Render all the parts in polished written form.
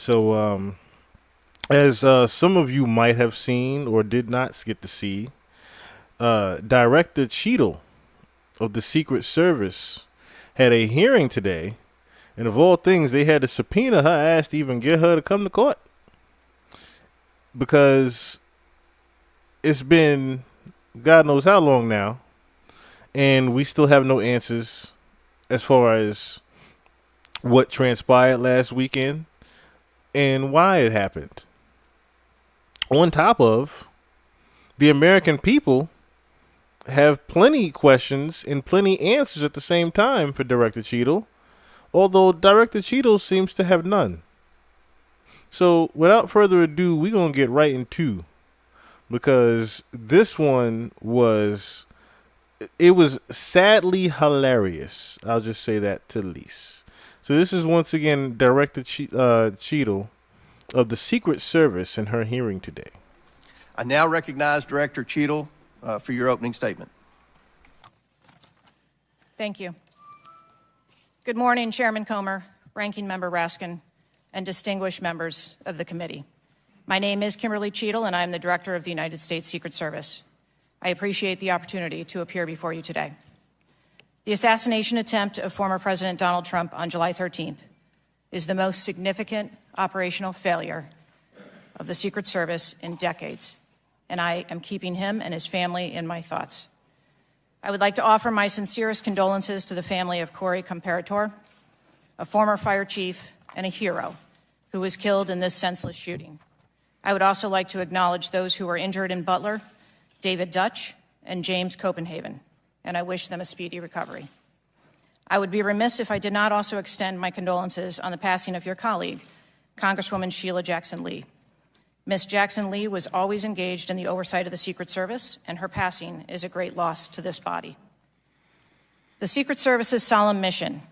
So, as some of you might have seen or did not get to see, Director Cheatle of the Secret Service had a hearing today, and of all things, they had to subpoena her ass to even get her to come to court because it's been God knows how long now, and we still have no answers as far as what transpired last weekend and why it happened. On top of the American people have plenty questions and plenty answers at the same time for Director Cheatle, although Director Cheatle seems to have none. So without further ado, we're going to get right into, because this one was, it was sadly hilarious. I'll just say that to the least. So this is once again Director Cheatle of the Secret Service in her hearing today. I now recognize Director Cheatle for your opening statement. Thank you. Good morning, Chairman Comer, Ranking Member Raskin, and distinguished members of the committee. My name is Kimberly Cheatle, and I am the Director of the United States Secret Service. I appreciate the opportunity to appear before you today. The assassination attempt of former President Donald Trump on July 13th is the most significant operational failure of the Secret Service in decades, and I am keeping him and his family in my thoughts. I would like to offer my sincerest condolences to the family of Corey Comparator, a former fire chief and a hero who was killed in this senseless shooting. I would also like to acknowledge those who were injured in Butler, David Dutch and James Copenhagen, and I wish them a speedy recovery. I would be remiss if I did not also extend my condolences on the passing of your colleague, Congresswoman Sheila Jackson Lee. Ms. Jackson Lee was always engaged in the oversight of the Secret Service, and her passing is a great loss to this body. The Secret Service's solemn mission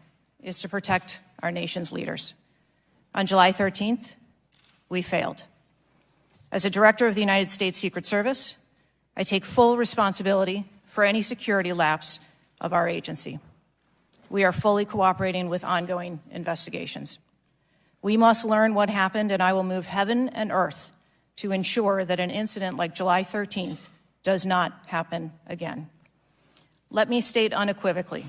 is to protect our nation's leaders. On July 13th, we failed. As a director of the United States Secret Service, I take full responsibility for any security lapse of our agency. We are fully cooperating with ongoing investigations. We must learn what happened, and I will move heaven and earth to ensure that an incident like July 13th does not happen again. Let me state unequivocally,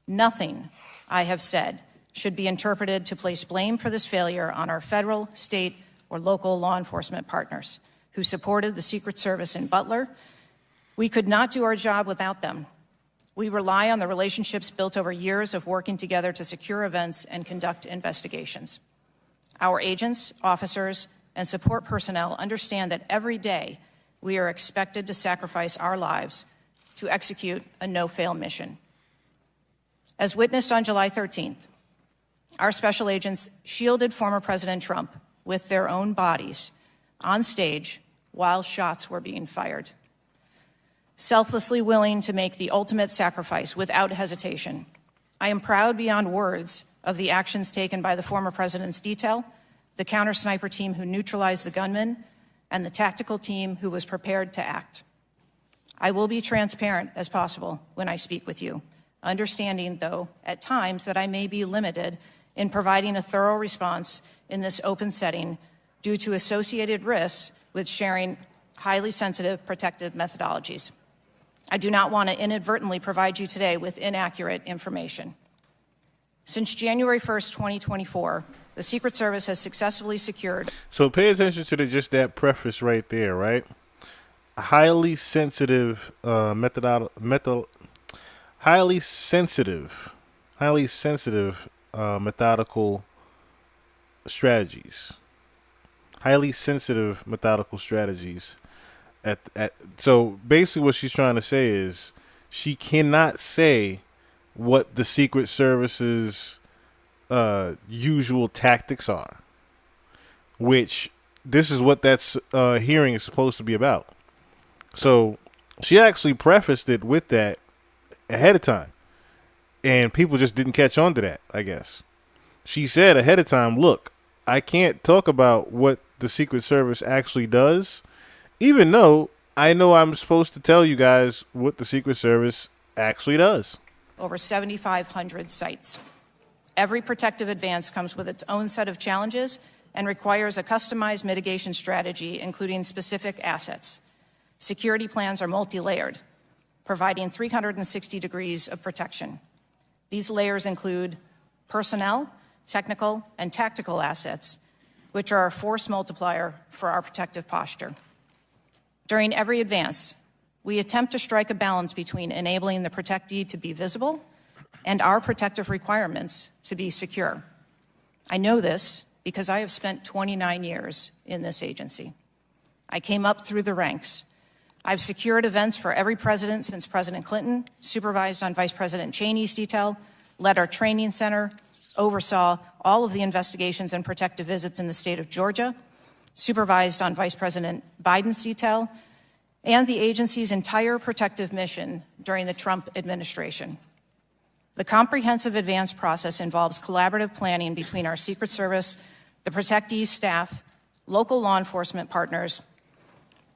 nothing I have said should be interpreted to place blame for this failure on our federal, state, or local law enforcement partners who supported the Secret Service in Butler. We could not do our job without them. We rely on the relationships built over years of working together to secure events and conduct investigations. Our agents, officers, and support personnel understand that every day we are expected to sacrifice our lives to execute a no-fail mission. As witnessed on July 13th, our special agents shielded former President Trump with their own bodies on stage while shots were being fired. Selflessly willing to make the ultimate sacrifice without hesitation, I am proud beyond words of the actions taken by the former president's detail, the counter-sniper team who neutralized the gunman, and the tactical team who was prepared to act. I will be transparent as possible when I speak with you, understanding, though, at times that I may be limited in providing a thorough response in this open setting due to associated risks with sharing highly sensitive protective methodologies. I do not want to inadvertently provide you today with inaccurate information. Since January 1st, 2024, the Secret Service has successfully secured. So pay attention to just that preface right there, right? Highly sensitive highly sensitive methodical strategies. Highly sensitive methodical strategies. So basically what she's trying to say is she cannot say what the Secret Service's usual tactics are, which this is what that's hearing is supposed to be about. So she actually prefaced it with that ahead of time, and people just didn't catch on to that, I guess. She said ahead of time, look, I can't talk about what the Secret Service actually does, even though I know I'm supposed to tell you guys what the Secret Service actually does. Over 7,500 sites. Every protective advance comes with its own set of challenges and requires a customized mitigation strategy, including specific assets. Security plans are multi-layered, providing 360 degrees of protection. These layers include personnel, technical, and tactical assets, which are a force multiplier for our protective posture. During every advance, we attempt to strike a balance between enabling the protectee to be visible and our protective requirements to be secure. I know this because I have spent 29 years in this agency. I came up through the ranks. I've secured events for every president since President Clinton, supervised on Vice President Cheney's detail, led our training center, oversaw all of the investigations and protective visits in the state of Georgia, supervised on Vice President Biden's detail, and the agency's entire protective mission during the Trump administration. The comprehensive advance process involves collaborative planning between our Secret Service, the protectee's staff, local law enforcement partners,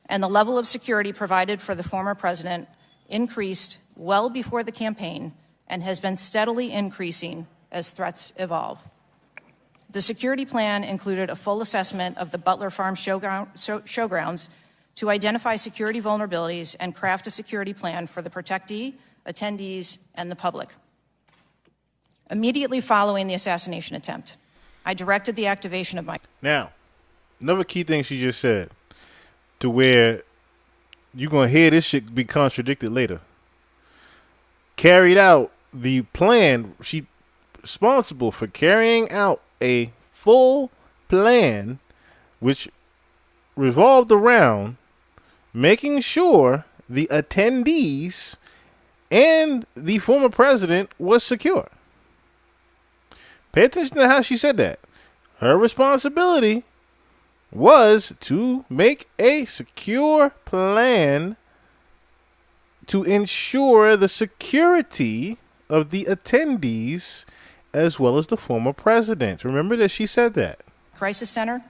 and the level of security provided for the former president increased well before the campaign and has been steadily increasing as threats evolve. The security plan included a full assessment of the Butler Farm showgrounds to identify security vulnerabilities and craft a security plan for the protectee, attendees, and the public. Immediately following the assassination attempt, I directed the activation of my... Now, another key thing she just said, to where you're going to hear this shit be contradicted later. Carried out the plan. She responsible for carrying out a full plan which revolved around making sure the attendees and the former president was secure. Pay attention to how she said that. Her responsibility was to make a secure plan to ensure the security of the attendees as well as the former president. Remember that she said that. Crisis Center.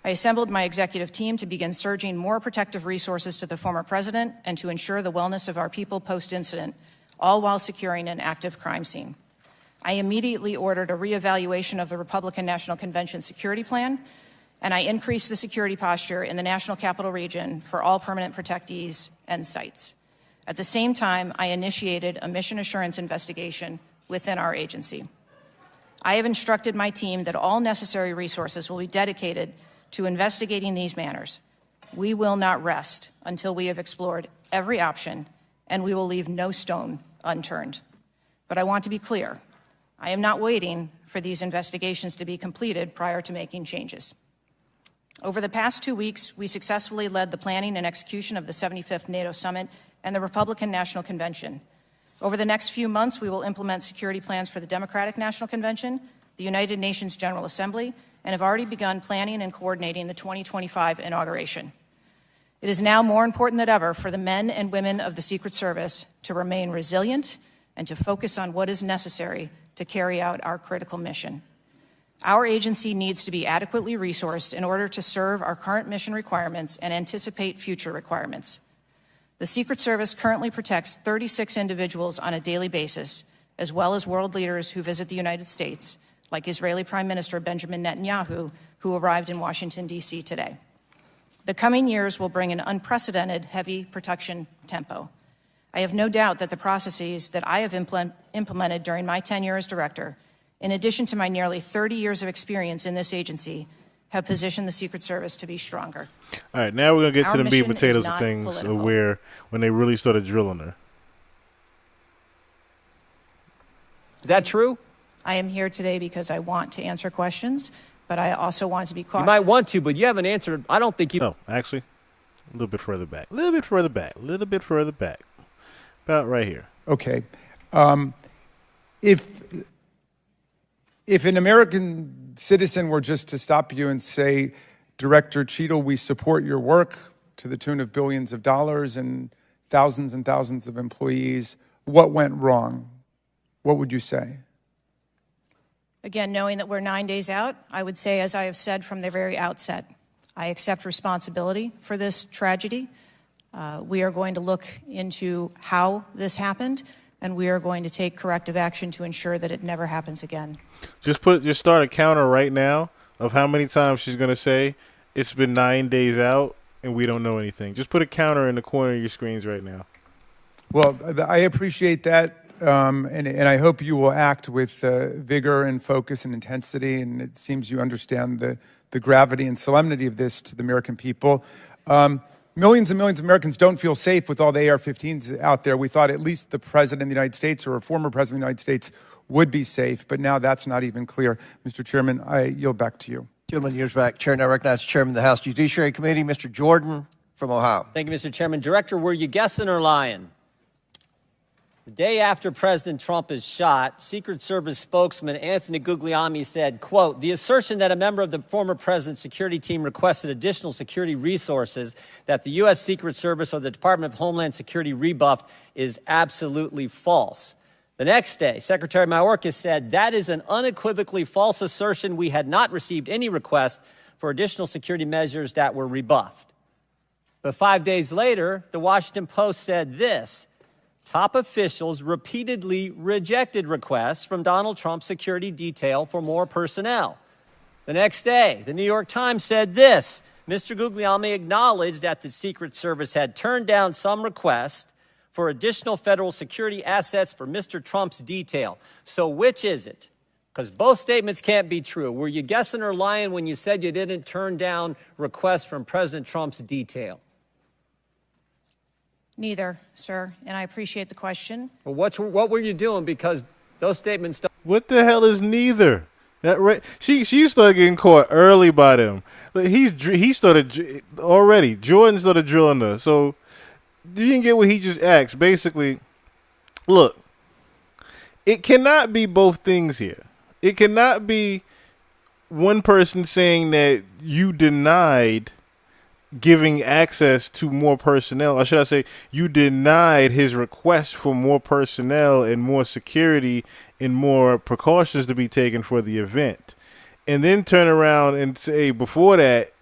I assembled my executive team to begin surging more protective resources to the former president and to ensure the wellness of our people post-incident, all while securing an active crime scene. I immediately ordered a reevaluation of the Republican National Convention security plan, and I increased the security posture in the National Capital Region for all permanent protectees and sites. At the same time, I initiated a mission assurance investigation within our agency. I have instructed my team that all necessary resources will be dedicated to investigating these matters. We will not rest until we have explored every option, and we will leave no stone unturned. But I want to be clear. I am not waiting for these investigations to be completed prior to making changes. Over the past 2 weeks, we successfully led the planning and execution of the 75th NATO Summit and the Republican National Convention. Over the next few months, we will implement security plans for the Democratic National Convention, the United Nations General Assembly, and have already begun planning and coordinating the 2025 inauguration. It is now more important than ever for the men and women of the Secret Service to remain resilient and to focus on what is necessary to carry out our critical mission. Our agency needs to be adequately resourced in order to serve our current mission requirements and anticipate future requirements. The Secret Service currently protects 36 individuals on a daily basis, as well as world leaders who visit the United States, like Israeli Prime Minister Benjamin Netanyahu, who arrived in Washington, D.C. today. The coming years will bring an unprecedented heavy protection tempo. I have no doubt that the processes that I have implemented during my tenure as director, in addition to my nearly 30 years of experience in this agency, have positioned the Secret Service to be stronger. All right, now we're going to get Our to the meat and mission potatoes is of not things political. where when they really started drilling her. Is that true? I am here today because I want to answer questions, but I also want to be cautious. You might want to, but you haven't answered. I don't think you... No, actually, a little bit further back. A little bit further back. A little bit further back. About right here. Okay. If an American citizen were just to stop you and say, Director Cheatle, we support your work to the tune of billions of dollars and thousands of employees, what went wrong? What would you say? Again, knowing that we're 9 days out, I would say, as I have said from the very outset, I accept responsibility for this tragedy. We are going to look into how this happened, and we are going to take corrective action to ensure that it never happens again. Just start a counter right now of how many times she's going to say it's been 9 days out and we don't know anything. Just put a counter in the corner of your screens right now. Well, I appreciate that, and I hope you will act with vigor and focus and intensity, and it seems you understand the gravity and solemnity of this to the American people. Millions and millions of Americans don't feel safe with all the AR-15s out there. We thought at least the President of the United States or a former President of the United States would be safe, but now that's not even clear. Mr. Chairman, I yield back to you. Gentleman yields back. Chair now recognizes the Chairman of the House Judiciary Committee, Mr. Jordan from Ohio. Thank you, Mr. Chairman. Director, were you guessing or lying? The day after President Trump is shot, Secret Service spokesman Anthony Guglielmi said, quote, "The assertion that a member of the former president's security team requested additional security resources that the U.S. Secret Service or the Department of Homeland Security rebuffed is absolutely false." The next day, Secretary Mayorkas said, "That is an unequivocally false assertion. We had not received any request for additional security measures that were rebuffed." But 5 days later, the Washington Post said this: "Top officials repeatedly rejected requests from Donald Trump's security detail for more personnel." The next day, the New York Times said this: "Mr. Guglielmi acknowledged that the Secret Service had turned down some requests for additional federal security assets for Mr. Trump's detail." So which is it? Because both statements can't be true. Were you guessing or lying when you said you didn't turn down requests from President Trump's detail? Neither, sir, and I appreciate the question. Well, what were you doing? Because those statements don't. What the hell is neither? That right? She started getting caught early by them. Like he started already. Jordan started drilling her. So you didn't get what he just asked. Basically, look, it cannot be both things here. It cannot be one person saying that you denied giving access to more personnel, or should I say you denied his request for more personnel and more security and more precautions to be taken for the event, and then turn around and say before that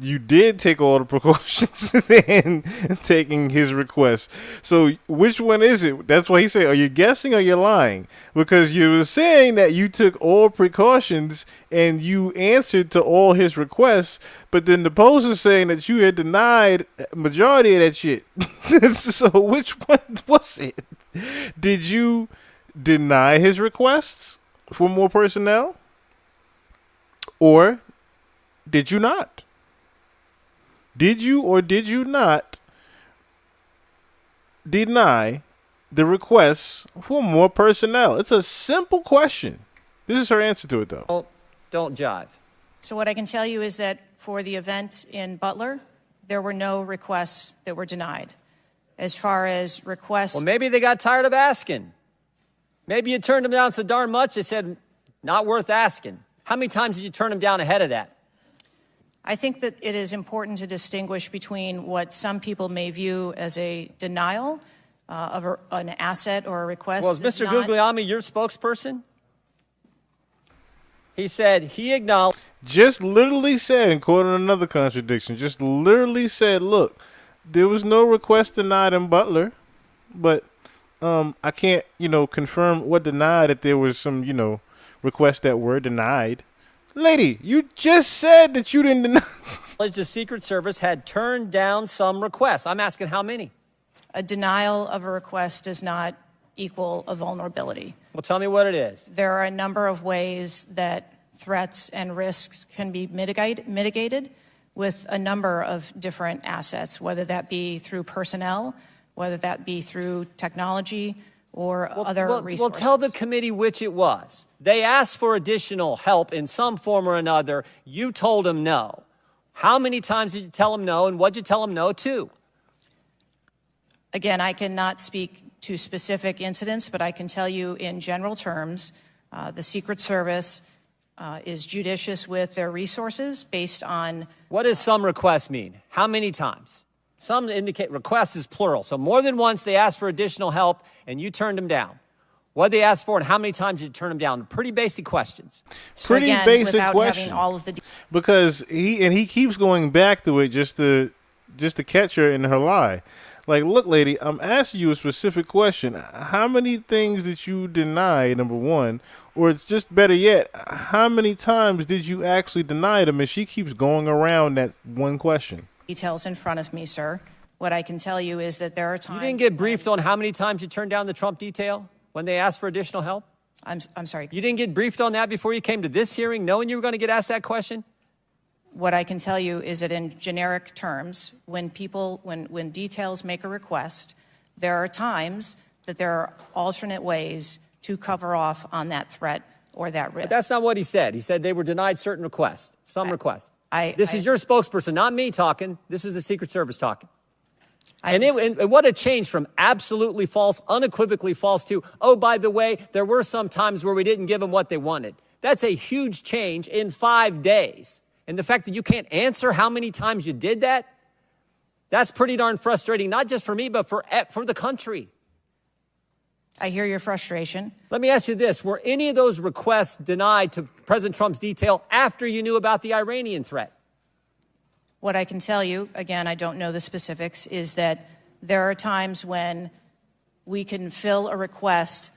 you did take all the precautions in taking his request. So which one is it? That's why he said, are you guessing or you're lying? Because you were saying that you took all precautions and you answered to all his requests, but then the Post is saying that you had denied majority of that shit. So which one was it? Did you deny his requests for more personnel? Or did you not? Did you or did you not deny the requests for more personnel? It's a simple question. This is her answer to it, though. Don't jive. So what I can tell you is that for the event in Butler, there were no requests that were denied. As far as requests... Well, maybe they got tired of asking. Maybe you turned them down so darn much, they said, not worth asking. How many times did you turn them down ahead of that? I think that it is important to distinguish between what some people may view as a denial of an asset or a request. Well, is Mr. Guglielmi your spokesperson? He said he acknowledged. Just literally said, and quoting another contradiction, just literally said, look, there was no request denied in Butler, but I can't, confirm or deny that there was some, requests that were denied. Lady, you just said that you didn't deny. The Secret Service had turned down some requests. I'm asking how many? A denial of a request does not equal a vulnerability. Well, tell me what it is. There are a number of ways that threats and risks can be mitigated with a number of different assets, whether that be through personnel, whether that be through technology, or other resources. Well, tell the committee which it was. They asked for additional help in some form or another. You told them no. How many times did you tell them no, and what did you tell them no to? Again, I cannot speak to specific incidents, but I can tell you in general terms, the Secret Service is judicious with their resources based on... What does some requests mean? How many times? Some indicate requests is plural. So more than once they asked for additional help and you turned them down. What did they ask for and how many times did you turn them down? Pretty basic questions. So again, basic without question. having all of the... Because he keeps going back to it just to to catch her in her lie. Like, look, lady, I'm asking you a specific question. How many things did you deny, number one? Or it's just better yet, how many times did you actually deny them? And she keeps going around that one question. Details in front of me, sir. What I can tell you is that there are times. You didn't get briefed on how many times you turned down the Trump detail when they asked for additional help? I'm sorry. You didn't get briefed on that before you came to this hearing, knowing you were going to get asked that question? What I can tell you is that in generic terms, when details make a request, there are times that there are alternate ways to cover off on that threat or that risk. But that's not what he said. He said they were denied certain requests, requests. This is your spokesperson, not me talking. This is the Secret Service talking. And what a change from absolutely false, unequivocally false to, oh, by the way, there were some times where we didn't give them what they wanted. That's a huge change in 5 days. And the fact that you can't answer how many times you did that, that's pretty darn frustrating, not just for me, but for the country. I hear your frustration. Let me ask you this. Were any of those requests denied to President Trump's detail after you knew about the Iranian threat? What I can tell you, again, I don't know the specifics, is that there are times when we can fill a request.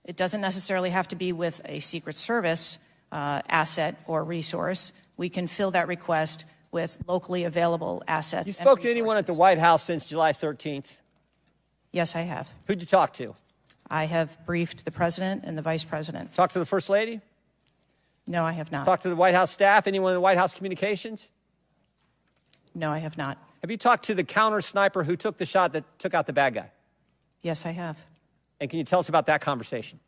It doesn't necessarily have to be with a Secret Service asset or resource. We can fill that request with locally available assets. You spoke to anyone at the White House since July 13th? Yes, I have. Who'd you talk to? I have briefed the president and the vice president. Talked to the First Lady? No, I have not. Talked to the White House staff? Anyone in the White House communications? No, I have not. Have you talked to the counter sniper who took the shot that took out the bad guy? Yes, I have. And can you tell us about that conversation?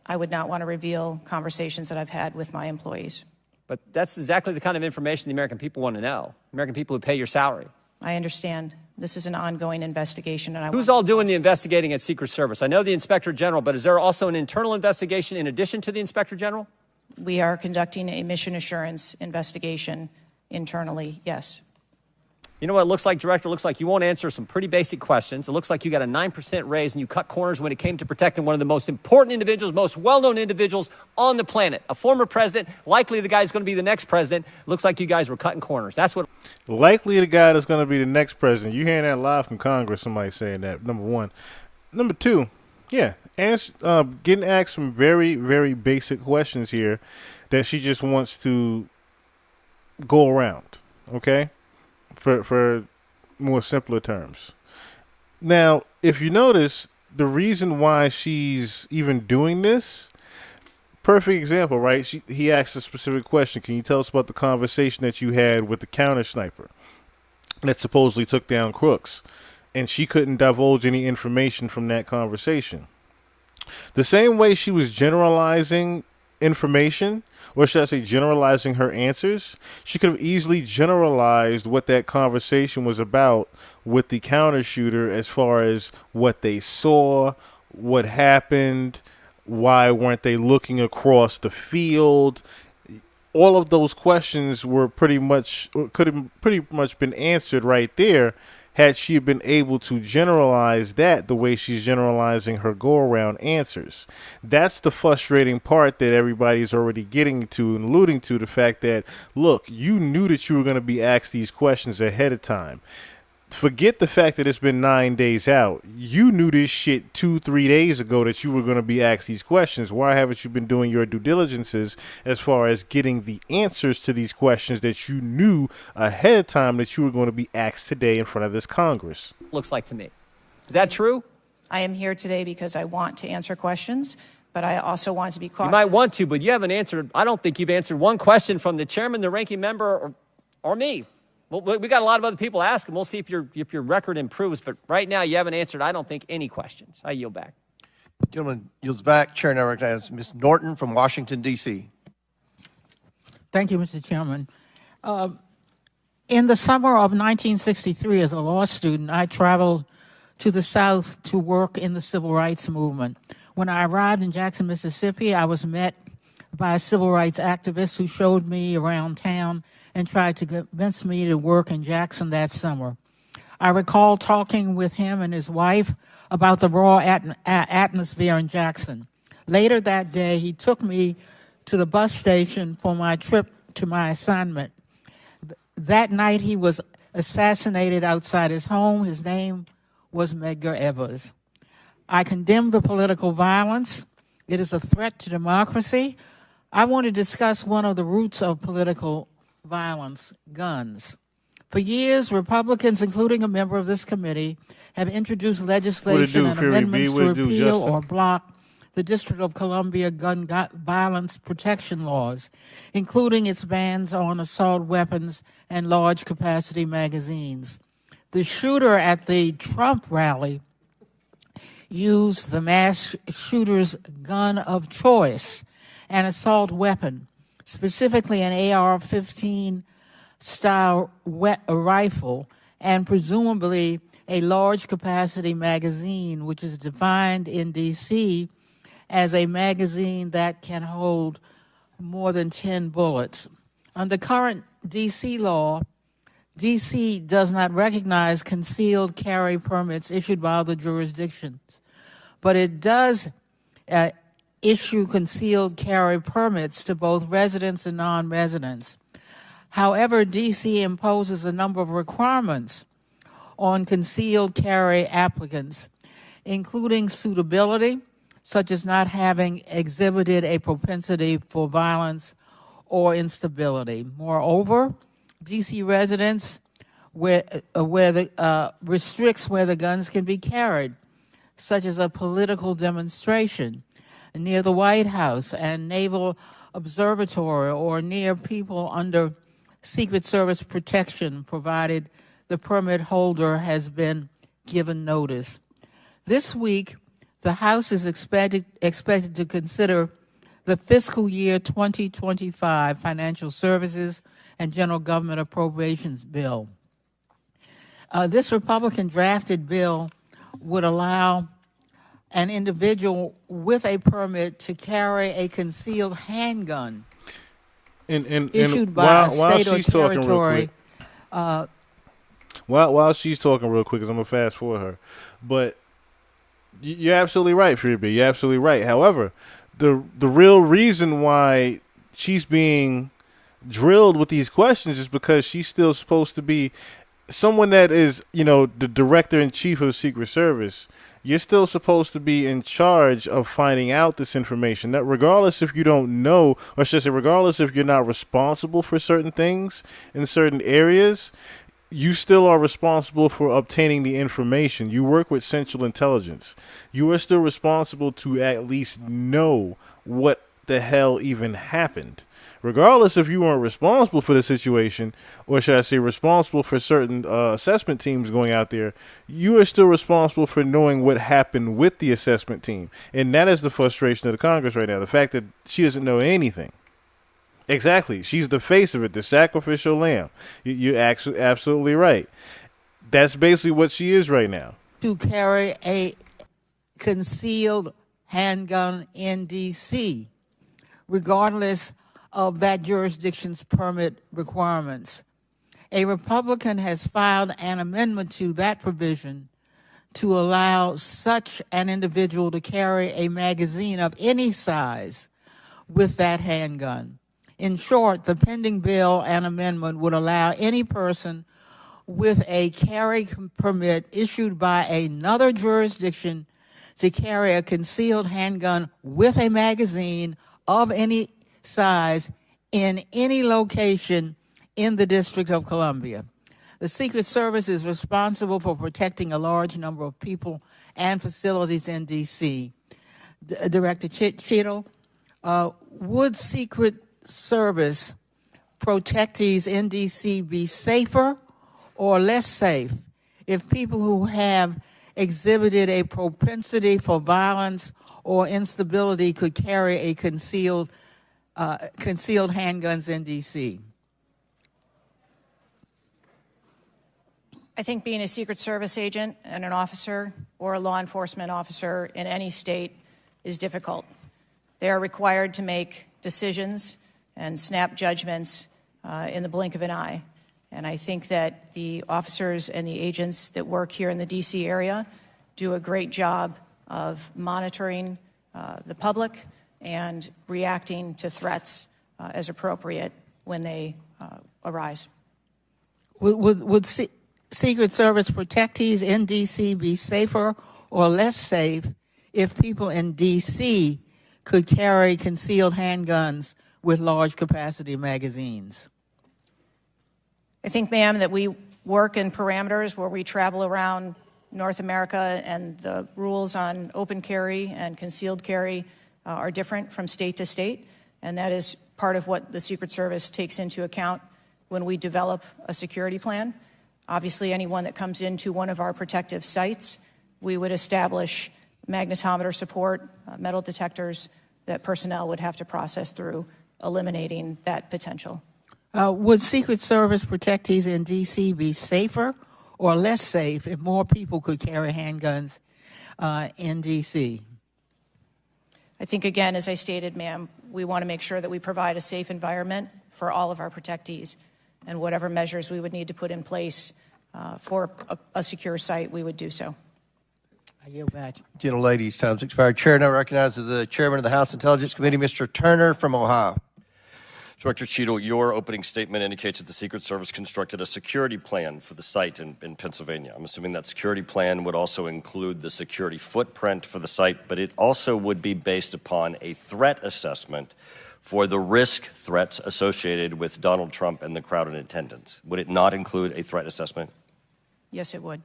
I would not want to reveal conversations that I've had with my employees. But that's exactly the kind of information the American people want to know. American people who pay your salary. I understand. This is an ongoing investigation. And Who's all doing the investigating at Secret Service? I know the Inspector General, but is there also an internal investigation in addition to the Inspector General? We are conducting a mission assurance investigation internally, yes. You know what it looks like, Director? It looks like you won't answer some pretty basic questions. It looks like you got a 9% raise and you cut corners when it came to protecting one of the most important individuals, most well-known individuals on the planet. A former president, likely the guy who's going to be the next president. Looks like you guys were cutting corners. That's what... Likely the guy that's going to be the next president. You hearing that live from Congress, somebody saying that, number one. Number two, yeah, getting asked some very, very basic questions here that she just wants to go around, okay? For more simpler terms. Now, if you notice, the reason why she's even doing this, perfect example, right? He asked a specific question. Can you tell us about the conversation that you had with the counter sniper that supposedly took down Crooks? And she couldn't divulge any information from that conversation. The same way she was generalizing information, or should I say generalizing her answers, she could have easily generalized what that conversation was about with the counter shooter as far as what they saw, what happened, why weren't they looking across the field. All of those questions were could have pretty much been answered right there had she been able to generalize that the way she's generalizing her go-around answers. That's the frustrating part that everybody's already getting to and alluding to, the fact that, look, you knew that you were going to be asked these questions ahead of time. Forget the fact that it's been 9 days out. You knew this shit 2-3 days ago that you were going to be asked these questions. Why haven't you been doing your due diligences as far as getting the answers to these questions that you knew ahead of time that you were going to be asked today in front of this Congress? Looks like to me. Is that true? I am here today because I want to answer questions, but I also want to be cautious. You might want to, but you haven't answered. I don't think you've answered one question from the chairman, the ranking member, or me. Well, we got a lot of other people asking. We'll see if your record improves. But right now, you haven't answered, I don't think, any questions. I yield back. Gentleman yields back. Chair now recognizes Ms. Norton from Washington, D.C. Thank you, Mr. Chairman. In the summer of 1963, as a law student, I traveled to the South to work in the civil rights movement. When I arrived in Jackson, Mississippi, I was met by a civil rights activist who showed me around town and tried to convince me to work in Jackson that summer. I recall talking with him and his wife about the raw atmosphere in Jackson. Later that day, he took me to the bus station for my trip to my assignment. That night, he was assassinated outside his home. His name was Medgar Evers. I condemn the political violence. It is a threat to democracy. I want to discuss one of the roots of political violence, guns. For years, Republicans, including a member of this committee, have introduced legislation and Fury B? amendments to What it do, repeal Justin? or block the District of Columbia gun violence protection laws, including its bans on assault weapons and large capacity magazines. The shooter at the Trump rally used the mass shooter's gun of choice, an assault weapon, specifically an AR-15 style rifle, and presumably a large capacity magazine, which is defined in D.C. as a magazine that can hold more than 10 bullets. Under current D.C. law, D.C. does not recognize concealed carry permits issued by other jurisdictions, but it does issue concealed carry permits to both residents and non-residents. However, D.C. imposes a number of requirements on concealed carry applicants, including suitability, such as not having exhibited a propensity for violence or instability. Moreover, D.C. residents restricts where the guns can be carried, such as a political demonstration near the White House and Naval Observatory, or near people under Secret Service protection, provided the permit holder has been given notice. This week, the House is expected to consider the fiscal year 2025 Financial Services and General Government Appropriations Bill. This Republican-drafted bill would allow an individual with a permit to carry a concealed handgun issued by a state or territory. While she's talking real quick, because I'm going to fast forward her. But you're absolutely right, Freebie. You're absolutely right. However, the real reason why she's being drilled with these questions is because she's still supposed to be someone that is, the director-in-chief of Secret Service. You're still supposed to be in charge of finding out this information. That regardless if you don't know, or should I say regardless if you're not responsible for certain things in certain areas, you still are responsible for obtaining the information. You work with Central Intelligence. You are still responsible to at least know what the hell even happened. Regardless if you weren't responsible for the situation, or should I say responsible for certain assessment teams going out there, you are still responsible for knowing what happened with the assessment team. And that is the frustration of the Congress right now, the fact that she doesn't know anything. Exactly. She's the face of it, the sacrificial lamb. You're absolutely right. That's basically what she is right now. To carry a concealed handgun in D.C., regardless of that jurisdiction's permit requirements. A Republican has filed an amendment to that provision to allow such an individual to carry a magazine of any size with that handgun. In short, the pending bill and amendment would allow any person with a carry permit issued by another jurisdiction to carry a concealed handgun with a magazine of any size in any location in the District of Columbia. The Secret Service is responsible for protecting a large number of people and facilities in D.C. Director Cheatle, would Secret Service protectees in D.C. be safer or less safe if people who have exhibited a propensity for violence or instability could carry a concealed handguns in D.C.? I think being a Secret Service agent and an officer or a law enforcement officer in any state is difficult. They are required to make decisions and snap judgments in the blink of an eye. And I think that the officers and the agents that work here in the D.C. area do a great job of monitoring the public and reacting to threats as appropriate when they arise. Would Secret Service protectees in D.C. be safer or less safe if people in D.C. could carry concealed handguns with large capacity magazines? I think, ma'am, that we work in parameters where we travel around North America, and the rules on open carry and concealed carry are different from state to state, and that is part of what the Secret Service takes into account when we develop a security plan. Obviously, anyone that comes into one of our protective sites, we would establish magnetometer support, metal detectors that personnel would have to process through, eliminating that potential. Would Secret Service protectees in D.C. be safer or less safe if more people could carry handguns in D.C.? I think, again, as I stated, ma'am, we want to make sure that we provide a safe environment for all of our protectees, and whatever measures we would need to put in place for a secure site, we would do so. I yield back. Gentle ladies, time's expired. Chair now recognizes the chairman of the House Intelligence Committee, Mr. Turner from Ohio. Director Cheatle, your opening statement indicates that the Secret Service constructed a security plan for the site in Pennsylvania. I'm assuming that security plan would also include the security footprint for the site, but it also would be based upon a threat assessment for the threats associated with Donald Trump and the crowd in attendance. Would it not include a threat assessment? Yes, it would.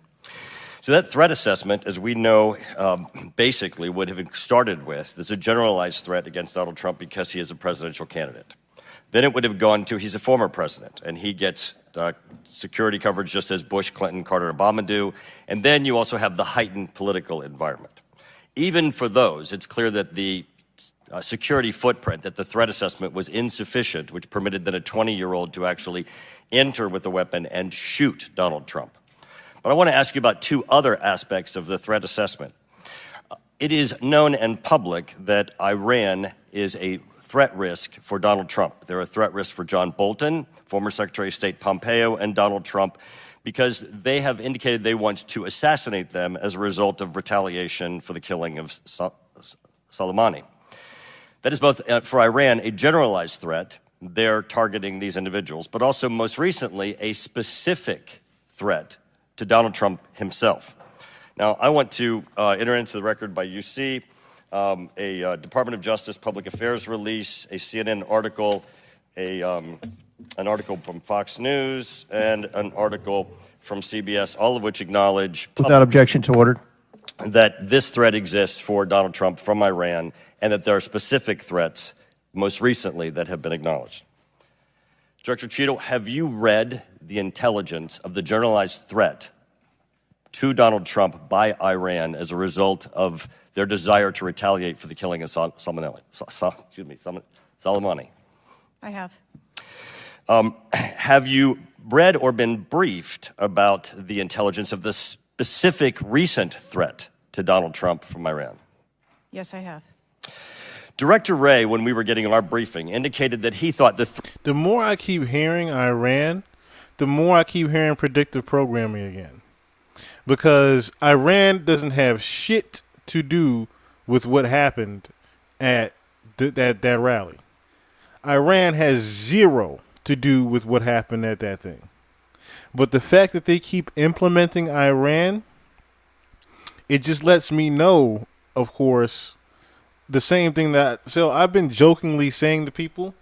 So that threat assessment, as we know, basically would have started with, there's a generalized threat against Donald Trump because he is a presidential candidate. Then it would have gone to, he's a former president, and he gets security coverage just as Bush, Clinton, Carter, and Obama do. And then you also have the heightened political environment. Even for those, it's clear that the security footprint, that the threat assessment was insufficient, which permitted then a 20-year-old to actually enter with a weapon and shoot Donald Trump. But I want to ask you about two other aspects of the threat assessment. It is known and public that Iran is a threat risk for Donald Trump. They're a threat risk for John Bolton, former Secretary of State Pompeo, and Donald Trump, because they have indicated they want to assassinate them as a result of retaliation for the killing of Soleimani. That is both, for Iran, a generalized threat. They're targeting these individuals, but also most recently, a specific threat to Donald Trump himself. Now, I want to enter into the record by UC a Department of Justice Public Affairs release, a CNN article, an article from Fox News, and an article from CBS, all of which acknowledge Without objection to order. that this threat exists for Donald Trump from Iran, and that there are specific threats, most recently, that have been acknowledged. Director Cheatle, have you read the intelligence of the generalized threat to Donald Trump by Iran as a result of their desire to retaliate for the killing of Soleimani? I have. Have you read or been briefed about the intelligence of the specific recent threat to Donald Trump from Iran? Yes, I have. Director Wray, when we were getting our briefing, indicated that he thought The more I keep hearing Iran, the more I keep hearing predictive programming again. Because Iran doesn't have shit to do with what happened at that rally. Iran has zero to do with what happened at that thing. But the fact that they keep implementing Iran, it just lets me know, of course, the same thing so I've been jokingly saying to people,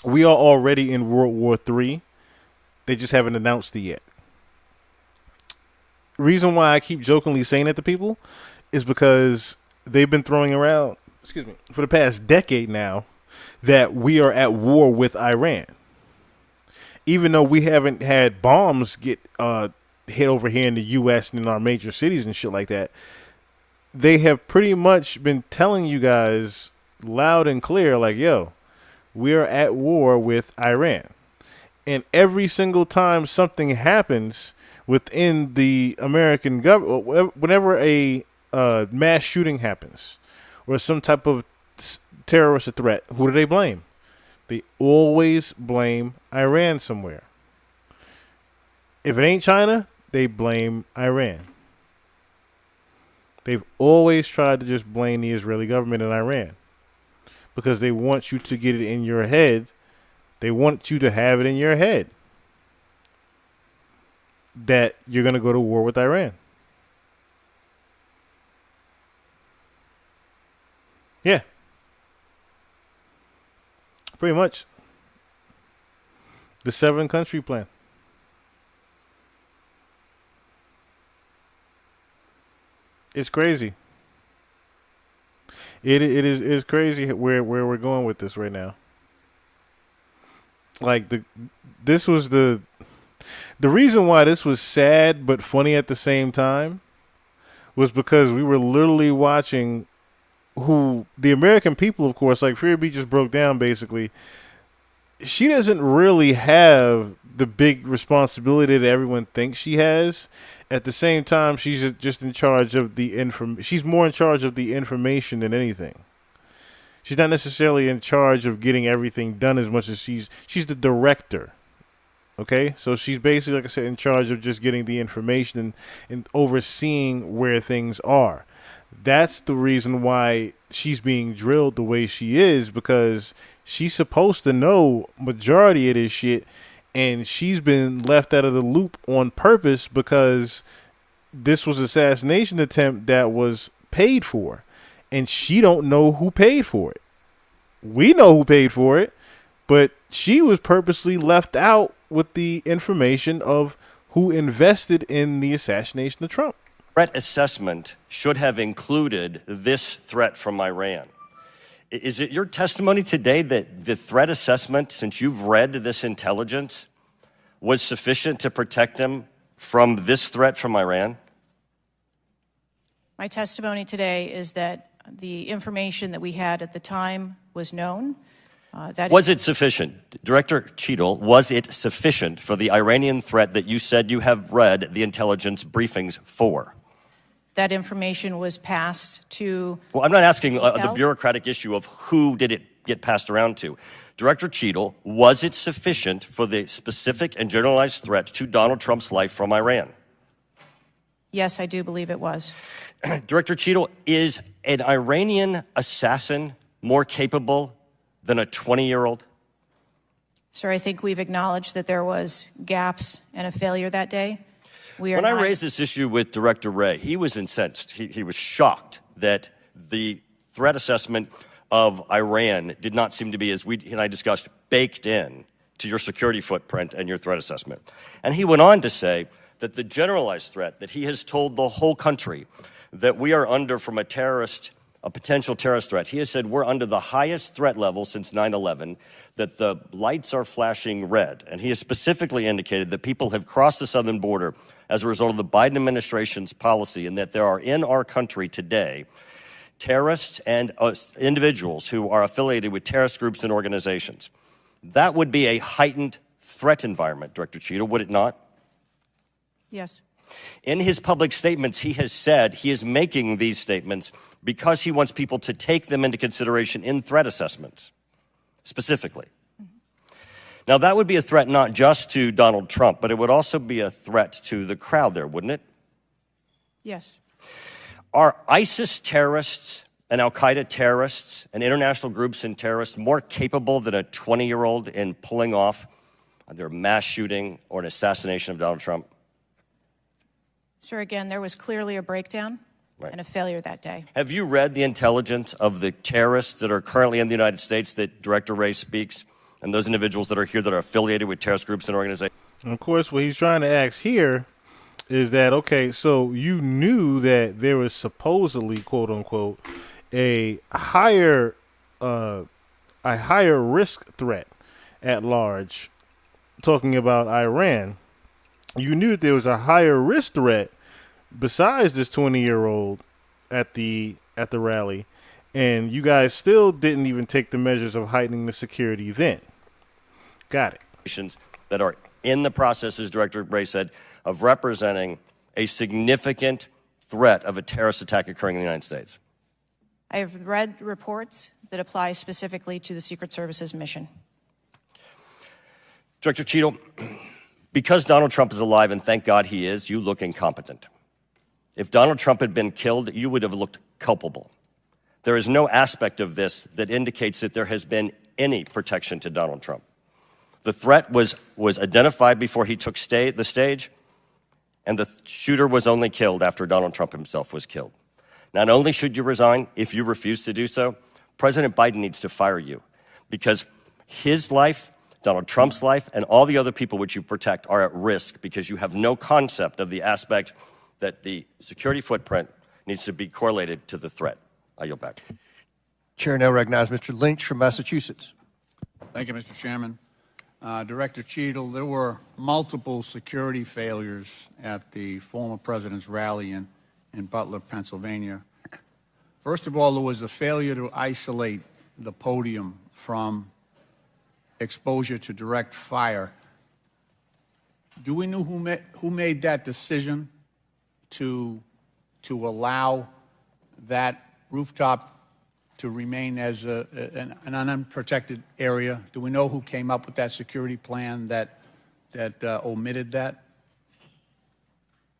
we are already in World War III. They just haven't announced it yet. Reason why I keep jokingly saying it to people is because they've been throwing around, for the past decade now, that we are at war with Iran. Even though we haven't had bombs get hit over here in the U.S. and in our major cities and shit like that, they have pretty much been telling you guys loud and clear, like, yo, we are at war with Iran. And every single time something happens within the American government, whenever a mass shooting happens or some type of terrorist threat, who do they blame? They always blame Iran somewhere. If it ain't China, they blame Iran. They've always tried to just blame the Israeli government and Iran because they want you to get it in your head. They want you to have it in your head. that you're going to go to war with Iran. Yeah. Pretty much. The 7-country plan. It's crazy. It's crazy where we're going with this right now. Like this was the reason why this was sad but funny at the same time was because we were literally watching who the American people, of course, like Fear B just broke down basically. She doesn't really have the big responsibility that everyone thinks she has. At the same time, she's just in charge of the She's more in charge of the information than anything. She's not necessarily in charge of getting everything done as much as she's the director. Okay, so she's basically, like I said, in charge of just getting the information and overseeing where things are. That's the reason why she's being drilled the way she is, because she's supposed to know majority of this shit, and she's been left out of the loop on purpose because this was an assassination attempt that was paid for, and she don't know who paid for it. We know who paid for it, but she was purposely left out with the information of who invested in the assassination of Trump. Threat assessment should have included this threat from Iran. Is it your testimony today that the threat assessment, since you've read this intelligence, was sufficient to protect him from this threat from Iran? My testimony today is that the information that we had at the time was known. Was it sufficient? Director Cheatle, was it sufficient for the Iranian threat that you said you have read the intelligence briefings for? That information was passed to... Well, I'm not asking the bureaucratic issue of who did it get passed around to. Director Cheatle, was it sufficient for the specific and generalized threat to Donald Trump's life from Iran? Yes, I do believe it was. Director Cheatle, is an Iranian assassin more capable than a 20-year-old? Sir, I think we've acknowledged that there was gaps and a failure that day. When I raised this issue with Director Wray, he was incensed. He was shocked that the threat assessment of Iran did not seem to be, as we and I discussed, baked in to your security footprint and your threat assessment. And he went on to say that the generalized threat that he has told the whole country that we are under from a potential terrorist threat. He has said we're under the highest threat level since 9/11, that the lights are flashing red. And he has specifically indicated that people have crossed the southern border as a result of the Biden administration's policy, and that there are in our country today terrorists and individuals who are affiliated with terrorist groups and organizations. That would be a heightened threat environment, Director Cheatle, would it not? Yes. In his public statements, he has said he is making these statements because he wants people to take them into consideration in threat assessments, specifically. Now, that would be a threat not just to Donald Trump, but it would also be a threat to the crowd there, wouldn't it? Yes. Are ISIS terrorists and al-Qaeda terrorists and international groups and terrorists more capable than a 20-year-old in pulling off either a mass shooting or an assassination of Donald Trump? Sir, again, there was clearly a breakdown and a failure that day. Have you read the intelligence of the terrorists that are currently in the United States that Director Wray speaks, and those individuals that are here that are affiliated with terrorist groups and organizations? And of course, what he's trying to ask here is that, okay, so you knew that there was supposedly, quote unquote, a higher risk threat at large, talking about Iran. You knew that there was a higher risk threat besides this 20-year-old at the rally, and you guys still didn't even take the measures of heightening the security then. Got it. That are in the process, as Director Wray said, of representing a significant threat of a terrorist attack occurring in the United States. I have read reports that apply specifically to the Secret Service's mission. Director Cheatle, because Donald Trump is alive, and thank God he is, you look incompetent. If Donald Trump had been killed, you would have looked culpable. There is no aspect of this that indicates that there has been any protection to Donald Trump. The threat was identified before he took the stage, and the shooter was only killed after Donald Trump himself was killed. Not only should you resign, if you refuse to do so, President Biden needs to fire you because his life, Donald Trump's life, and all the other people which you protect are at risk because you have no concept of the aspect that the security footprint needs to be correlated to the threat. I yield back. Chair now recognizes Mr. Lynch from Massachusetts. Thank you, Mr. Chairman. Director Cheatle, there were multiple security failures at the former president's rally in Butler, Pennsylvania. First of all, there was a failure to isolate the podium from exposure to direct fire. Do we know who made that decision to allow that rooftop to remain as an unprotected area? Do we know who came up with that security plan that omitted that?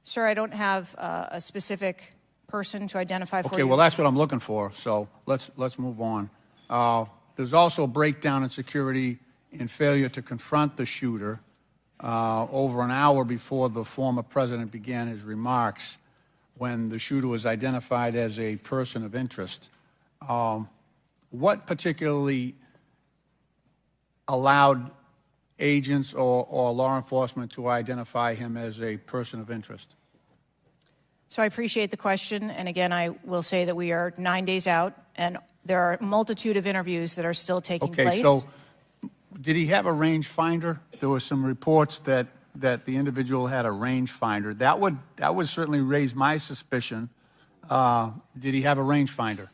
Sir, I don't have a specific person to identify for you. Okay, well, that's what I'm looking for, so let's move on. There's also a breakdown in security and failure to confront the shooter over an hour before the former president began his remarks when the shooter was identified as a person of interest. What particularly allowed agents or law enforcement to identify him as a person of interest? So I appreciate the question, and again, I will say that we are 9 days out, and there are a multitude of interviews that are still taking place. Okay, so did he have a rangefinder? There were some reports that the individual had a rangefinder. That would certainly raise my suspicion. Did he have a rangefinder?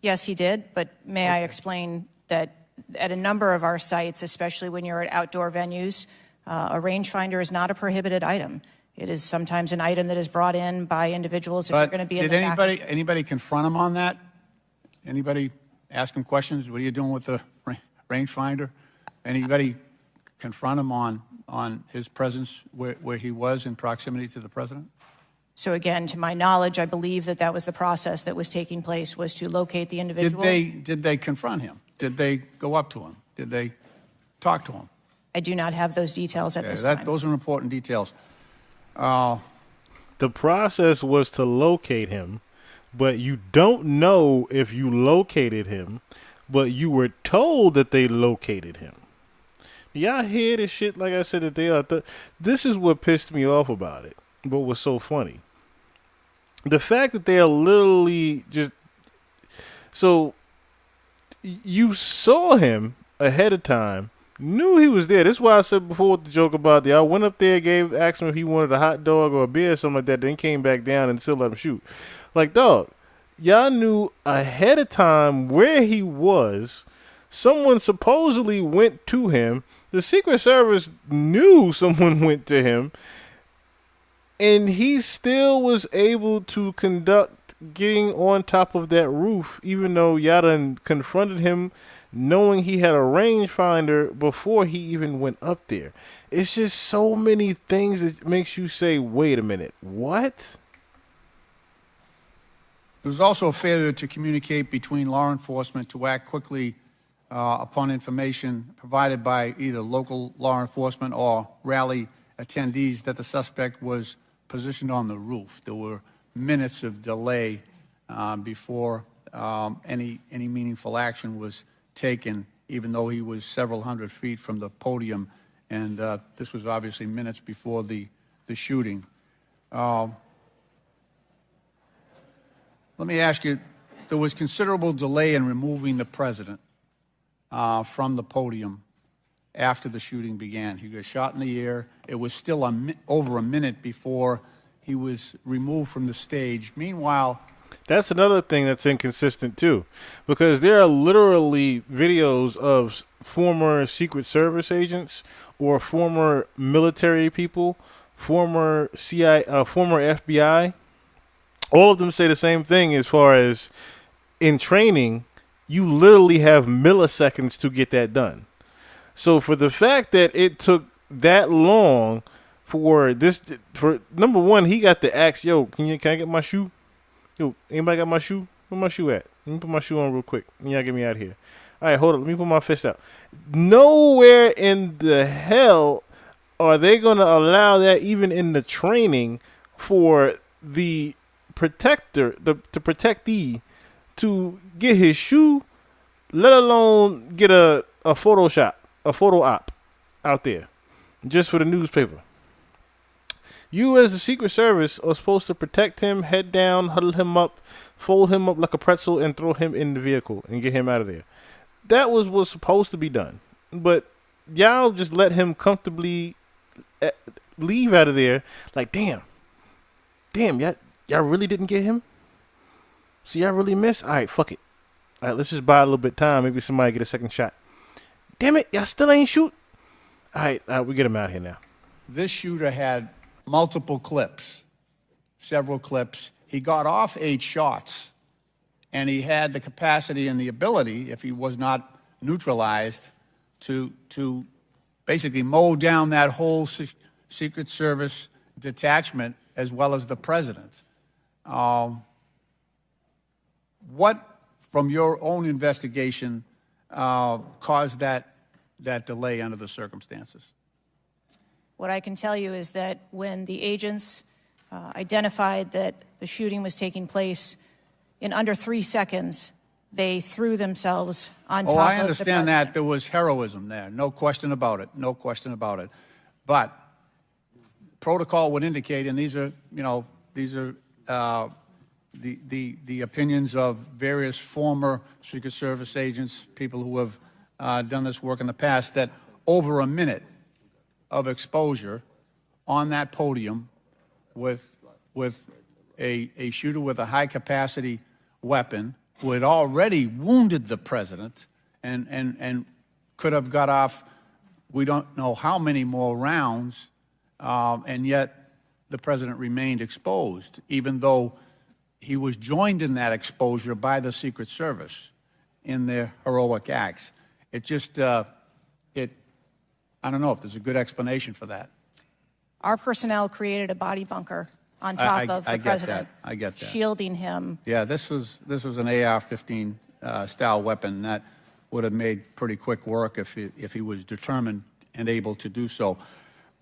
Yes, he did, but may I explain that at a number of our sites, especially when you're at outdoor venues, a rangefinder is not a prohibited item. It is sometimes an item that is brought in by individuals if you're going to be in the back. Did anybody confront him on that? Anybody ask him questions? What are you doing with the rangefinder? Anybody confront him on his presence where he was in proximity to the president? So again, to my knowledge, I believe that was the process that was taking place, was to locate the individual. Did they confront him? Did they go up to him? Did they talk to him? I do not have those details at this time. Those are important details. The process was to locate him, but you don't know if you located him, but you were told that they located him. Y'all hear this shit? Like I said, that they are. This is what pissed me off about it, but was so funny. The fact that they are literally just. So, you saw him ahead of time, knew he was there. That's why I said before with the joke about I went up there, asked him if he wanted a hot dog or a beer or something like that, then came back down and still let him shoot. Like, dog, y'all knew ahead of time where he was. Someone supposedly went to him. The Secret Service knew someone went to him. And he still was able to conduct getting on top of that roof, even though y'all done confronted him knowing he had a rangefinder before he even went up there. It's just so many things that makes you say, wait a minute, what? There was also a failure to communicate between law enforcement to act quickly upon information provided by either local law enforcement or rally attendees that the suspect was positioned on the roof. There were minutes of delay before any meaningful action was taken, even though he was several hundred feet from the podium, and this was obviously minutes before the shooting. Let me ask you, there was considerable delay in removing the president from the podium after the shooting began. He got shot in the air. It was still over a minute before he was removed from the stage. Meanwhile, that's another thing that's inconsistent too, because there are literally videos of former Secret Service agents or former military people, former CIA, former FBI. All of them say the same thing as far as in training, you literally have milliseconds to get that done. So for the fact that it took that long for number one, he got to ask, yo, can I get my shoe? Yo, anybody got my shoe? Where my shoe at? Let me put my shoe on real quick. Y'all get me out of here. All right, hold on. Let me put my fist out. Nowhere in the hell are they going to allow that even in the training for the protector, the protectee, to get his shoe, let alone get a photo op out there, just for the newspaper? You as the Secret Service are supposed to protect him, head down, huddle him up, fold him up like a pretzel, and throw him in the vehicle and get him out of there. That was what's supposed to be done. But y'all just let him comfortably leave out of there. Like, damn, y'all really didn't get him? So y'all really missed? All right, fuck it. All right, let's just buy a little bit of time. Maybe somebody get a second shot. Damn it, y'all still ain't shoot? All right, we get him out of here now. This shooter had multiple clips, several clips. He got off 8 shots, and he had the capacity and the ability, if he was not neutralized, to basically mow down that whole Secret Service detachment as well as the president. What, from your own investigation, caused that delay under the circumstances? What I can tell you is that when the agents identified that the shooting was taking place, in under 3 seconds, they threw themselves on top of the president. I understand that there was heroism there. No question about it. No question about it. But protocol would indicate, and these are the opinions of various former Secret Service agents, people who have done this work in the past, that over a minute of exposure on that podium with a shooter with a high-capacity weapon who had already wounded the president and could have got off, we don't know how many more rounds, and yet the president remained exposed, even though he was joined in that exposure by the Secret Service in their heroic acts. It just, I don't know if there's a good explanation for that. Our personnel created a body bunker on top of the president. I get that. Shielding him. Yeah, this was an AR-15 style weapon that would have made pretty quick work if he was determined and able to do so.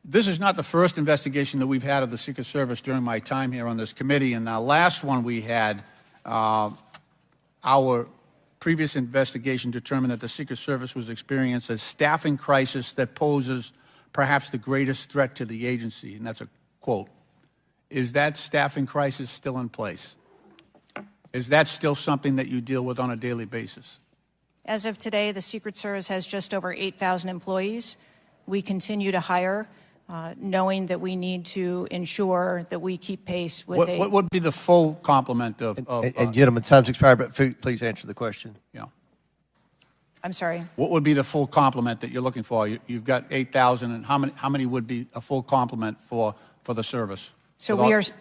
This is not the first investigation that we've had of the Secret Service during my time here on this committee, and the last one we had, our previous investigation determined that the Secret Service was experiencing a staffing crisis that poses perhaps the greatest threat to the agency, and that's a quote. Is that staffing crisis still in place? Is that still something that you deal with on a daily basis? As of today, the Secret Service has just over 8,000 employees. We continue to hire, knowing that we need to ensure that we keep pace with what would be the full complement of and gentlemen, time's expired, but please answer the question. Yeah. I'm sorry. What would be the full complement that you're looking for? You've got 8,000, and how many would be a full complement for the service? So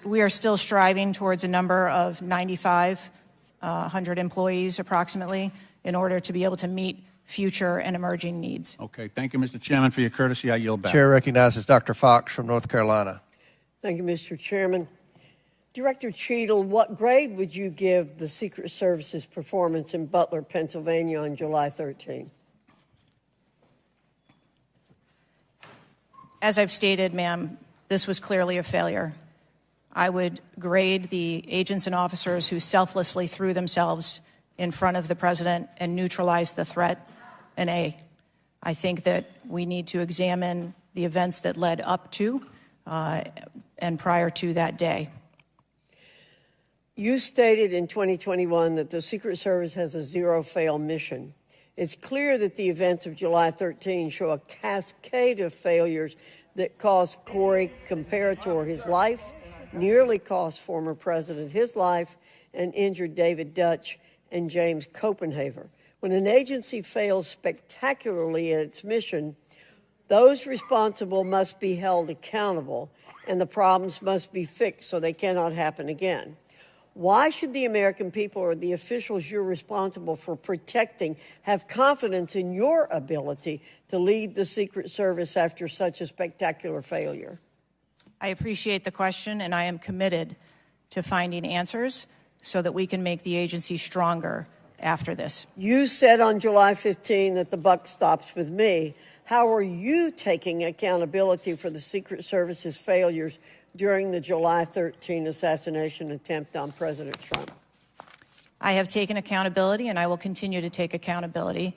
we are still striving towards a number of 9,500 employees approximately in order to be able to meet future and emerging needs. Okay. Thank you, Mr. Chairman, for your courtesy. I yield back. Chair recognizes Dr. Fox from North Carolina. Thank you, Mr. Chairman. Director Cheatle, what grade would you give the Secret Service's performance in Butler, Pennsylvania on July 13? As I've stated, ma'am, this was clearly a failure. I would grade the agents and officers who selflessly threw themselves in front of the president and neutralized the threat an A. I think that we need to examine the events that led up to and prior to that day. You stated in 2021 that the Secret Service has a zero-fail mission. It's clear that the events of July 13 show a cascade of failures that cost Corey Comparator his life, nearly cost former president his life, and injured David Dutch and James Copenhaver. When an agency fails spectacularly at its mission, those responsible must be held accountable, and the problems must be fixed so they cannot happen again. Why should the American people or the officials you're responsible for protecting have confidence in your ability to lead the Secret Service after such a spectacular failure? I appreciate the question, and I am committed to finding answers so that we can make the agency stronger after this. You said on July 15 that the buck stops with me. How are you taking accountability for the Secret Service's failures during the July 13 assassination attempt on President Trump? I have taken accountability, and I will continue to take accountability.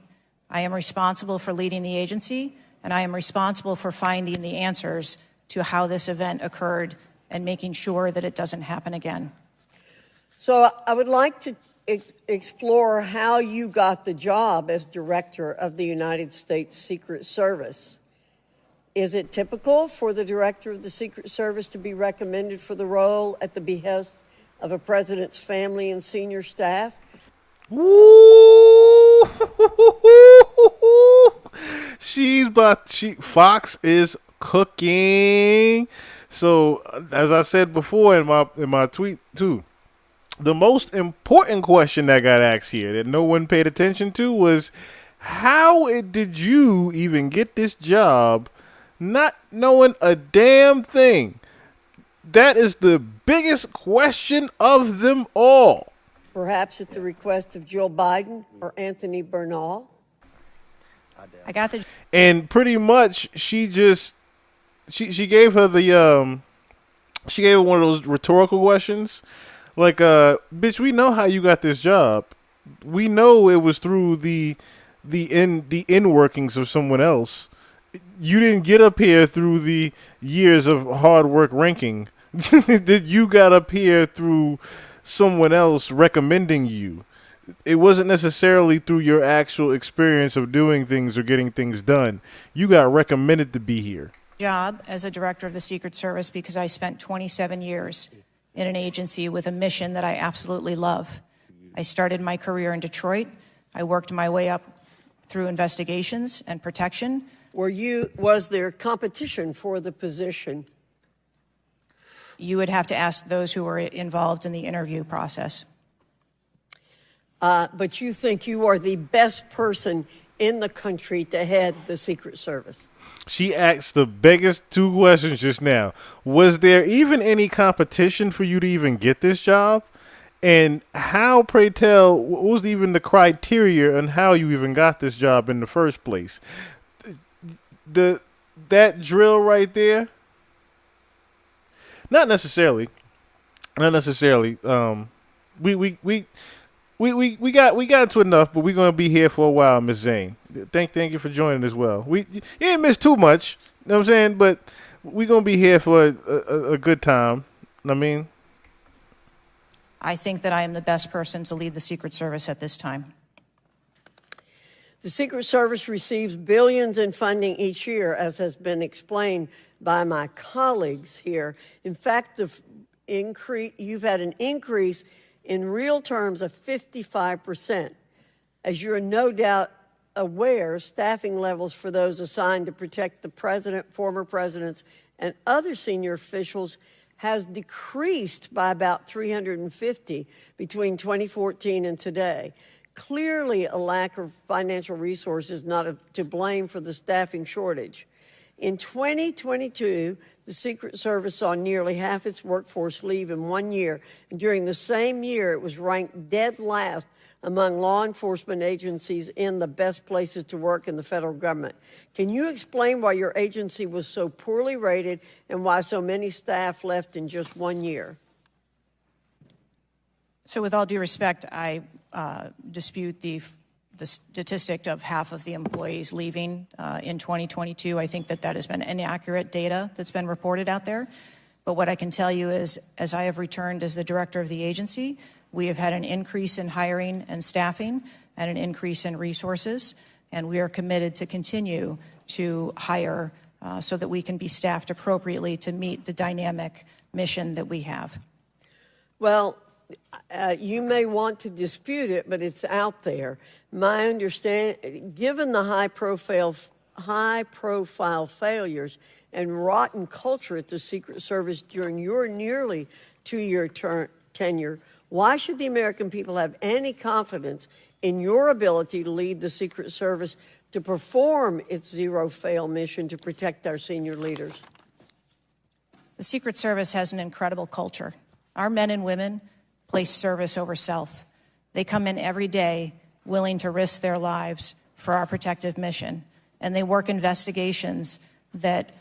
I am responsible for leading the agency, and I am responsible for finding the answers to how this event occurred and making sure that it doesn't happen again. So I would like to explore how you got the job as director of the United States Secret Service. Is it typical for the director of the Secret Service to be recommended for the role at the behest of a president's family and senior staff? Woo! Fox is cooking. So, as I said before in my tweet too, the most important question that got asked here that no one paid attention to was, how did you even get this job not knowing a damn thing? That is the biggest question of them all. Perhaps at the request of Joe Biden or Anthony Bernal? I got the And pretty much she gave her she gave her one of those rhetorical questions. Like, bitch, we know how you got this job. We know it was through the in workings of someone else. You didn't get up here through the years of hard work ranking. That you got up here through someone else recommending you. It wasn't necessarily through your actual experience of doing things or getting things done. You got recommended to be here. job as a director of the Secret Service because I spent 27 years in an agency with a mission that I absolutely love. I started my career in Detroit. I worked my way up through investigations and protection. Was there competition for the position? You would have to ask those who were involved in the interview process. But you think you are the best person in the country to head the Secret Service? She asked the biggest two questions just now. Was there even any competition for you to even get this job? And how, pray tell, what was even the criteria on how you even got this job in the first place? That drill right there? Not necessarily. We got into enough, but we're gonna be here for a while, Miss Zane. Thank you for joining as well. You didn't miss too much, you know what I'm saying? But we're gonna be here for a good time. I mean, I think that I am the best person to lead the Secret Service at this time. The Secret Service receives billions in funding each year, as has been explained by my colleagues here. In fact, you've had an increase in real terms of 55%. As you're no doubt aware, staffing levels for those assigned to protect the president, former presidents, and other senior officials has decreased by about 350 between 2014 and today. Clearly, a lack of financial resources not to blame for the staffing shortage. In 2022, the Secret Service saw nearly half its workforce leave in 1 year, and during the same year, it was ranked dead last among law enforcement agencies in the best places to work in the federal government. Can you explain why your agency was so poorly rated and why so many staff left in just 1 year? So with all due respect, I dispute the statistic of half of the employees leaving in 2022. I think that has been inaccurate data that's been reported out there. But what I can tell you is, as I have returned as the director of the agency, we have had an increase in hiring and staffing and an increase in resources, and we are committed to continue to hire so that we can be staffed appropriately to meet the dynamic mission that we have. Well, you may want to dispute it, but it's out there. My understanding, given the high-profile failures and rotten culture at the Secret Service during your nearly two-year tenure, why should the American people have any confidence in your ability to lead the Secret Service to perform its zero-fail mission to protect our senior leaders? The Secret Service has an incredible culture. Our men and women place service over self. They come in every day willing to risk their lives for our protective mission. and they work investigations that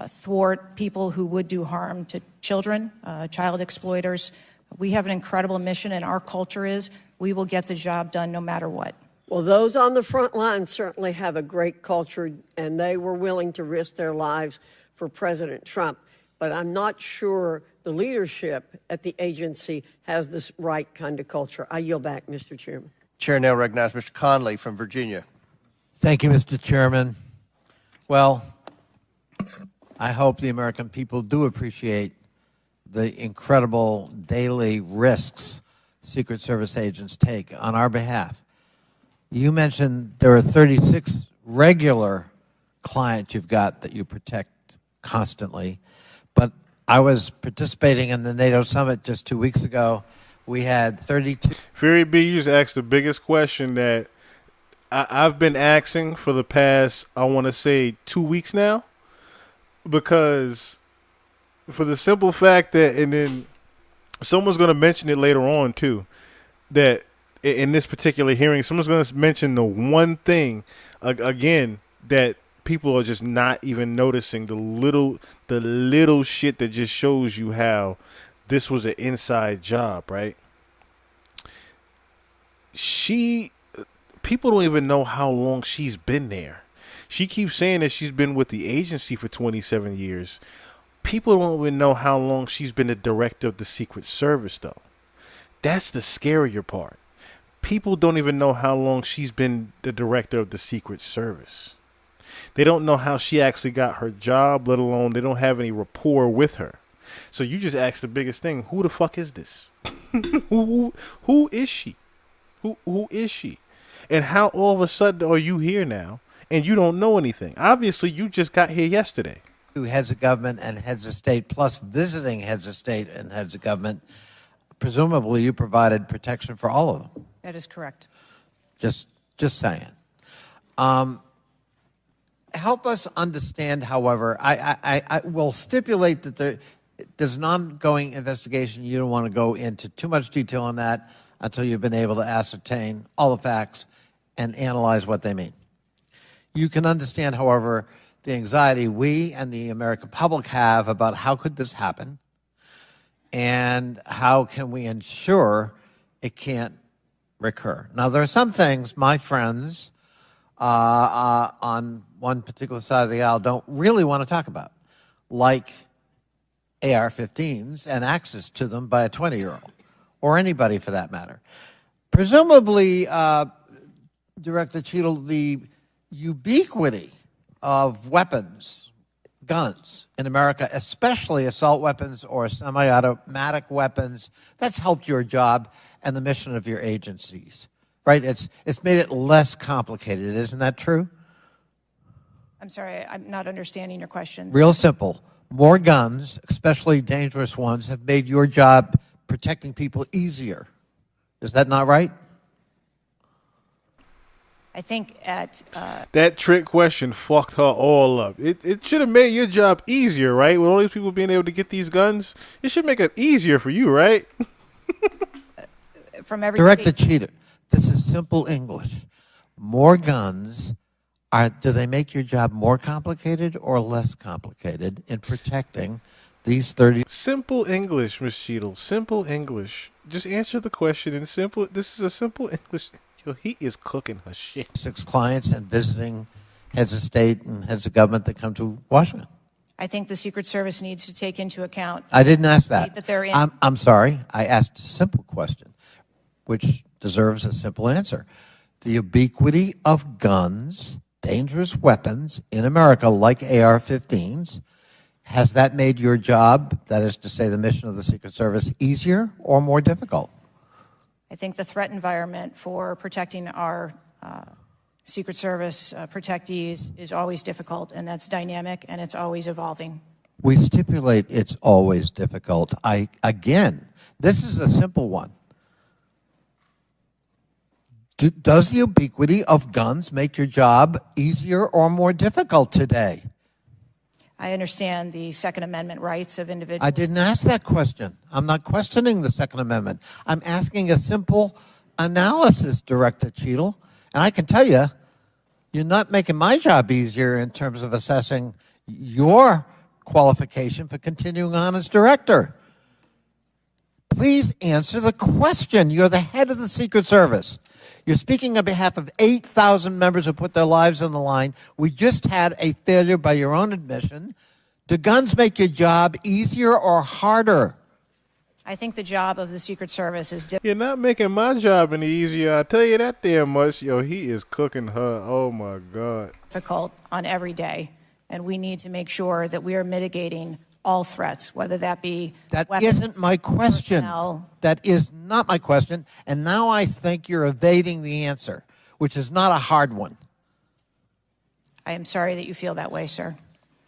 thwart people who would do harm to children, child exploiters. We have an incredible mission, and our culture is we will get the job done no matter what. Well, those on the front line certainly have a great culture, and they were willing to risk their lives for President Trump. But I'm not sure the leadership at the agency has this right kind of culture. I yield back, Mr. Chairman. Chair now recognizes Mr. Conley from Virginia. Thank you, Mr. Chairman. Well, I hope the American people do appreciate the incredible daily risks Secret Service agents take on our behalf. You mentioned there are 36 regular clients you've got that you protect constantly, but I was participating in the NATO summit just 2 weeks ago. We had 32. Fury B, you just asked the biggest question that I've been asking for the past, I want to say, 2 weeks now, because for the simple fact that, and then someone's going to mention it later on too, that in this particular hearing, someone's going to mention the one thing, again, that people are just not even noticing, the little shit that just shows you how this was an inside job, right? People don't even know how long she's been there. She keeps saying that she's been with the agency for 27 years. People don't even know how long she's been the director of the Secret Service, though. That's the scarier part. People don't even know how long she's been the director of the Secret Service. They don't know how she actually got her job, let alone they don't have any rapport with her. So you just asked the biggest thing, who the fuck is this? who is she? Who is she? And how all of a sudden are you here now and you don't know anything? Obviously, you just got here yesterday. Heads of government and heads of state, plus visiting heads of state and heads of government. Presumably, you provided protection for all of them. That is correct. Just saying. Help us understand, however, I will stipulate that there's an ongoing investigation. You don't want to go into too much detail on that until you've been able to ascertain all the facts and analyze what they mean. You can understand, however, the anxiety we and the American public have about how could this happen and how can we ensure it can't recur. Now, there are some things my friends on one particular side of the aisle don't really want to talk about, like AR-15s and access to them by a 20-year-old, or anybody for that matter. Presumably, Director Cheatle, the ubiquity of weapons, guns in America, especially assault weapons or semi-automatic weapons, that's helped your job and the mission of your agencies, right? It's made it less complicated. Isn't that true? I'm sorry, I'm not understanding your question. Real simple. More guns, especially dangerous ones, have made your job protecting people easier. Is that not right? I think at... That trick question fucked her all up. It should have made your job easier, right? With all these people being able to get these guns, it should make it easier for you, right? from every Director state- Cheatle, this is simple English. More guns, do they make your job more complicated or less complicated in protecting these 30? Simple English, Ms. Cheatle. Simple English. Just answer the question in simple. This is a simple English. Yo, he is cooking her shit. 6 clients and visiting heads of state and heads of government that come to Washington. I think the Secret Service needs to take into account... I didn't ask that. That they're in. I'm sorry. I asked a simple question, which deserves a simple answer. The ubiquity of guns, dangerous weapons in America, like AR-15s, has that made your job, that is to say the mission of the Secret Service, easier or more difficult? I think the threat environment for protecting our Secret Service protectees is always difficult, and that's dynamic, and it's always evolving. We stipulate it's always difficult. Again, this is a simple one. Does the ubiquity of guns make your job easier or more difficult today? I understand the Second Amendment rights of individuals. I didn't ask that question. I'm not questioning the Second Amendment. I'm asking a simple analysis, Director Cheatle. And I can tell you, You're not making my job easier in terms of assessing your qualification for continuing on as director. Please answer the question. You're the head of the Secret Service. You're speaking on behalf of 8,000 members who put their lives on the line. We just had a failure by your own admission. Do guns make your job easier or harder? I think the job of the Secret Service is You're not making my job any easier. I tell you that damn much. Yo, he is cooking her. Oh my God. difficult on every day, and we need to make sure that we are mitigating all threats, whether that be That weapons, isn't my question. personnel. That is not my question. And now I think you're evading the answer, which is not a hard one. I am sorry that you feel that way, sir.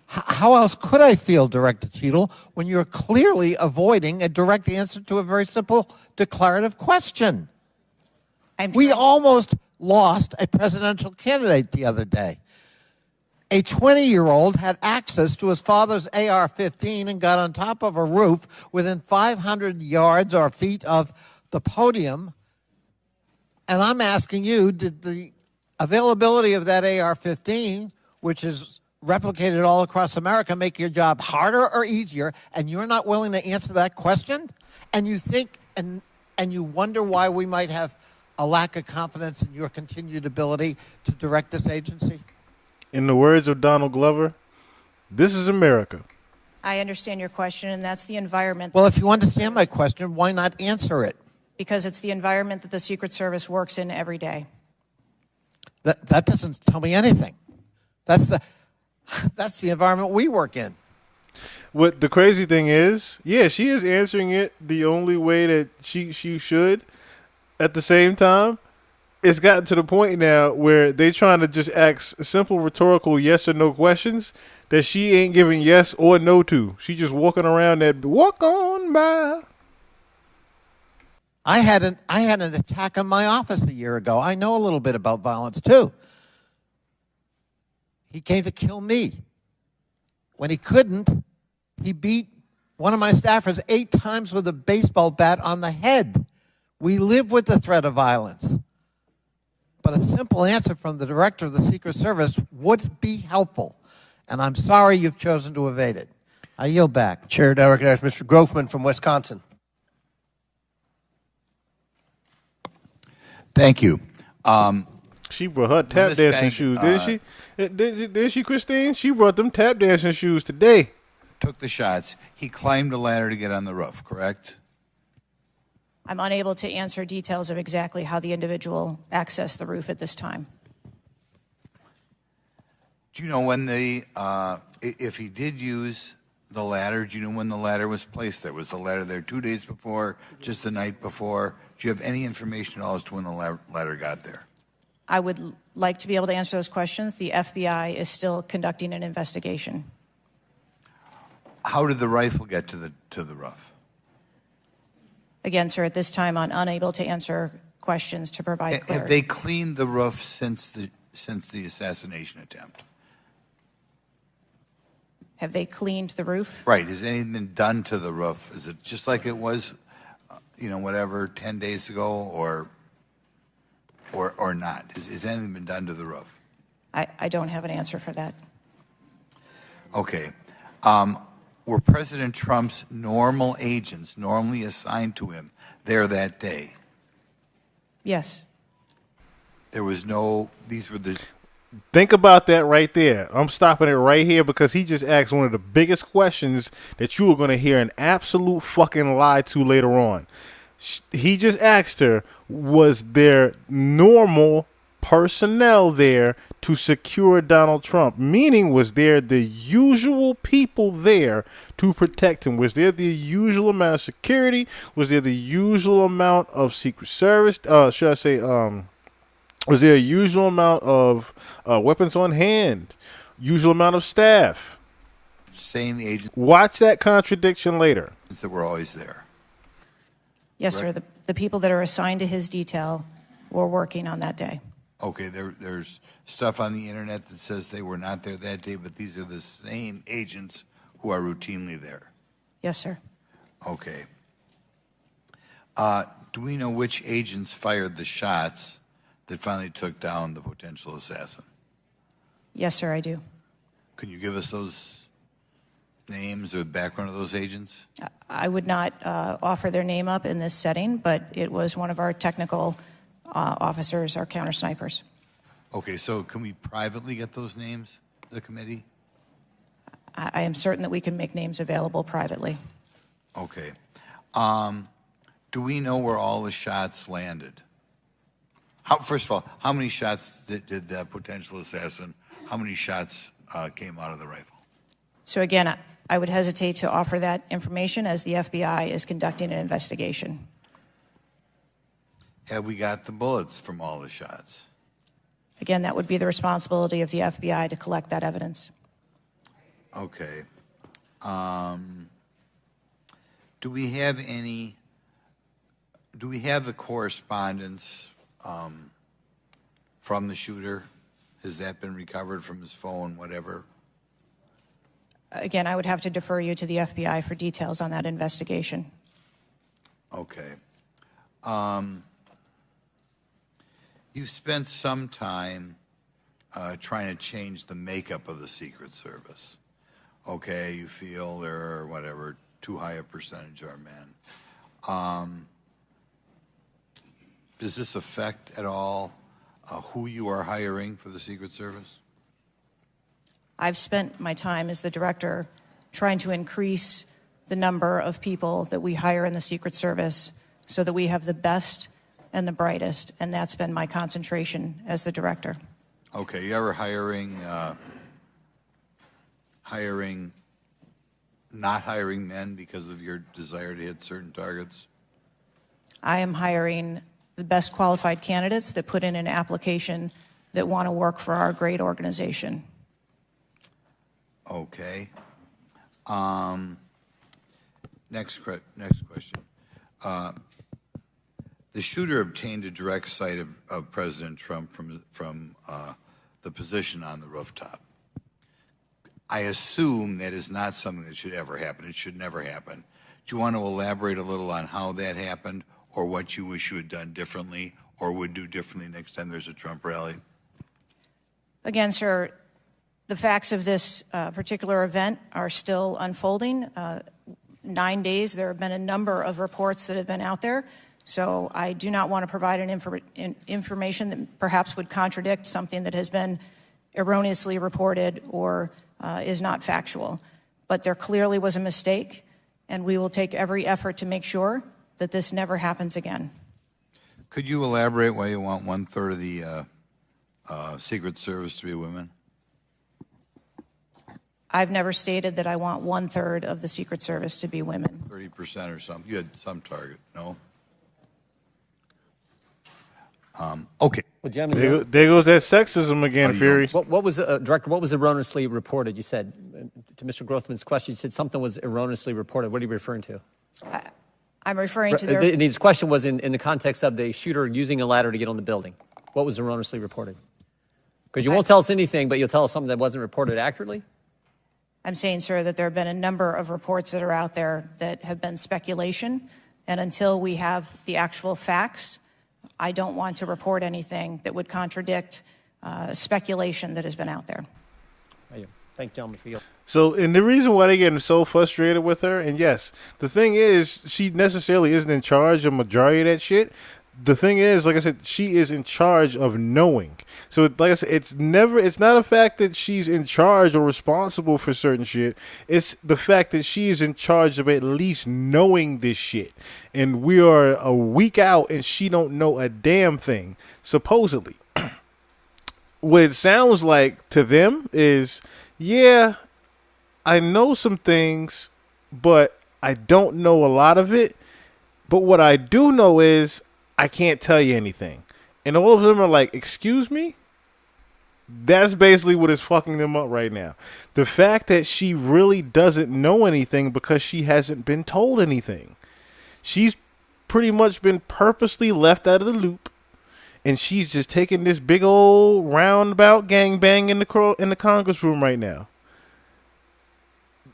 How else could I feel, Director Cheatle, when you're clearly avoiding a direct answer to a very simple declarative question? We almost lost a presidential candidate the other day. A 20-year-old had access to his father's AR-15 and got on top of a roof within 500 yards or feet of the podium. And I'm asking you, did the availability of that AR-15, which is replicated all across America, make your job harder or easier? And you're not willing to answer that question? And you think and you wonder why we might have a lack of confidence in your continued ability to direct this agency? In the words of Donald Glover, this is America. I understand your question, and that's the environment. Well, if you understand my question, why not answer it? Because it's the environment that the Secret Service works in every day. That doesn't tell me anything. That's the environment we work in. What the crazy thing is, yeah, she is answering it the only way that she should. At the same time, it's gotten to the point now where they trying to just ask simple rhetorical yes or no questions that she ain't giving yes or no to. She just walking around that walk on by. I had an attack on my office a year ago. I know a little bit about violence too. He came to kill me. When he couldn't, he beat one of my staffers 8 times with a baseball bat on the head. We live with the threat of violence. But a simple answer from the director of the Secret Service would be helpful. And I'm sorry you've chosen to evade it. I yield back. Chair now recognizes Mr. Grofman from Wisconsin. Thank you. She brought her tap this dancing guy, shoes, didn't she? Did she, Christine? She brought them tap dancing shoes today. Took the shots. He climbed a ladder to get on the roof, correct? I'm unable to answer details of exactly how the individual accessed the roof at this time. Do you know when if he did use the ladder, do you know when the ladder was placed there? Was the ladder there 2 days before, just the night before? Do you have any information at all as to when the ladder got there? I would like to be able to answer those questions. The FBI is still conducting an investigation. How did the rifle get to the roof? Again, sir, at this time, I'm unable to answer questions to provide clarity. Have they cleaned the roof since the assassination attempt? Have they cleaned the roof? Right. Has anything been done to the roof? Is it just like it was, 10 days ago, or not? Has anything been done to the roof? I don't have an answer for that. Okay. Were President Trump's normal agents normally assigned to him there that day? Yes. There was no, these were the... Think about that right there. I'm stopping it right here because he just asked one of the biggest questions that you are going to hear an absolute fucking lie to later on. He just asked her, was there normal personnel there to secure Donald Trump? Meaning, was there the usual people there to protect him? Was there the usual amount of security? Was there the usual amount of Secret Service? Should I say, was there a usual amount of weapons on hand? Usual amount of staff? Same agents. Watch that contradiction later. That were always there. Yes, Correct? sir. The people that are assigned to his detail were working on that day. Okay, there's stuff on the internet that says they were not there that day, but these are the same agents who are routinely there. Yes, sir. Okay. Do we know which agents fired the shots that finally took down the potential assassin? Yes, sir, I do. Can you give us those names or background of those agents? I would not offer their name up in this setting, but it was one of our technical officers, our counter snipers. Okay, so can we privately get those names, the committee? I am certain that we can make names available privately. Okay. Do we know where all the shots landed? First of all, how many shots did that potential assassin, how many shots came out of the rifle? So again, I would hesitate to offer that information as the FBI is conducting an investigation. Have we got the bullets from all the shots? Again, that would be the responsibility of the FBI to collect that evidence. Okay. Do we have the correspondence from the shooter? Has that been recovered from his phone, whatever? Again, I would have to defer you to the FBI for details on that investigation. Okay. You've spent some time trying to change the makeup of the Secret Service. Okay, you feel there are, whatever, too high a percentage are men. Does this affect at all who you are hiring for the Secret Service? I've spent my time as the director trying to increase the number of people that we hire in the Secret Service so that we have the best and the brightest, and that's been my concentration as the director. Okay, you ever not hiring men because of your desire to hit certain targets? I am hiring the best qualified candidates that put in an application that want to work for our great organization. Okay. Next question. The shooter obtained a direct sight of President Trump from the position on the rooftop. I assume that is not something that should ever happen. It should never happen. Do you want to elaborate a little on how that happened, or what you wish you had done differently, or would do differently next time there's a Trump rally? Again, sir, the facts of this particular event are still unfolding. 9 days, there have been a number of reports that have been out there. So I do not want to provide information that perhaps would contradict something that has been erroneously reported or is not factual. But there clearly was a mistake, and we will take every effort to make sure that this never happens again. Could you elaborate why you want 1/3 of the Secret Service to be women? I've never stated that I want 1/3 of the Secret Service to be women. 30% or something. You had some target, no? Okay. Well, gentlemen, There goes that sexism again, Fury. what was Director? What was erroneously reported? You said to Mr. Grothman's question. You said something was erroneously reported. What are you referring to? I'm referring to their... And his question was in the context of the shooter using a ladder to get on the building. What was erroneously reported? Because you won't tell us anything, but you'll tell us something that wasn't reported accurately? I'm saying, sir, that there have been a number of reports that are out there that have been speculation, and until we have the actual facts, I don't want to report anything that would contradict speculation that has been out there. Thank you, gentlemen, for your... So, and the reason why they're getting so frustrated with her, and yes, the thing is, she necessarily isn't in charge of majority of that shit. The thing is, like I said, she is in charge of knowing. So, like I said, it's not a fact that she's in charge or responsible for certain shit. It's the fact that she is in charge of at least knowing this shit. And we are a week out and she don't know a damn thing, supposedly. What it sounds like to them is, yeah, I know some things, but I don't know a lot of it. But what I do know is I can't tell you anything. And all of them are like, excuse me? That's basically what is fucking them up right now. The fact that she really doesn't know anything because she hasn't been told anything. She's pretty much been purposely left out of the loop. And she's just taking this big old roundabout gangbang in the Congress room right now.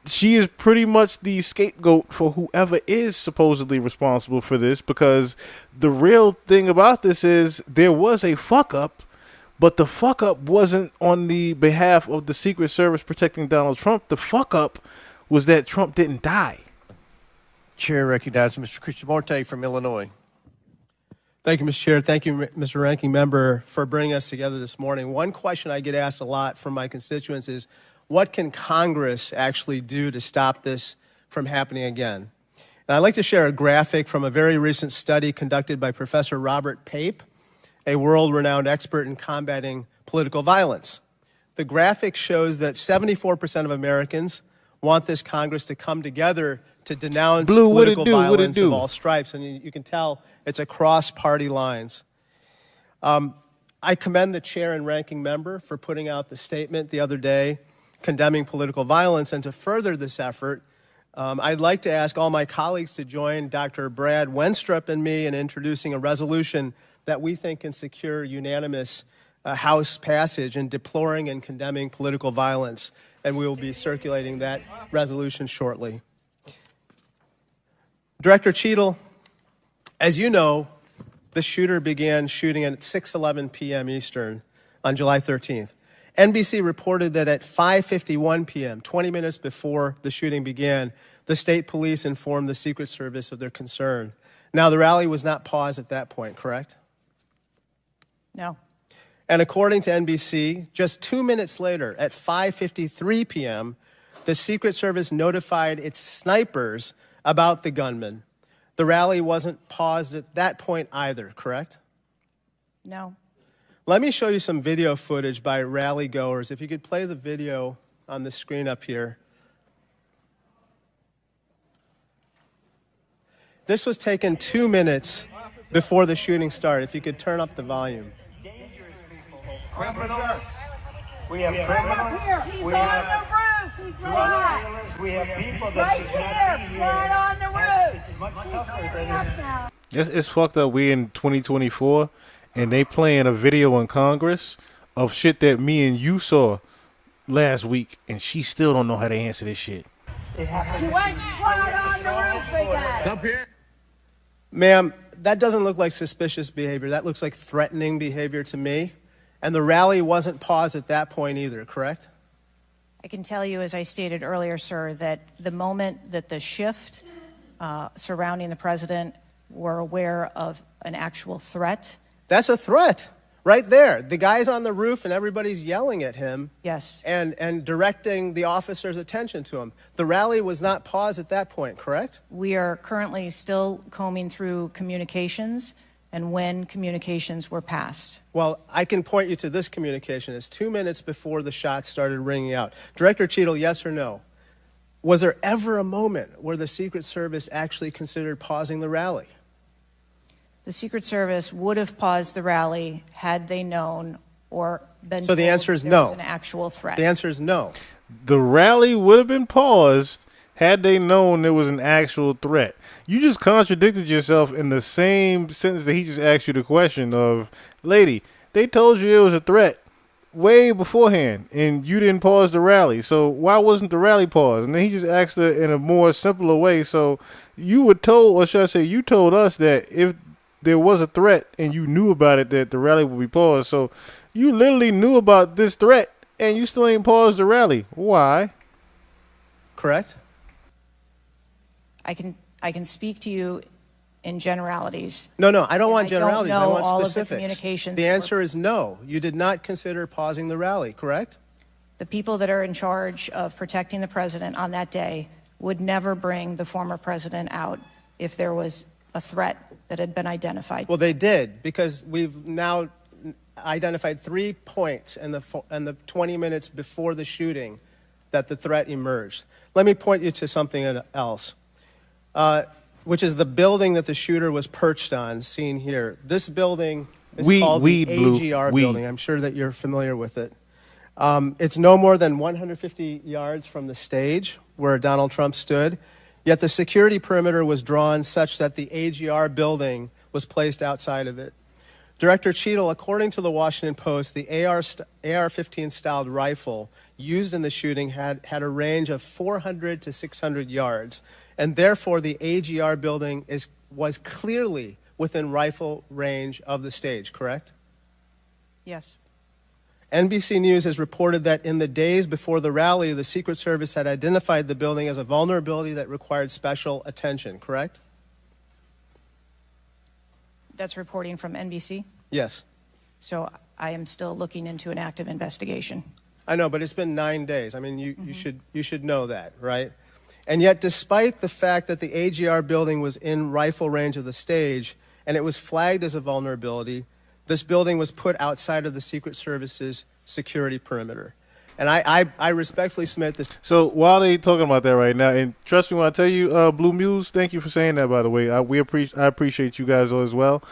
She is pretty much the scapegoat for whoever is supposedly responsible for this, because the real thing about this is there was a fuck up, But the fuck up wasn't on the behalf of the Secret Service protecting Donald Trump. The fuck up was that Trump didn't die. Chair recognizes Mr. Krishnamurti from Illinois. Thank you, Mr. Chair. Thank you, Mr. Ranking Member, for bringing us together this morning. One question I get asked a lot from my constituents is, what can Congress actually do to stop this from happening again? And I'd like to share a graphic from a very recent study conducted by Professor Robert Pape, a world-renowned expert in combating political violence. The graphic shows that 74% of Americans want this Congress to come together to denounce political violence of all stripes. And you can tell it's across party lines. I commend the chair and ranking member for putting out the statement the other day condemning political violence. And to further this effort, I'd like to ask all my colleagues to join Dr. Brad Wenstrup and me in introducing a resolution that we think can secure unanimous House passage in deploring and condemning political violence. And we will be circulating that resolution shortly. Director Cheatle, as you know, the shooter began shooting at 6:11 p.m. Eastern on July 13th. NBC reported that at 5:51 p.m., 20 minutes before the shooting began, the state police informed the Secret Service of their concern. Now, the rally was not paused at that point, correct? No. And according to NBC, just 2 minutes later, at 5:53 p.m., the Secret Service notified its snipers about the gunman. The rally wasn't paused at that point either, correct? No. Let me show you some video footage by rally goers. If you could play the video on the screen up here. This was taken 2 minutes before the shooting started. If you could turn up the volume. Criminals. We have criminals. We have drug dealers. We have people that should not be here. Right on the roof. It's much tougher than It's fucked up. We in 2024, and they playing a video in Congress of shit that me and you saw last week, and she still don't know how to answer this shit. You went right on the roof, big guy. Up here. Ma'am, that doesn't look like suspicious behavior. That looks like threatening behavior to me. And the rally wasn't paused at that point either, correct? I can tell you, as I stated earlier, sir, that the moment that the shift surrounding the president were aware of an actual threat. That's a threat right there. The guy's on the roof and everybody's yelling at him. Yes. And directing the officer's attention to him. The rally was not paused at that point, correct? We are currently still combing through communications and when communications were passed. Well, I can point you to this communication. It's 2 minutes before the shots started ringing out. Director Cheatle, yes or no? Was there ever a moment where the Secret Service actually considered pausing the rally? The Secret Service would have paused the rally had they known or been So the told answer is there no. was an actual threat. The answer is no. The rally would have been paused had they known there was an actual threat. You just contradicted yourself in the same sentence that he just asked you the question of, lady, they told you it was a threat way beforehand, and you didn't pause the rally. So why wasn't the rally paused? And then he just asked it in a more simpler way. So you were told, or should I say, you told us that if there was a threat and you knew about it, that the rally would be paused. So you literally knew about this threat and you still ain't paused the rally. Why? Correct? I can speak to you in generalities. No, I don't want I generalities. don't I know want all of the specifics. communications The that were- answer is no. You did not consider pausing the rally, correct? The people that are in charge of protecting the president on that day would never bring the former president out if there was a threat that had been identified. Well, they did, because we've now identified 3 points in the 20 minutes before the shooting that the threat emerged. Let me point you to something else, which is the building that the shooter was perched on, seen here. This building is called the AGR building. I'm sure that you're familiar with it. It's no more than 150 yards from the stage where Donald Trump stood, yet the security perimeter was drawn such that the AGR building was placed outside of it. Director Cheatle, according to the Washington Post, the AR-15 styled rifle used in the shooting had a range of 400 to 600 yards, and therefore the AGR building was clearly within rifle range of the stage, correct? Yes. NBC News has reported that in the days before the rally, the Secret Service had identified the building as a vulnerability that required special attention, correct? That's reporting from NBC. Yes. So I am still looking into an active investigation. I know, but it's been 9 days. I mean, you should know that, right? And yet, despite the fact that the AGR building was in rifle range of the stage and it was flagged as a vulnerability, this building was put outside of the Secret Service's security perimeter. And I respectfully submit this. So while they talking about that right now, and trust me when I tell you, Blue Muse, thank you for saying that, by the way. I appreciate you guys as well.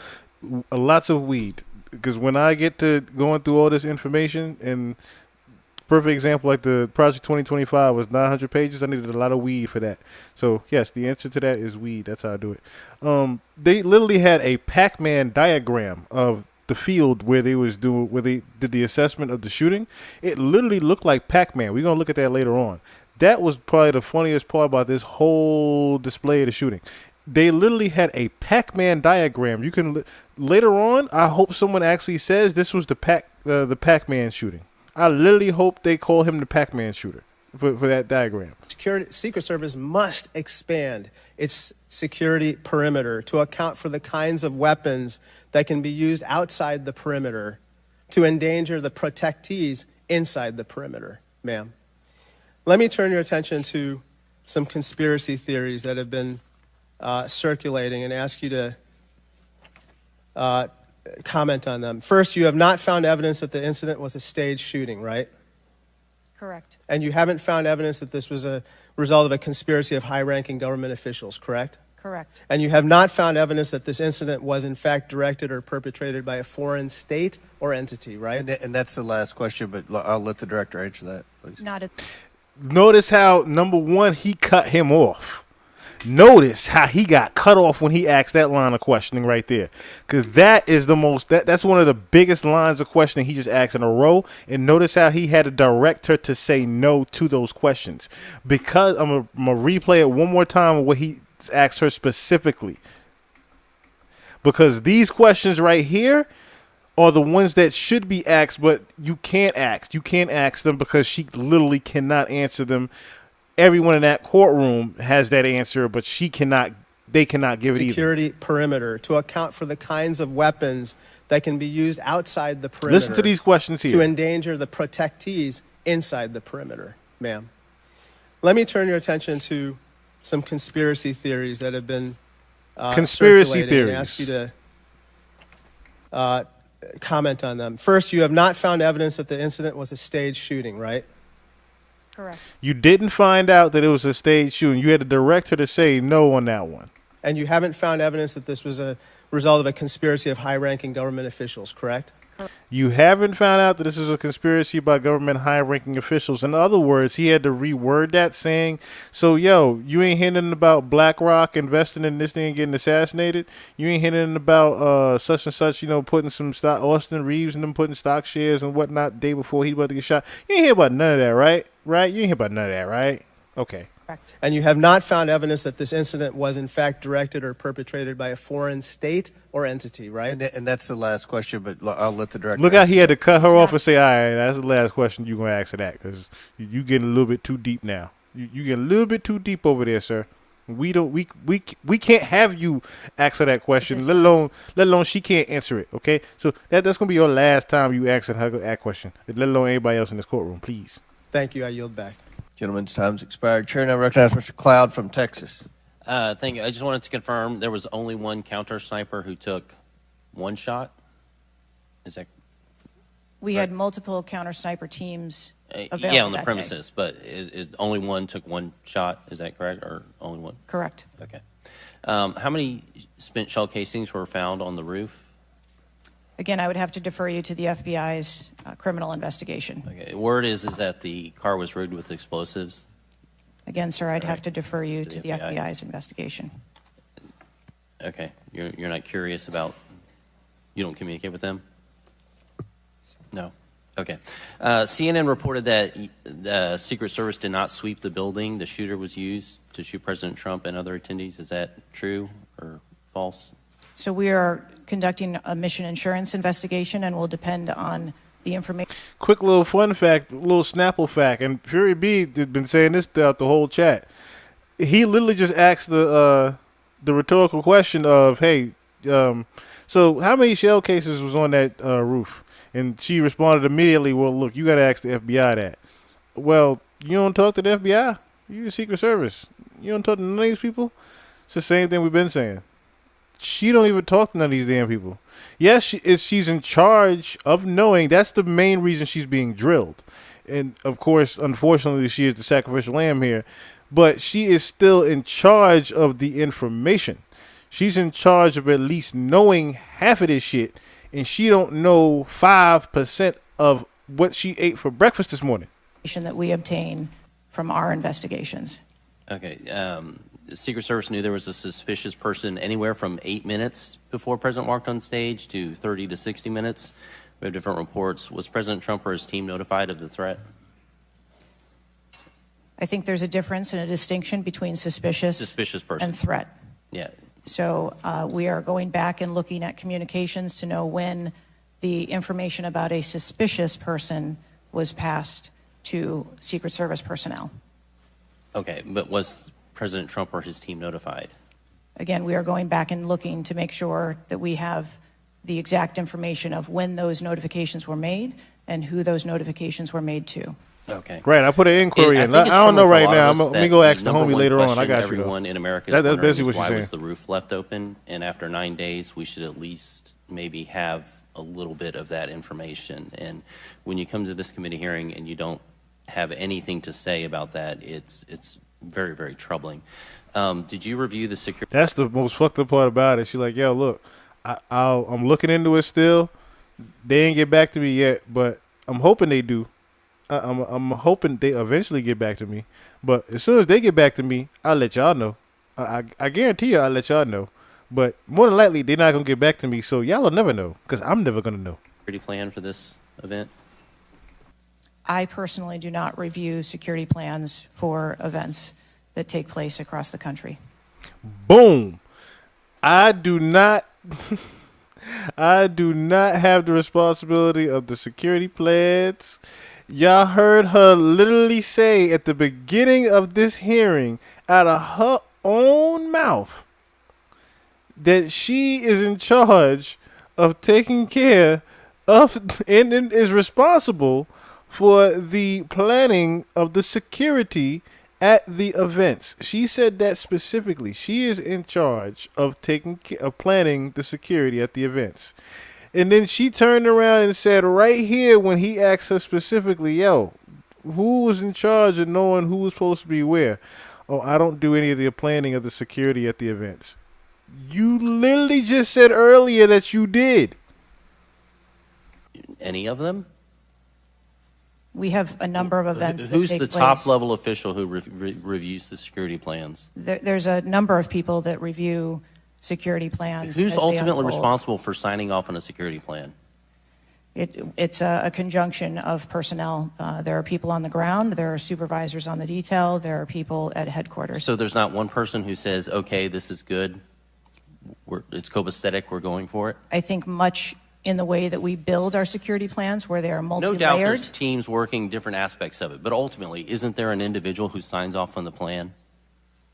Lots of weed. Because when I get to going through all this information, and perfect example, like the Project 2025 was 900 pages. I needed a lot of weed for that. So, yes, the answer to that is weed. That's how I do it. They literally had a Pac-Man diagram of the field where they did the assessment of the shooting. It literally looked like Pac-Man. We're going to look at that later on. That was probably the funniest part about this whole display of the shooting. They literally had a Pac-Man diagram. You can later on, I hope someone actually says this was the Pac-Man shooting. I literally hope they call him the Pac-Man shooter for that diagram. Secret Service must expand its security perimeter to account for the kinds of weapons that can be used outside the perimeter to endanger the protectees inside the perimeter, ma'am. Let me turn your attention to some conspiracy theories that have been circulating and ask you to comment on them. First, you have not found evidence that the incident was a staged shooting, right? Correct. And you haven't found evidence that this was a result of a conspiracy of high-ranking government officials, correct? Correct. And you have not found evidence that this incident was in fact directed or perpetrated by a foreign state or entity, right? And that's the last question, but I'll let the director answer that, please. Not at. Notice how, number one, he cut him off. Notice how he got cut off when he asked that line of questioning right there. Because that is the most, that's one of the biggest lines of questioning he just asked in a row. And notice how he had to direct her to say no to those questions. Because I'm going to replay it one more time what he asked her specifically. Because these questions right here are the ones that should be asked, but you can't ask. You can't ask them because she literally cannot answer them. Everyone in that courtroom has that answer, but they cannot give it either. Security perimeter to account for the kinds of weapons that can be used outside the perimeter. Listen to these questions here. To endanger the protectees inside the perimeter, ma'am. Let me turn your attention to some conspiracy theories that have been conspiracy theories. And ask you to comment on them. First, you have not found evidence that the incident was a staged shooting, right? Correct. You didn't find out that it was a staged shooting. You had to direct her to say no on that one. And you haven't found evidence that this was a result of a conspiracy of high-ranking government officials, correct? You haven't found out that this is a conspiracy by government high-ranking officials. In other words, he had to reword that saying, so, yo, you ain't hearing nothing about BlackRock investing in this thing and getting assassinated? You ain't hearing nothing about such and such, putting some stock, Austin Reeves and them putting stock shares and whatnot the day before he about to get shot? You ain't hear about none of that, right? Right? You ain't hear about none of that, right? Okay. Correct. And you have not found evidence that this incident was in fact directed or perpetrated by a foreign state or entity, right? And that's the last question, but I'll let the director Look how answer he had to cut her off and say, all right, that's the last question you're going to ask her that, because you getting a little bit too deep now. You get a little bit too deep over there, sir. We can't have you ask her that question, let alone she can't answer it, okay? So that's going to be your last time you asking her that question, let alone anybody else in this courtroom, please. Thank you. I yield back. Gentleman's time's expired. Chair now recognizes Mr. Cloud from Texas. Thank you. I just wanted to confirm there was only one counter sniper who took one shot. Is that? We had multiple counter sniper teams available. Yeah, on the that premises, day. but is only one took one shot? Is that correct, or only one? Correct. Okay. How many spent shell casings were found on the roof? Again, I would have to defer you to the FBI's criminal investigation. Okay. Word is that the car was rigged with explosives. Again, sir, I'd have to defer you to the FBI's investigation. Okay. You're not curious about, you don't communicate with them? No. Okay. CNN reported that the Secret Service did not sweep the building the shooter was used to shoot President Trump and other attendees. Is that true or false? So we are conducting a mission insurance investigation and will depend on the information. Quick little fun fact, little Snapple fact, and Fury B had been saying this throughout the whole chat. He literally just asked the rhetorical question of, "Hey, so how many shell cases was on that roof?" And she responded immediately, "Well, look, you got to ask the FBI that." Well, you don't talk to the FBI. You're the Secret Service. You don't talk to none of these people. It's the same thing we've been saying. She don't even talk to none of these damn people. Yes, she's in charge of knowing. That's the main reason she's being drilled. And, of course, unfortunately, she is the sacrificial lamb here. But she is still in charge of the information. She's in charge of at least knowing half of this shit. And she don't know 5% of what she ate for breakfast this morning. That we obtain from our investigations. Okay. The Secret Service knew there was a suspicious person anywhere from 8 minutes before President walked on stage to 30 to 60 minutes. We have different reports. Was President Trump or his team notified of the threat? I think there's a difference and a distinction between suspicious person and threat. Yeah. So we are going back and looking at communications to know when the information about a suspicious person was passed to Secret Service personnel. Okay, but was President Trump or his team notified? Again, we are going back and looking to make sure that we have the exact information of when those notifications were made and who those notifications were made to. Okay. Right, I put an inquiry in. I don't know right now. Let me go ask the homie later on. I got you. Everyone in America that's basically what she's why saying. was the roof left open? And after 9 days, we should at least maybe have a little bit of that information. And when you come to this committee hearing and you don't have anything to say about that, it's very, very troubling. Did you review the security? That's the most fucked up part about it. She's like, "Yo, look, I'm looking into it still. They ain't get back to me yet, but I'm hoping they do. I'm hoping they eventually get back to me. But as soon as they get back to me, I'll let y'all know. I guarantee you, I'll let y'all know. But more than likely, they're not gonna get back to me, so y'all will never know, because I'm never gonna know." Security plan for this event? I personally do not review security plans for events that take place across the country. Boom. I do not I do not have the responsibility of the security plans. Y'all heard her literally say at the beginning of this hearing, out of her own mouth, that she is in charge of taking care of and is responsible for the planning of the security at the events. She said that specifically. She is in charge of planning the security at the events. And then she turned around and said right here when he asked her specifically, "Yo, who was in charge of knowing who was supposed to be where?" "Oh, I don't do any of the planning of the security at the events." You literally just said earlier that you did. Any of them? We have a number of events that Who's take the place. top level official who reviews the security plans? There's a number of people that review security plans. Who's as they ultimately unfold. responsible for signing off on a security plan? It's a conjunction of personnel. There are people on the ground. There are supervisors on the detail. There are people at headquarters. So there's not one person who says, "Okay, this is good. It's copacetic. We're going for it." I think much in the way that we build our security plans, where they are No multi-layered. doubt there's teams working different aspects of it, but ultimately, isn't there an individual who signs off on the plan?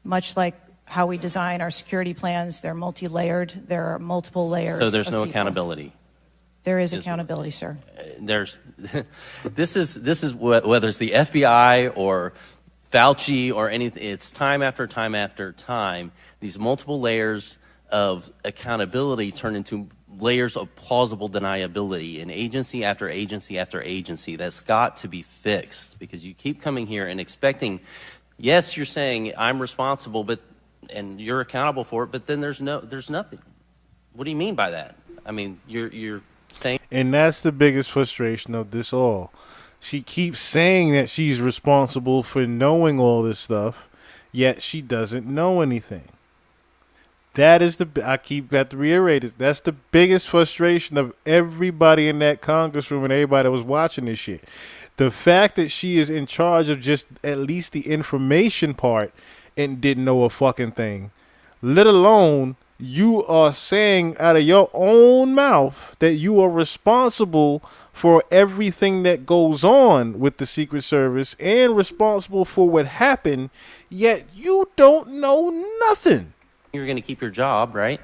Much like how we design our security plans, they're multi-layered. There are multiple layers. So there's of no people. accountability. There is accountability, sir. There's this is whether it's the FBI or Fauci or anything. It's time after time after time. These multiple layers of accountability turn into layers of plausible deniability in agency after agency after agency. That's got to be fixed, because you keep coming here and expecting, yes, you're saying I'm responsible, and you're accountable for it, but then there's nothing. What do you mean by that? I mean, you're saying. And that's the biggest frustration of this all. She keeps saying that she's responsible for knowing all this stuff, yet she doesn't know anything. That is I keep got to reiterate it. That's the biggest frustration of everybody in that Congress room and everybody that was watching this shit. The fact that she is in charge of just at least the information part and didn't know a fucking thing, let alone you are saying out of your own mouth that you are responsible for everything that goes on with the Secret Service and responsible for what happened, yet you don't know nothing. You're going to keep your job, right?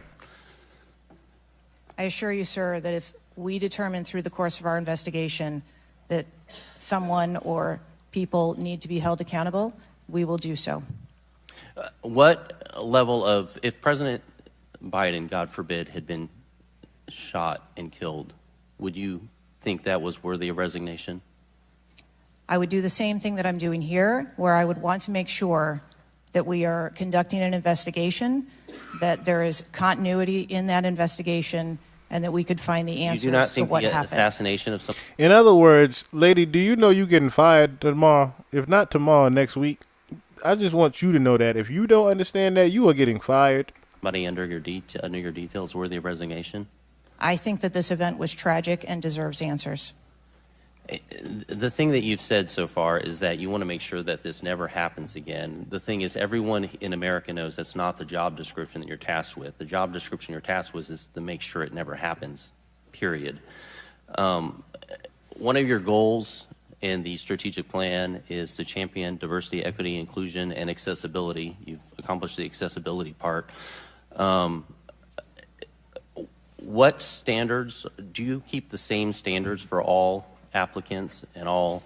I assure you, sir, that if we determine through the course of our investigation that someone or people need to be held accountable, we will do so. What level of, if President Biden, God forbid, had been shot and killed, would you think that was worthy of resignation? I would do the same thing that I'm doing here, where I would want to make sure that we are conducting an investigation, that there is continuity in that investigation, and that we could find the answers You do not to think what the happened. assassination of some... In other words, lady, do you know you getting fired tomorrow? If not tomorrow, next week. I just want you to know that. If you don't understand that, you are getting fired. Somebody under your details worthy of resignation? I think that this event was tragic and deserves answers. The thing that you've said so far is that you want to make sure that this never happens again. The thing is, everyone in America knows that's not the job description that you're tasked with. The job description you're tasked with is to make sure it never happens, period. One of your goals in the strategic plan is to champion diversity, equity, inclusion, and accessibility. You've accomplished the accessibility part. What standards, do you keep the same standards for all applicants and all,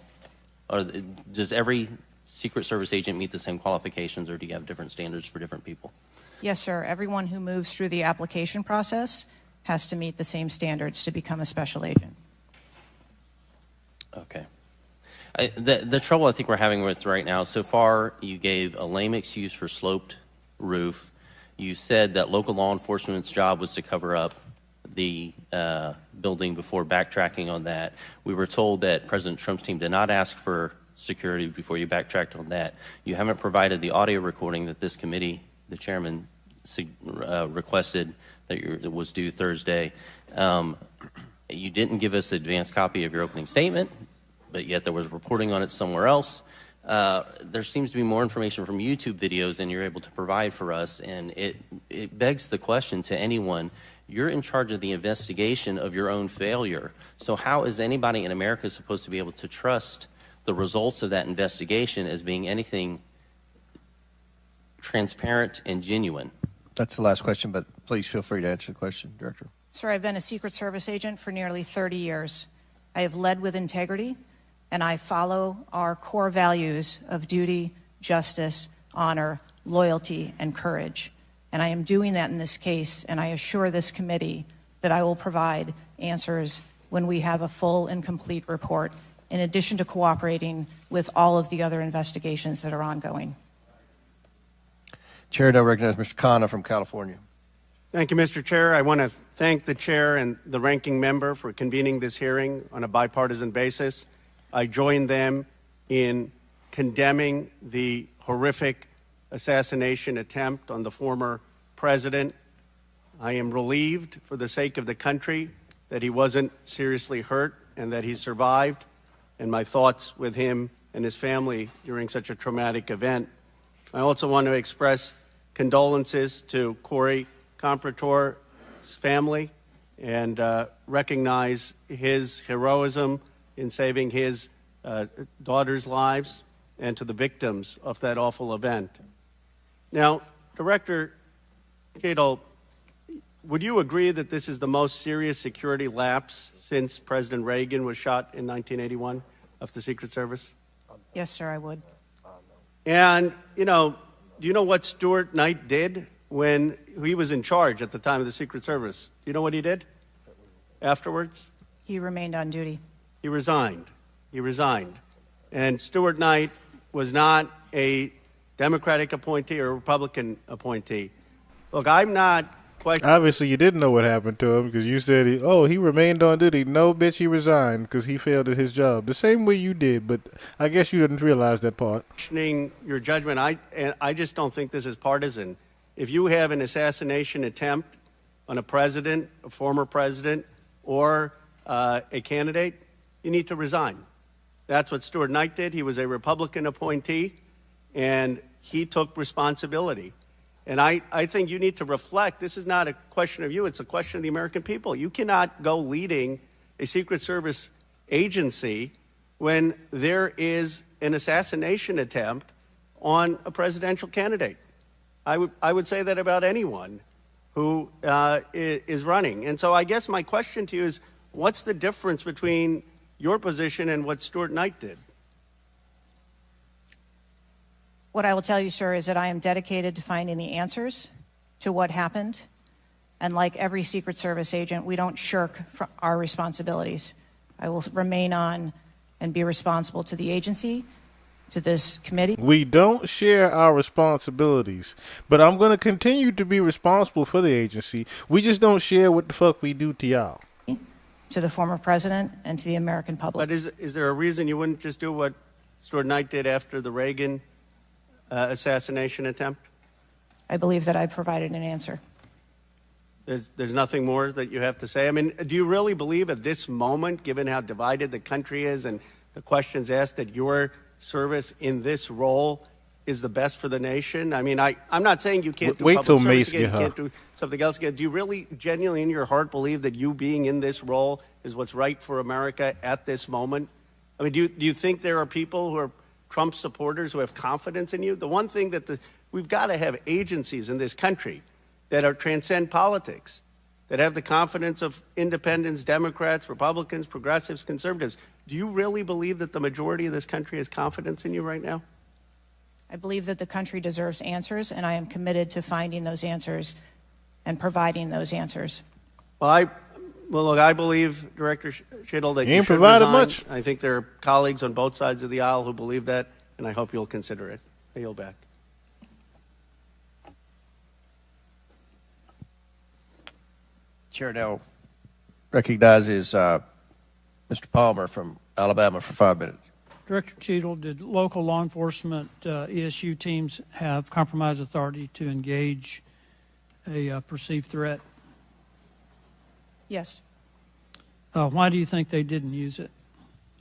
or does every Secret Service agent meet the same qualifications, or do you have different standards for different people? Yes, sir. Everyone who moves through the application process has to meet the same standards to become a special agent. Okay. The trouble I think we're having with right now, so far you gave a lame excuse for sloped roof. You said that local law enforcement's job was to cover up the building before backtracking on that. We were told that President Trump's team did not ask for security before you backtracked on that. You haven't provided the audio recording that this committee, the chairman, requested that was due Thursday. You didn't give us an advanced copy of your opening statement, but yet there was reporting on it somewhere else. There seems to be more information from YouTube videos than you're able to provide for us, and it begs the question to anyone, you're in charge of the investigation of your own failure. So how is anybody in America supposed to be able to trust the results of that investigation as being anything transparent and genuine? That's the last question, but please feel free to answer the question, Director. Sir, I've been a Secret Service agent for nearly 30 years. I have led with integrity, and I follow our core values of duty, justice, honor, loyalty, and courage. And I am doing that in this case, and I assure this committee that I will provide answers when we have a full and complete report, in addition to cooperating with all of the other investigations that are ongoing. Chair now recognizes Mr. Khanna from California. Thank you, Mr. Chair. I want to thank the chair and the ranking member for convening this hearing on a bipartisan basis. I join them in condemning the horrific assassination attempt on the former president. I am relieved for the sake of the country that he wasn't seriously hurt and that he survived, and my thoughts with him and his family during such a traumatic event. I also want to express condolences to Corey Comprator's family and recognize his heroism in saving his daughter's lives, and to the victims of that awful event. Now, Director Cheatle, would you agree that this is the most serious security lapse since President Reagan was shot in 1981 of the Secret Service? Yes, sir, I would. And, do you know what Stuart Knight did when he was in charge at the time of the Secret Service? Do you know what he did afterwards? He remained on duty. He resigned. He resigned. And Stuart Knight was not a Democratic appointee or a Republican appointee. Look, I'm not quite... Obviously, you didn't know what happened to him because you said, he remained on duty. No, bitch, he resigned because he failed at his job. The same way you did, but I guess you didn't realize that part. Questioning your judgment, I just don't think this is partisan. If you have an assassination attempt on a president, a former president, or a candidate, you need to resign. That's what Stuart Knight did. He was a Republican appointee, and he took responsibility. And I think you need to reflect. This is not a question of you. It's a question of the American people. You cannot go leading a Secret Service agency when there is an assassination attempt on a presidential candidate. I would say that about anyone who is running. And so I guess my question to you is, what's the difference between your position and what Stuart Knight did? What I will tell you, sir, is that I am dedicated to finding the answers to what happened. And like every Secret Service agent, we don't shirk from our responsibilities. I will remain on and be responsible to the agency, to this committee. We don't share our responsibilities, but I'm going to continue to be responsible for the agency. We just don't share what the fuck we do to y'all. To the former president and to the American public. But is there a reason you wouldn't just do what Stuart Knight did after the Reagan assassination attempt? I believe that I provided an answer. There's nothing more that you have to say? I mean, do you really believe at this moment, given how divided the country is and the questions asked, that your service in this role is the best for the nation? I mean, I'm not saying you can't do Wait till public Mace service again, get you her. can't do something else again. Do you really genuinely in your heart believe that you being in this role is what's right for America at this moment? I mean, do you think there are people who are Trump supporters who have confidence in you? The one thing that we've got to have agencies in this country that are transcend politics, that have the confidence of independents, Democrats, Republicans, progressives, conservatives. Do you really believe that the majority of this country has confidence in you right now? I believe that the country deserves answers, and I am committed to finding those answers and providing those answers. Well, look, I believe, Director Cheatle, that You you ain't should provided resign. much. I think there are colleagues on both sides of the aisle who believe that, and I hope you'll consider it. I yield back. Chair now recognizes Mr. Palmer from Alabama for 5 minutes. Director Cheatle, did local law enforcement ESU teams have compromise authority to engage a perceived threat? Yes. Why do you think they didn't use it?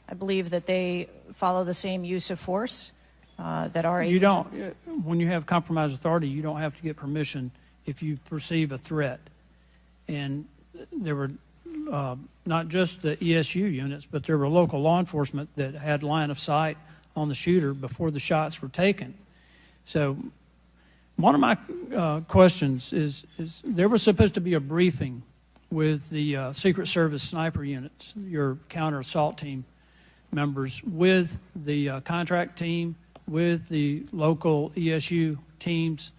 I believe that they follow the same use of force that our agency... You don't, when you have compromise authority, you don't have to get permission if you perceive a threat. And there were not just the ESU units, but there were local law enforcement that had line of sight on the shooter before the shots were taken. So one of my questions is there was supposed to be a briefing with the Secret Service sniper units, your counter assault team members, with the contract team, with the local ESU teams.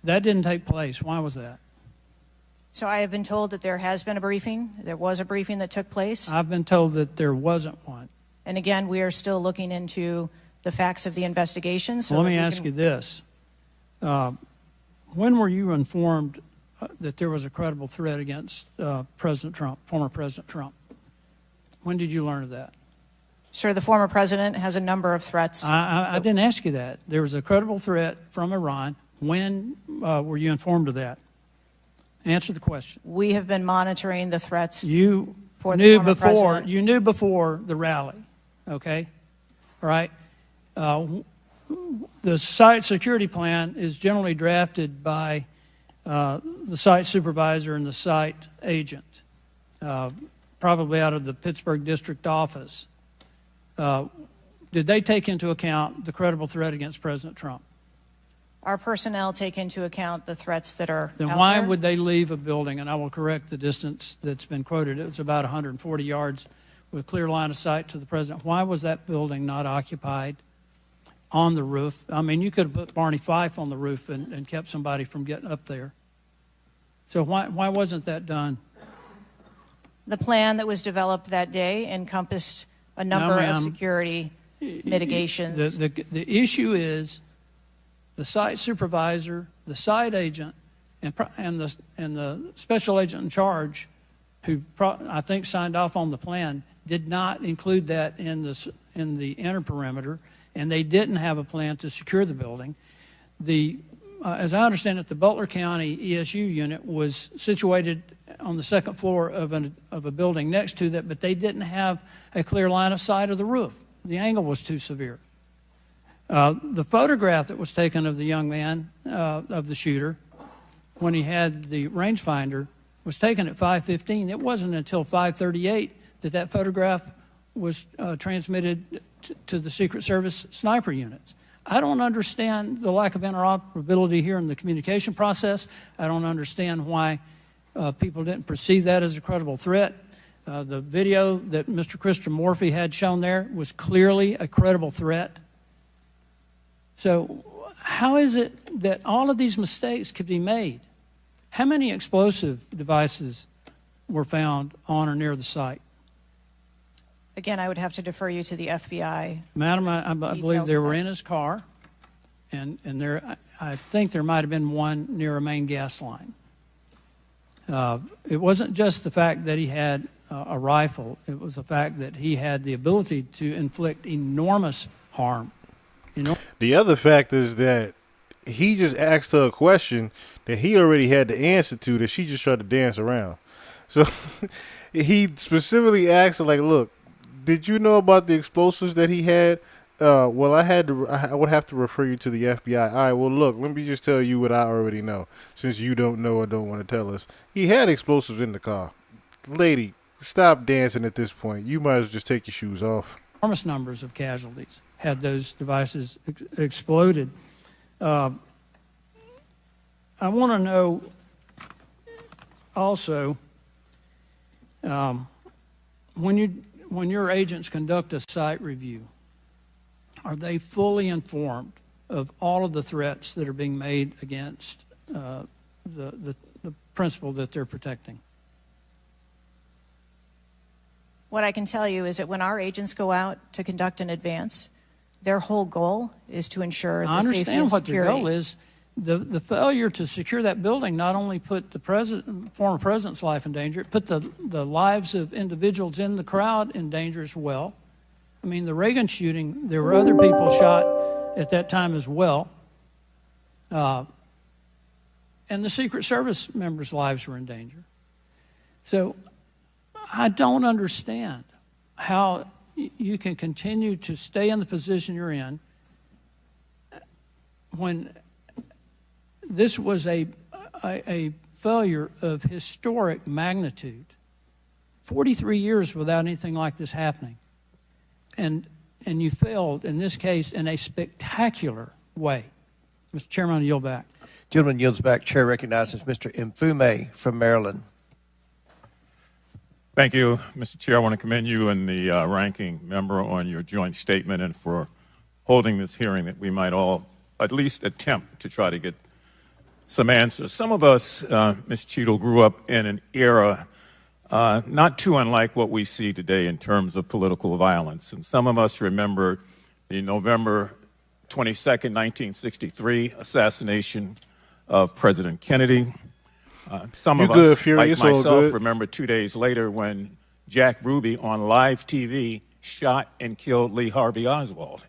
That didn't take place. Why was that? So I have been told that there has been a briefing. There was a briefing that took place. I've been told that there wasn't one. And again, we are still looking into the facts of the investigation. So Let me ask you this. When were you informed that there was a credible threat against President Trump, former President Trump? When did you learn of that? Sir, the former president has a number of threats. I didn't ask you that. There was a credible threat from Iran. When were you informed of that? Answer the question. We have been monitoring the threats You for the knew former before. president. You knew before the rally, okay? All right. The site security plan is generally drafted by the site supervisor and the site agent, probably out of the Pittsburgh district office. Did they take into account the credible threat against President Trump? Our personnel take into account the threats that are Then out why there. would they leave a building? And I will correct the distance that's been quoted. It was about 140 yards with clear line of sight to the president. Why was that building not occupied on the roof? I mean, you could have put Barney Fife on the roof and kept somebody from getting up there. So why wasn't that done? The plan that was developed that day encompassed a number ma'am. of security mitigations. The issue is the site supervisor, the site agent, and the special agent in charge, who I think signed off on the plan, did not include that in the inner perimeter, and they didn't have a plan to secure the building. As I understand it, the Butler County ESU unit was situated on the second floor of a building next to that, but they didn't have a clear line of sight of the roof. The angle was too severe. The photograph that was taken of the young man, of the shooter, when he had the rangefinder, was taken at 5:15. It wasn't until 5:38 that that photograph was transmitted to the Secret Service sniper units. I don't understand the lack of interoperability here in the communication process. I don't understand why people didn't perceive that as a credible threat. The video that Mr. Christopher Morphy had shown there was clearly a credible threat. So how is it that all of these mistakes could be made? How many explosive devices were found on or near the site? Again, I would have to defer you to the FBI. Madam, I believe they were in his car, and there, I think there might have been one near a main gas line. It wasn't just the fact that he had a rifle. It was the fact that he had the ability to inflict enormous harm. The other fact is that he just asked her a question that he already had the answer to that she just tried to dance around. So he specifically asked her, like, look, did you know about the explosives that he had? Well, I would have to refer you to the FBI. All right, well, look, let me just tell you what I already know, since you don't know or don't want to tell us. He had explosives in the car. Lady, stop dancing at this point. You might as well just take your shoes off. Enormous numbers of casualties had those devices exploded. I want to know also, when your agents conduct a site review, are they fully informed of all of the threats that are being made against the principle that they're protecting? What I can tell you is that when our agents go out to conduct an advance, their whole goal is to ensure the safety and security. I understand what the goal is. The failure to secure that building not only put the former president's life in danger, it put the lives of individuals in the crowd in danger as well. I mean, the Reagan shooting, there were other people shot at that time as well. And the Secret Service members' lives were in danger. So I don't understand how you can continue to stay in the position you're in when this was a failure of historic magnitude. 43 years without anything like this happening. And you failed, in this case, in a spectacular way. Mr. Chairman, I yield back. Gentleman yields back. Chair recognizes Mr. Mfume from Maryland. Thank you, Mr. Chair. I want to commend you and the ranking member on your joint statement and for holding this hearing that we might all at least attempt to try to get some answers. Some of us, Ms. Cheatle, grew up in an era not too unlike what we see today in terms of political violence. And some of us remember the November 22nd, 1963 assassination of President Kennedy. Some of us, like myself, remember 2 days later when Jack Ruby on live TV shot and killed Lee Harvey Oswald.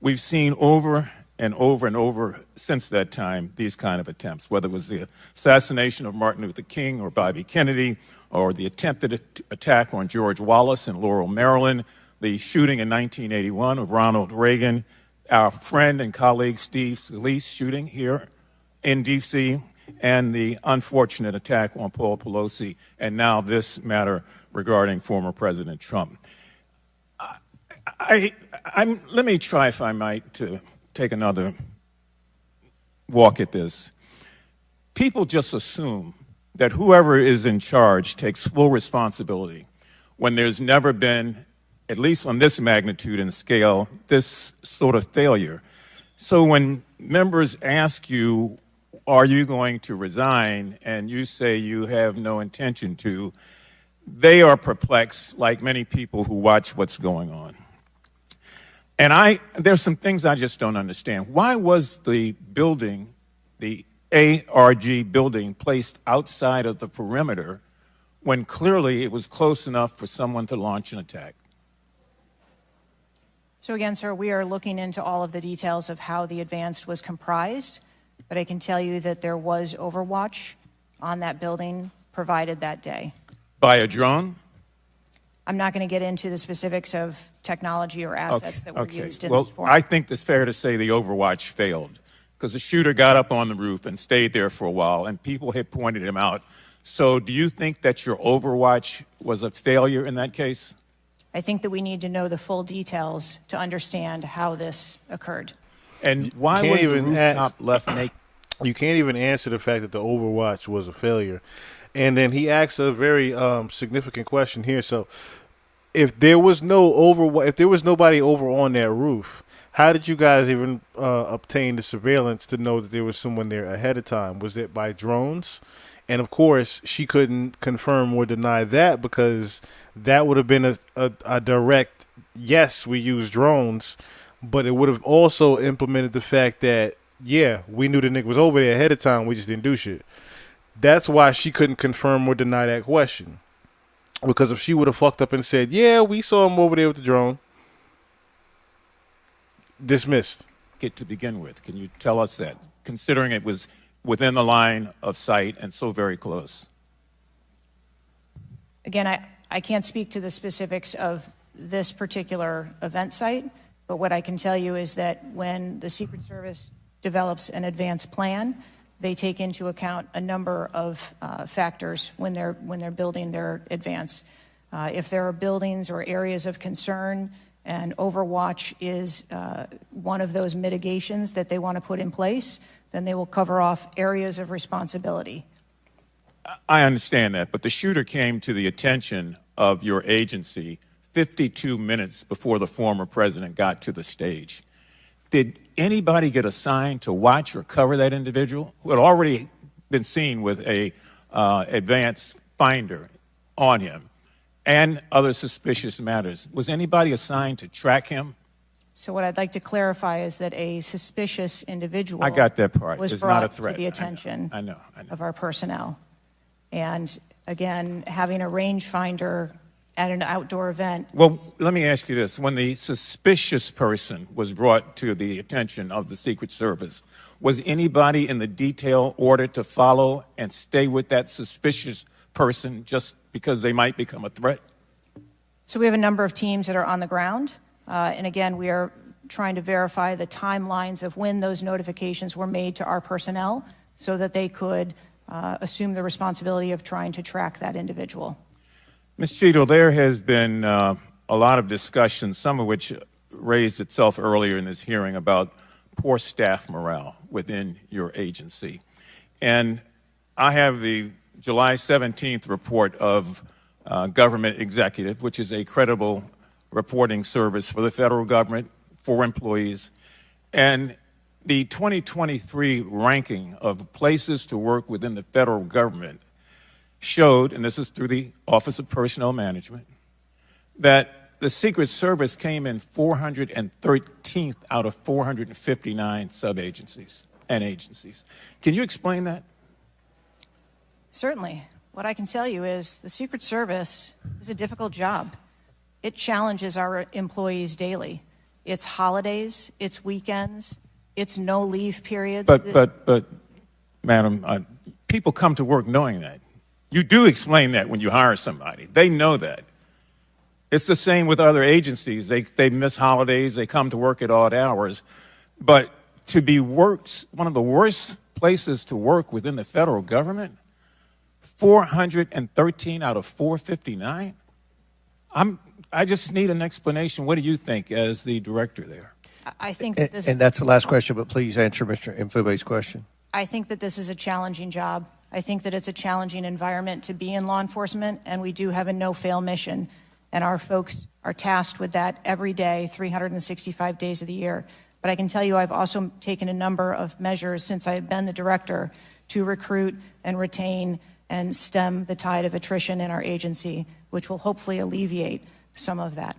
We've seen over and over and over since that time these kind of attempts, whether it was the assassination of Martin Luther King or Bobby Kennedy, or the attempted attack on George Wallace in Laurel, Maryland, the shooting in 1981 of Ronald Reagan, our friend and colleague Steve Scalise shooting here in D.C., and the unfortunate attack on Paul Pelosi, and now this matter regarding former President Trump. Let me try, if I might, to take another walk at this. People just assume that whoever is in charge takes full responsibility when there's never been, at least on this magnitude and scale, this sort of failure. So when members ask you, are you going to resign, and you say you have no intention to, they are perplexed, like many people who watch what's going on. And there's some things I just don't understand. Why was the building, the ARG building, placed outside of the perimeter when clearly it was close enough for someone to launch an attack? So again, sir, we are looking into all of the details of how the advance was comprised, but I can tell you that there was overwatch on that building provided that day. By a drone? I'm not going to get into the specifics of technology or assets that were used in well, this forum. I think it's fair to say the overwatch failed because the shooter got up on the roof and stayed there for a while, and people had pointed him out. So do you think that your overwatch was a failure in that case? I think that we need to know the full details to understand how this occurred. And why Can't was the even rooftop left naked? You can't even answer the fact that the overwatch was a failure. And then he asks a very significant question here. So if there was no if there was nobody over on that roof, how did you guys even obtain the surveillance to know that there was someone there ahead of time? Was it by drones? And of course, she couldn't confirm or deny that because that would have been a direct yes, we use drones, but it would have also implemented the fact that, yeah, we knew the nigga was over there ahead of time, we just didn't do shit. That's why she couldn't confirm or deny that question. Because if she would have fucked up and said, yeah, we saw him over there with the drone, dismissed. Get to begin with. Can you tell us that, considering it was within the line of sight and so very close? Again, I can't speak to the specifics of this particular event site, but what I can tell you is that when the Secret Service develops an advanced plan, they take into account a number of factors when they're building their advance. If there are buildings or areas of concern, and Overwatch is one of those mitigations that they want to put in place, then they will cover off areas of responsibility. I understand that, but the shooter came to the attention of your agency 52 minutes before the former president got to the stage. Did anybody get assigned to watch or cover that individual who had already been seen with a advanced finder on him and other suspicious matters? Was anybody assigned to track him? So what I'd like to clarify is that a suspicious individual I got that part. was It's brought not a threat. to the attention I know. of our personnel. And again, having a rangefinder at an outdoor event. Well, let me ask you this. When the suspicious person was brought to the attention of the Secret Service, was anybody in the detail ordered to follow and stay with that suspicious person just because they might become a threat? So we have a number of teams that are on the ground. And again, we are trying to verify the timelines of when those notifications were made to our personnel so that they could assume the responsibility of trying to track that individual. Ms. Cheatle, there has been a lot of discussion, some of which raised itself earlier in this hearing, about poor staff morale within your agency. And I have the July 17th report of Government Executive, which is a credible reporting service for the federal government, for employees. And the 2023 ranking of places to work within the federal government showed, and this is through the Office of Personnel Management, that the Secret Service came in 413th out of 459 sub-agencies and agencies. Can you explain that? Certainly. What I can tell you is the Secret Service is a difficult job. It challenges our employees daily. It's holidays, it's weekends, it's no leave periods. But, Madam, people come to work knowing that. You do explain that when you hire somebody. They know that. It's the same with other agencies. They miss holidays. They come to work at odd hours. But to be worked, one of the worst places to work within the federal government, 413 out of 459? I just need an explanation. What do you think as the director there? I think that this and that's the last question, but please answer Mr. Mfube's question. I think that this is a challenging job. I think that it's a challenging environment to be in law enforcement, and we do have a no-fail mission. And our folks are tasked with that every day, 365 days of the year. But I can tell you I've also taken a number of measures since I've been the director to recruit and retain and stem the tide of attrition in our agency, which will hopefully alleviate some of that.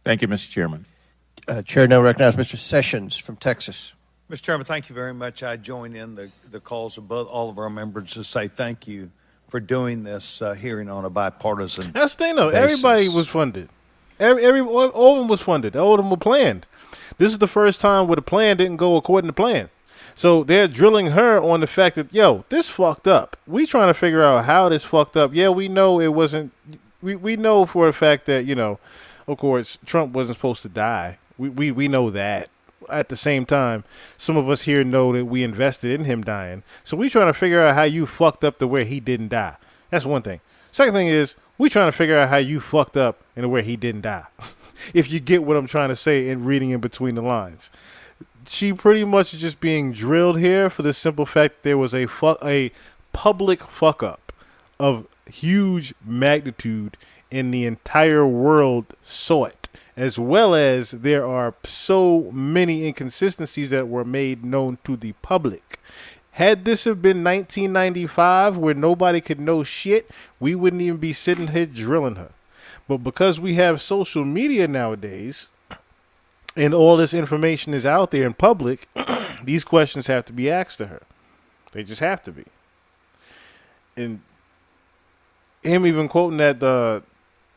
Thank you, Mr. Chairman. Chair now recognizes Mr. Sessions from Texas. Mr. Chairman, thank you very much. I join in the calls of all of our members to say thank you for doing this hearing on a bipartisan That's the thing, though. basis. Everybody was funded. All of them was funded. All of them were planned. This is the first time where the plan didn't go according to plan. So they're drilling her on the fact that, yo, this fucked up. We trying to figure out how this fucked up. Yeah, we know it wasn't. We know for a fact that, of course, Trump wasn't supposed to die. We know that. At the same time, some of us here know that we invested in him dying. So we trying to figure out how you fucked up to where he didn't die. That's one thing. Second thing is, we trying to figure out how you fucked up in where he didn't die. If you get what I'm trying to say in reading in between the lines. She pretty much is just being drilled here for the simple fact that there was a public fuck up of huge magnitude, and the entire world saw it, as well as there are so many inconsistencies that were made known to the public. Had this have been 1995, where nobody could know shit, we wouldn't even be sitting here drilling her. But because we have social media nowadays, and all this information is out there in public, these questions have to be asked to her. They just have to be. And him even quoting that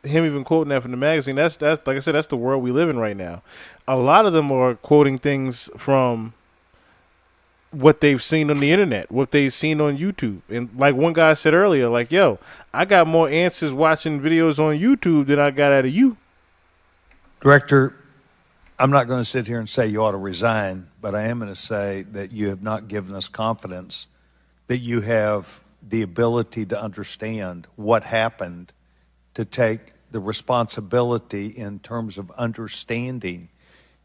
from the magazine, that's like I said, that's the world we live in right now. A lot of them are quoting things from what they've seen on the internet, what they've seen on YouTube. And like one guy said earlier, like, yo, I got more answers watching videos on YouTube than I got out of you. Director, I'm not going to sit here and say you ought to resign, but I am going to say that you have not given us confidence that you have the ability to understand what happened, to take the responsibility in terms of understanding.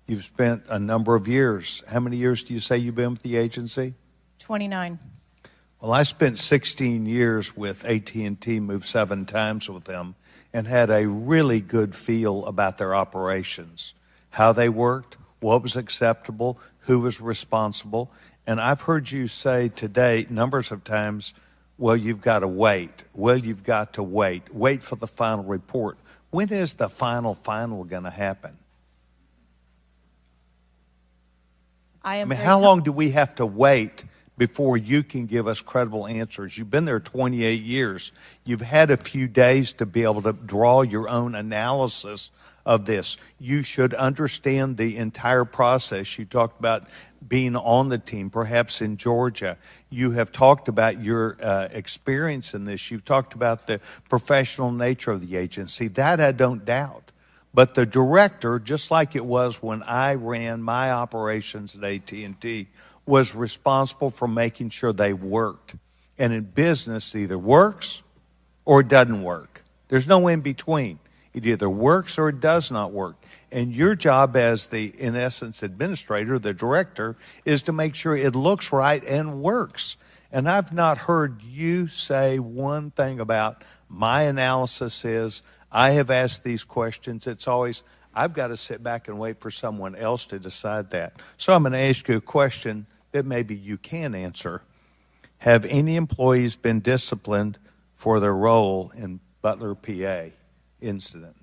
You've spent a number of years. How many years do you say you've been with the agency? 29. Well, I spent 16 years with AT&T, moved 7 times with them, and had a really good feel about their operations, how they worked, what was acceptable, who was responsible. And I've heard you say today numbers of times, well, you've got to wait. Well, you've got to wait. Wait for the final report. When is the final going to happen? I mean, how long do we have to wait before you can give us credible answers? You've been there 28 years. You've had a few days to be able to draw your own analysis of this. You should understand the entire process. You talked about being on the team, perhaps in Georgia. You have talked about your experience in this. You've talked about the professional nature of the agency. That I don't doubt. But the director, just like it was when I ran my operations at AT&T, was responsible for making sure they worked. And in business, it either works or it doesn't work. There's no in between. It either works or it does not work. And your job as the, in essence, administrator, the director, is to make sure it looks right and works. And I've not heard you say one thing about my analysis is, I have asked these questions. It's always, I've got to sit back and wait for someone else to decide that. So I'm going to ask you a question that maybe you can answer. Have any employees been disciplined for their role in Butler, PA incident?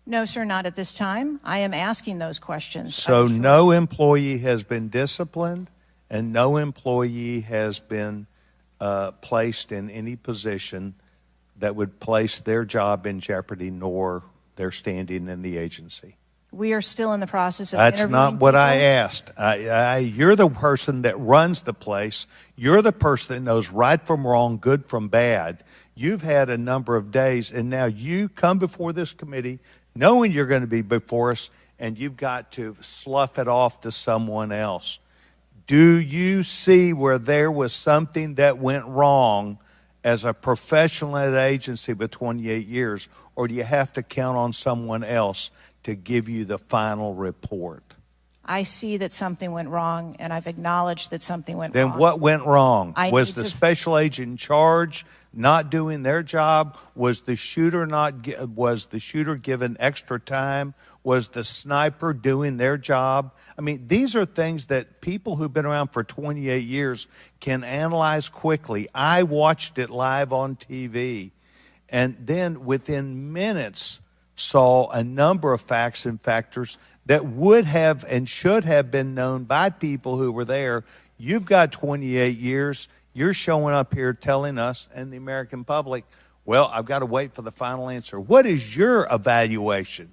No, sir, not at this time. I am asking those questions. So no employee has been disciplined and no employee has been placed in any position that would place their job in jeopardy nor their standing in the agency. We are still in the process of That's interviewing not what people. I asked. You're the person that runs the place. You're the person that knows right from wrong, good from bad. You've had a number of days, and now you come before this committee knowing you're going to be before us, and you've got to slough it off to someone else. Do you see where there was something that went wrong as a professional at an agency with 28 years, or do you have to count on someone else to give you the final report? I see that something went wrong, and I've acknowledged that something went Then wrong. what went wrong? I Was need the to- special agent in charge not doing their job? Was the shooter given extra time? Was the sniper doing their job? I mean, these are things that people who've been around for 28 years can analyze quickly. I watched it live on TV, and then within minutes saw a number of facts and factors that would have and should have been known by people who were there. You've got 28 years. You're showing up here telling us and the American public, well, I've got to wait for the final answer. What is your evaluation?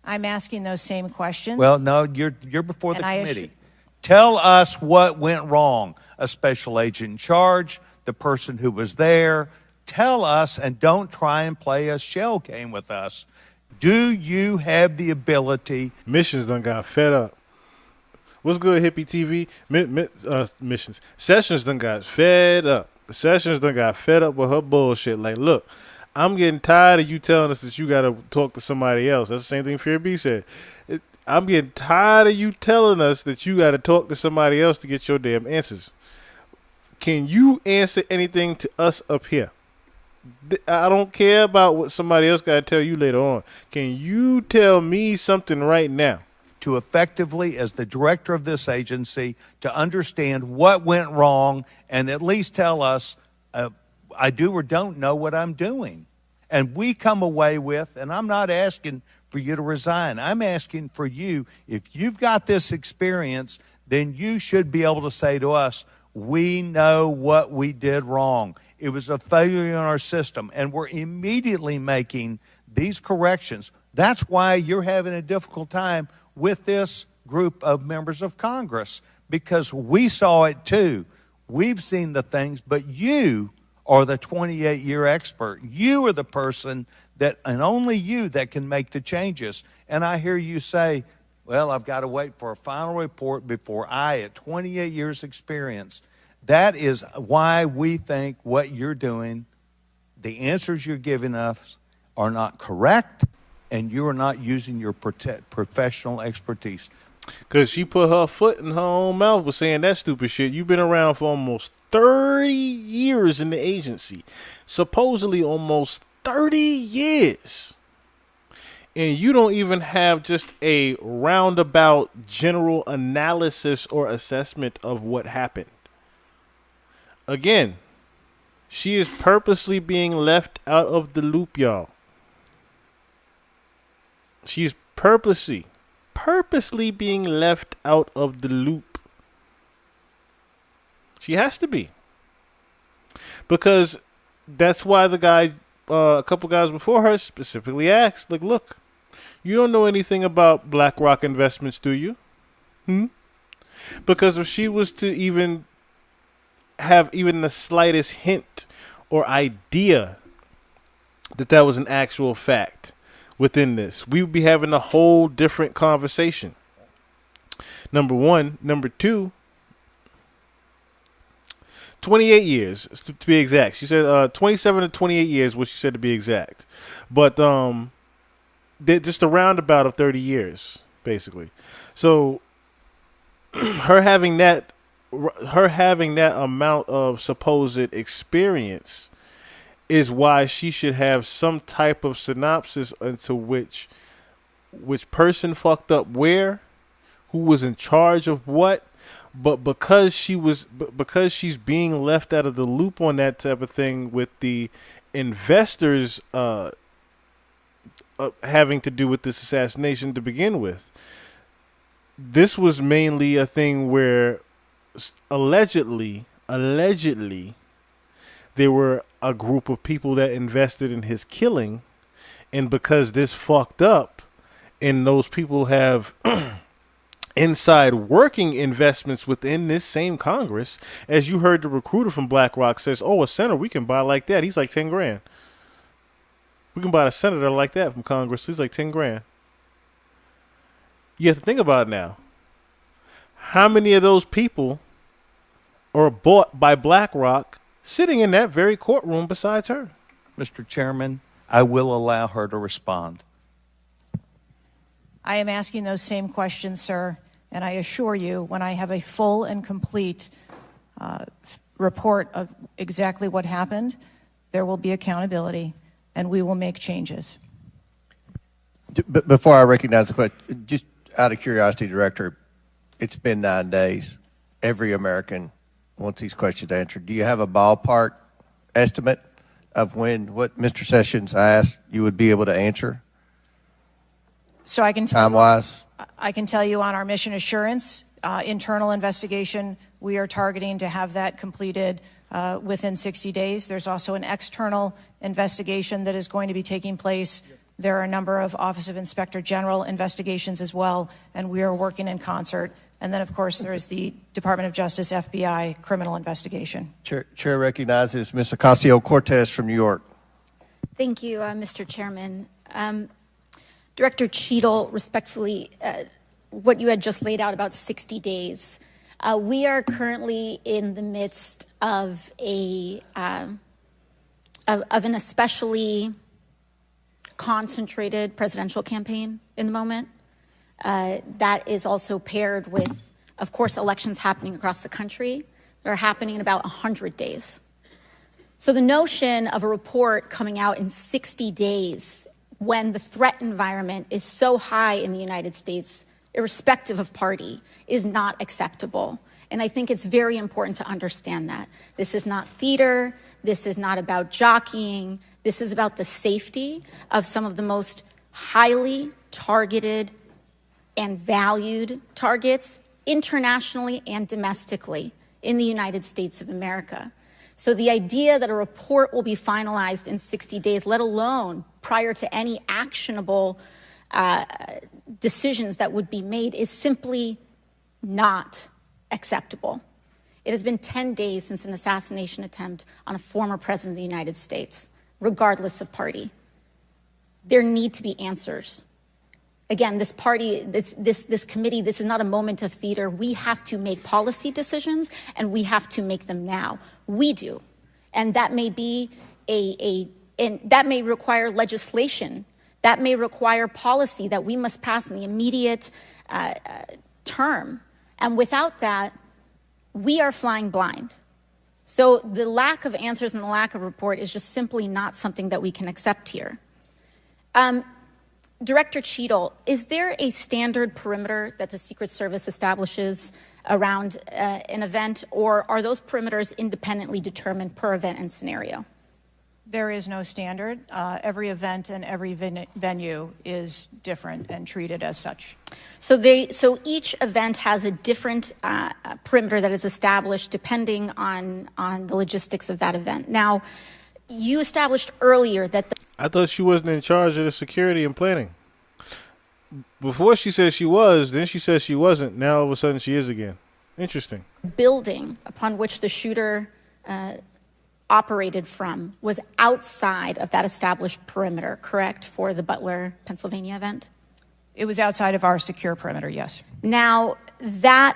I'm asking those same questions. Well, no, you're before the And committee. Tell us what went wrong. A special agent in charge, the person who was there. Tell us, and don't try and play a shell game with us. Do you have the ability? Missions done got fed up. What's good, Hippie TV? Missions. Sessions done got fed up. Sessions done got fed up with her bullshit. Like, look, I'm getting tired of you telling us that you got to talk to somebody else. That's the same thing Fear B said. I'm getting tired of you telling us that you got to talk to somebody else to get your damn answers. Can you answer anything to us up here? I don't care about what somebody else got to tell you later on. Can you tell me something right now? To effectively, as the director of this agency, to understand what went wrong and at least tell us, I do or don't know what I'm doing. And we come away with, and I'm not asking for you to resign. I'm asking for you, if you've got this experience, then you should be able to say to us, we know what we did wrong. It was a failure in our system, and we're immediately making these corrections. That's why you're having a difficult time with this group of members of Congress, because we saw it too. We've seen the things, but you are the 28-year expert. You are the person that, and only you, that can make the changes. And I hear you say, well, I've got to wait for a final report before at 28 years experience. That is why we think what you're doing, the answers you're giving us are not correct, and you are not using your professional expertise. Because she put her foot in her own mouth with saying that stupid shit. You've been around for almost 30 years in the agency. Supposedly almost 30 years. And you don't even have just a roundabout general analysis or assessment of what happened. Again, she is purposely being left out of the loop, y'all. She's purposely being left out of the loop. She has to be. Because that's why the guy, a couple guys before her specifically asked, like, look, you don't know anything about BlackRock investments, do you? Because if she was to even have even the slightest hint or idea that that was an actual fact within this, we would be having a whole different conversation. Number one. Number two, 28 years to be exact. She said 27 to 28 years, what she said to be exact. But just a roundabout of 30 years, basically. So her having that amount of supposed experience is why she should have some type of synopsis into which person fucked up where, who was in charge of what. But because she's being left out of the loop on that type of thing with the investors having to do with this assassination to begin with, this was mainly a thing where allegedly there were a group of people that invested in his killing, and because this fucked up and those people have inside working investments within this same Congress, as you heard the recruiter from BlackRock says, oh, a senator we can buy like that, he's like 10 grand. We can buy a senator like that from Congress, he's like 10 grand. You have to think about it now. How many of those people are bought by BlackRock sitting in that very courtroom besides her? Mr. Chairman, I will allow her to respond. I am asking those same questions, sir, and I assure you, when I have a full and complete report of exactly what happened, there will be accountability, and we will make changes. Before I recognize the question, just out of curiosity, Director, it's been 9 days. Every American wants these questions answered. Do you have a ballpark estimate of what Mr. Sessions asked you would be able to answer? So I can tell time-wise? I can tell you on our mission assurance internal investigation, we are targeting to have that completed within 60 days. There's also an external investigation that is going to be taking place. There are a number of Office of Inspector General investigations as well, and we are working in concert. And then, of course, there is the Department of Justice, FBI, criminal investigation. Chair recognizes Ms. Ocasio-Cortez from New York. Thank you, Mr. Chairman. Director Cheatle, respectfully, what you had just laid out about 60 days. We are currently in the midst of an especially concentrated presidential campaign in the moment. That is also paired with, of course, elections happening across the country that are happening in about 100 days. So the notion of a report coming out in 60 days when the threat environment is so high in the United States, irrespective of party, is not acceptable. And I think it's very important to understand that. This is not theater. This is not about jockeying. This is about the safety of some of the most highly targeted and valued targets internationally and domestically in the United States of America. So the idea that a report will be finalized in 60 days, let alone prior to any actionable decisions that would be made, is simply not acceptable. It has been 10 days since an assassination attempt on a former president of the United States, regardless of party. There need to be answers. Again, this party, this committee, this is not a moment of theater. We have to make policy decisions, and we have to make them now. We do. And that may be and that may require legislation. That may require policy that we must pass in the immediate term. And without that, we are flying blind. So the lack of answers and the lack of report is just simply not something that we can accept here. Director Cheatle, is there a standard perimeter that the Secret Service establishes around an event, or are those perimeters independently determined per event and scenario? There is no standard. Every event and every venue is different and treated as such. So each event has a different perimeter that is established depending on the logistics of that event. Now, you established earlier that I thought she wasn't in charge of the security and planning. Before she said she was, then she said she wasn't. Now all of a sudden she is again. Interesting. Building upon which the shooter operated from was outside of that established perimeter, correct, for the Butler, Pennsylvania event? It was outside of our secure perimeter, yes. Now, that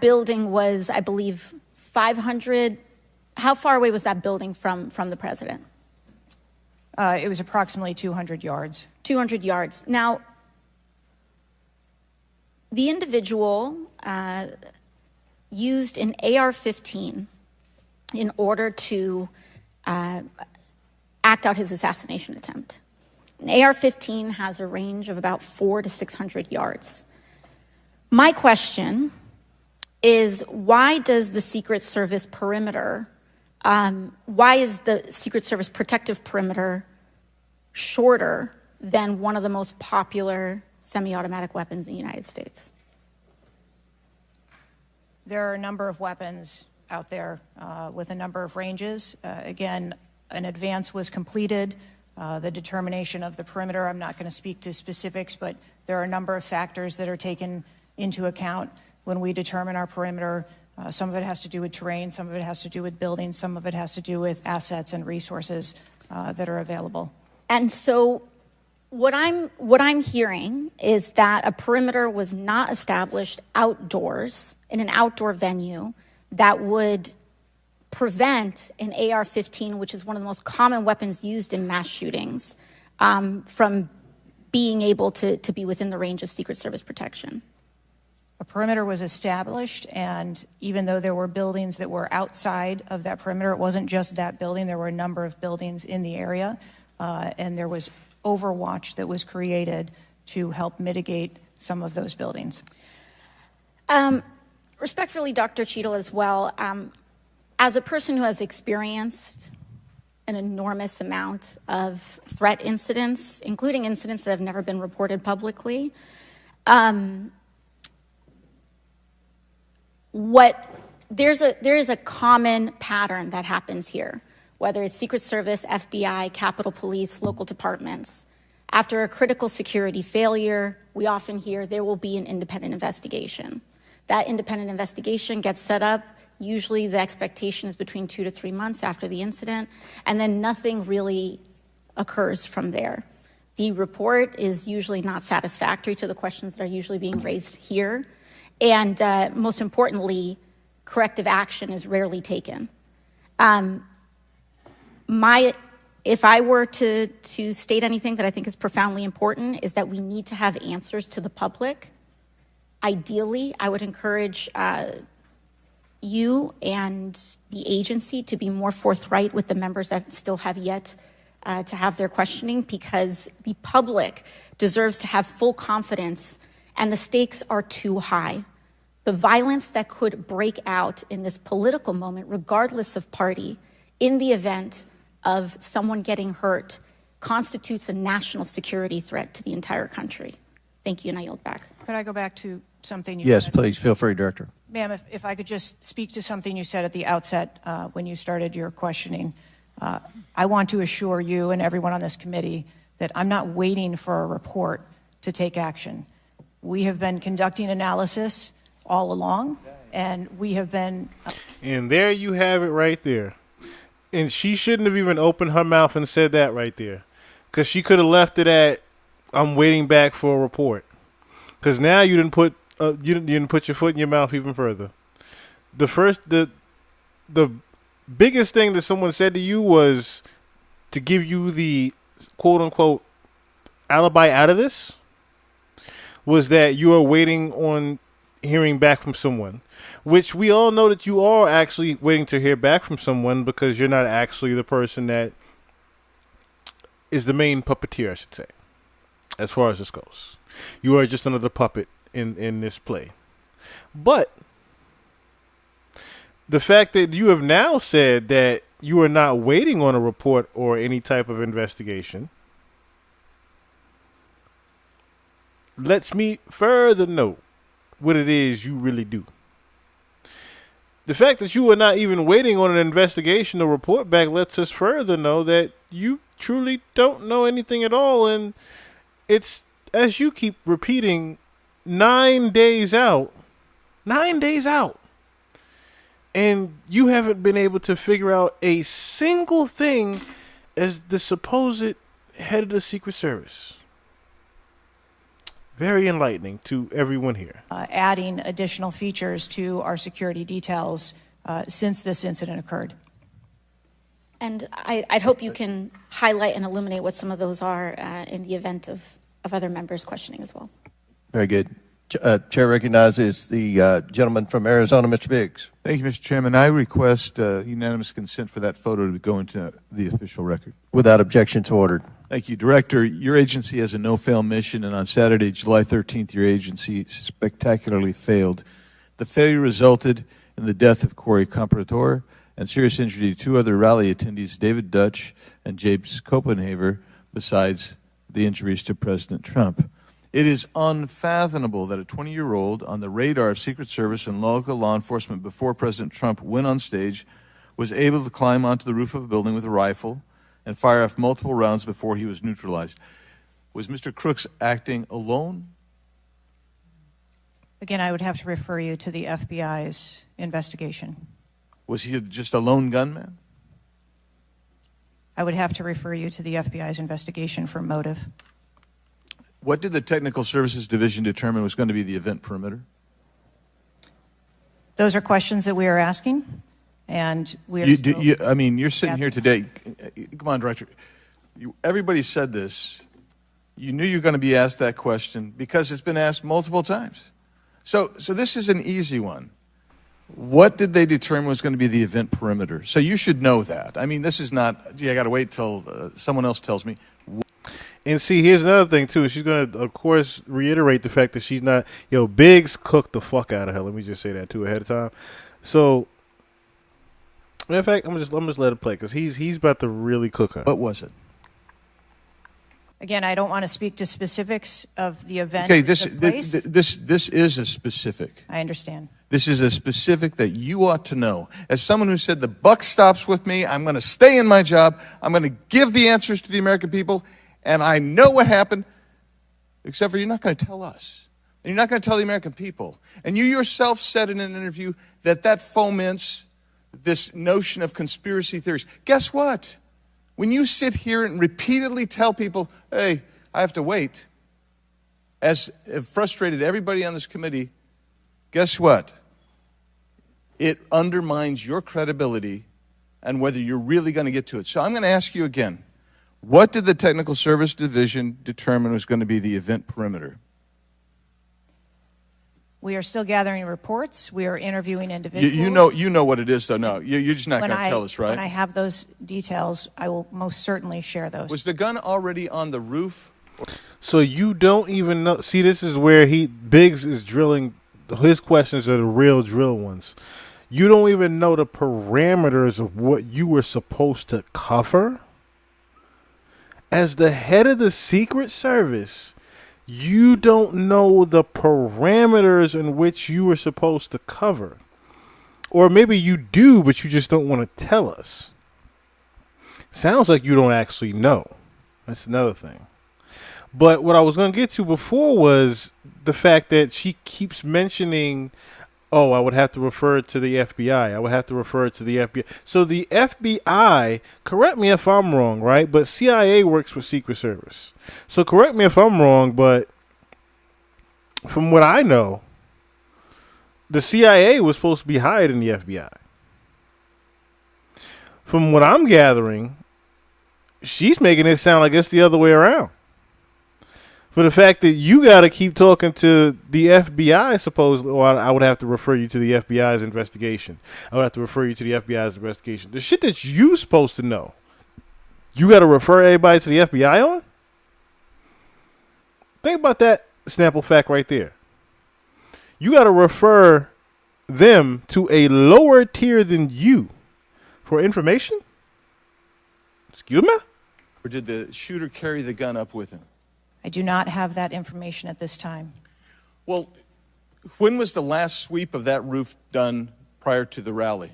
building was, I believe, 500. How far away was that building from the president? It was approximately 200 yards. 200 yards. Now, the individual used an AR-15 in order to act out his assassination attempt. An AR-15 has a range of about 400 to 600 yards. My question is, why does the Secret Service perimeter, why is the Secret Service protective perimeter shorter than one of the most popular semi-automatic weapons in the United States? There are a number of weapons out there with a number of ranges. Again, an advance was completed. The determination of the perimeter, I'm not going to speak to specifics, but there are a number of factors that are taken into account when we determine our perimeter. Some of it has to do with terrain, some of it has to do with buildings, some of it has to do with assets and resources that are available. And so what I'm hearing is that a perimeter was not established outdoors in an outdoor venue that would prevent an AR-15, which is one of the most common weapons used in mass shootings, from being able to be within the range of Secret Service protection. A perimeter was established, and even though there were buildings that were outside of that perimeter, it wasn't just that building. There were a number of buildings in the area, and there was overwatch that was created to help mitigate some of those buildings. Respectfully, Dr. Cheatle, as well, as a person who has experienced an enormous amount of threat incidents, including incidents that have never been reported publicly, there is a common pattern that happens here, whether it's Secret Service, FBI, Capitol Police, local departments. After a critical security failure, we often hear there will be an independent investigation. That independent investigation gets set up. Usually the expectation is between 2 to 3 months after the incident, and then nothing really occurs from there. The report is usually not satisfactory to the questions that are usually being raised here. And most importantly, corrective action is rarely taken. If I were to state anything that I think is profoundly important, is that we need to have answers to the public. Ideally, I would encourage you and the agency to be more forthright with the members that still have yet to have their questioning, because the public deserves to have full confidence, and the stakes are too high. The violence that could break out in this political moment, regardless of party, in the event of someone getting hurt, constitutes a national security threat to the entire country. Thank you, and I yield back. Could I go back to something you Yes, said? please. Feel free, Director. Ma'am, if I could just speak to something you said at the outset when you started your questioning. I want to assure you and everyone on this committee that I'm not waiting for a report to take action. We have been conducting analysis all along, and we have been... And there you have it right there. And she shouldn't have even opened her mouth and said that right there, because she could have left it at, "I'm waiting back for a report." Because now you didn't put you didn't put your foot in your mouth even further. The biggest thing that someone said to you was to give you the quote unquote alibi out of this was that you are waiting on hearing back from someone, which we all know that you are actually waiting to hear back from someone, because you're not actually the person that is the main puppeteer, I should say, as far as this goes. You are just another puppet in this play. But the fact that you have now said that you are not waiting on a report or any type of investigation lets me further know what it is you really do. The fact that you are not even waiting on an investigation or report back lets us further know that you truly don't know anything at all. And it's, as you keep repeating, 9 days out. 9 days out. And you haven't been able to figure out a single thing as the supposed head of the Secret Service. Very enlightening to everyone here. Adding additional features to our security details since this incident occurred. And I'd hope you can highlight and illuminate what some of those are in the event of other members questioning as well. Very good. Chair recognizes the gentleman from Arizona, Mr. Biggs. Thank you, Mr. Chairman. I request unanimous consent for that photo to go into the official record. Without objection to ordered. Thank you. Director, your agency has a no-fail mission, and on Saturday, July 13th, your agency spectacularly failed. The failure resulted in the death of Corey Comparator and serious injury to two other rally attendees, David Dutch and James Copenhaver, besides the injuries to President Trump. It is unfathomable that a 20-year-old on the radar of Secret Service and local law enforcement before President Trump went on stage was able to climb onto the roof of a building with a rifle and fire off multiple rounds before he was neutralized. Was Mr. Crooks acting alone? Again, I would have to refer you to the FBI's investigation. Was he just a lone gunman? I would have to refer you to the FBI's investigation for motive. What did the Technical Services Division determine was going to be the event perimeter? Those are questions that we are asking, and we are I mean, you're sitting here today. Come on, Director. Everybody said this. You knew you were going to be asked that question because it's been asked multiple times. So this is an easy one. What did they determine was going to be the event perimeter? So you should know that. I mean, this is not, gee, I got to wait till someone else tells me. And see, here's another thing, too. She's going to, of course, reiterate the fact that she's not, Biggs cooked the fuck out of her. Let me just say that, too, ahead of time. So, in fact, I'm just let it play, because he's about to really cook her. What was it? Again, I don't want to speak to specifics of the event. Okay, this is a specific. I understand. This is a specific that you ought to know. As someone who said the buck stops with me, I'm going to stay in my job, I'm going to give the answers to the American people, and I know what happened, except for you're not going to tell us. And you're not going to tell the American people. And you yourself said in an interview that foments this notion of conspiracy theories. Guess what? When you sit here and repeatedly tell people, hey, I have to wait. As it frustrated everybody on this committee, guess what? It undermines your credibility and whether you're really going to get to it. So I'm going to ask you again, what did the Technical Service Division determine was going to be the event perimeter? We are still gathering reports. We are interviewing individuals. You know what it is, though. No, you're just not going to tell us, right? When I have those details, I will most certainly share those. Was the gun already on the roof? So you don't even know. See, this is where Biggs is drilling. His questions are the real drill ones. You don't even know the parameters of what you were supposed to cover? As the head of the Secret Service, you don't know the parameters in which you were supposed to cover. Or maybe you do, but you just don't want to tell us. Sounds like you don't actually know. That's another thing. But what I was going to get to before was the fact that she keeps mentioning, oh, I would have to refer to the FBI. I would have to refer to the FBI. So the FBI, correct me if I'm wrong, right? But CIA works for Secret Service. So correct me if I'm wrong, but from what I know, the CIA was supposed to be higher than the FBI. From what I'm gathering, she's making it sound like it's the other way around. For the fact that you got to keep talking to the FBI, supposedly, or I would have to refer you to the FBI's investigation. I would have to refer you to the FBI's investigation. The shit that you supposed to know, you got to refer everybody to the FBI on? Think about that sample fact right there. You got to refer them to a lower tier than you for information? Excuse me? Or did the shooter carry the gun up with him? I do not have that information at this time. Well, when was the last sweep of that roof done prior to the rally?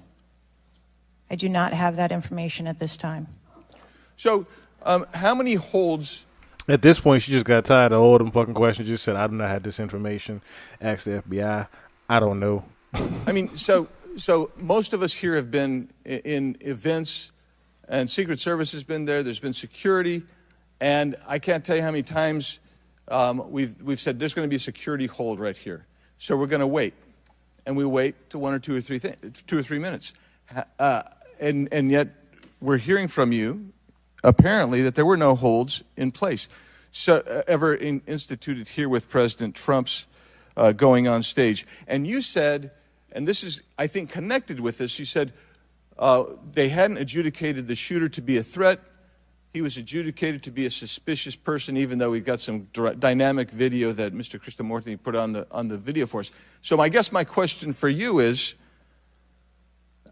I do not have that information at this time. So, how many holds? At this point, she just got tired of all them fucking questions. Just said, I do not have this information. Ask the FBI. I don't know. I mean, so most of us here have been in events, and Secret Service has been there. There's been security. And I can't tell you how many times we've said there's going to be a security hold right here. So we're going to wait. And we wait to 1 or 2 or 3 minutes. And yet we're hearing from you, apparently, that there were no holds in place. So ever instituted here with President Trump's going on stage. And you said, and this is, I think, connected with this, you said they hadn't adjudicated the shooter to be a threat. He was adjudicated to be a suspicious person, even though we've got some dynamic video that Mr. Krishnamurthy put on the video for us. So I guess my question for you is,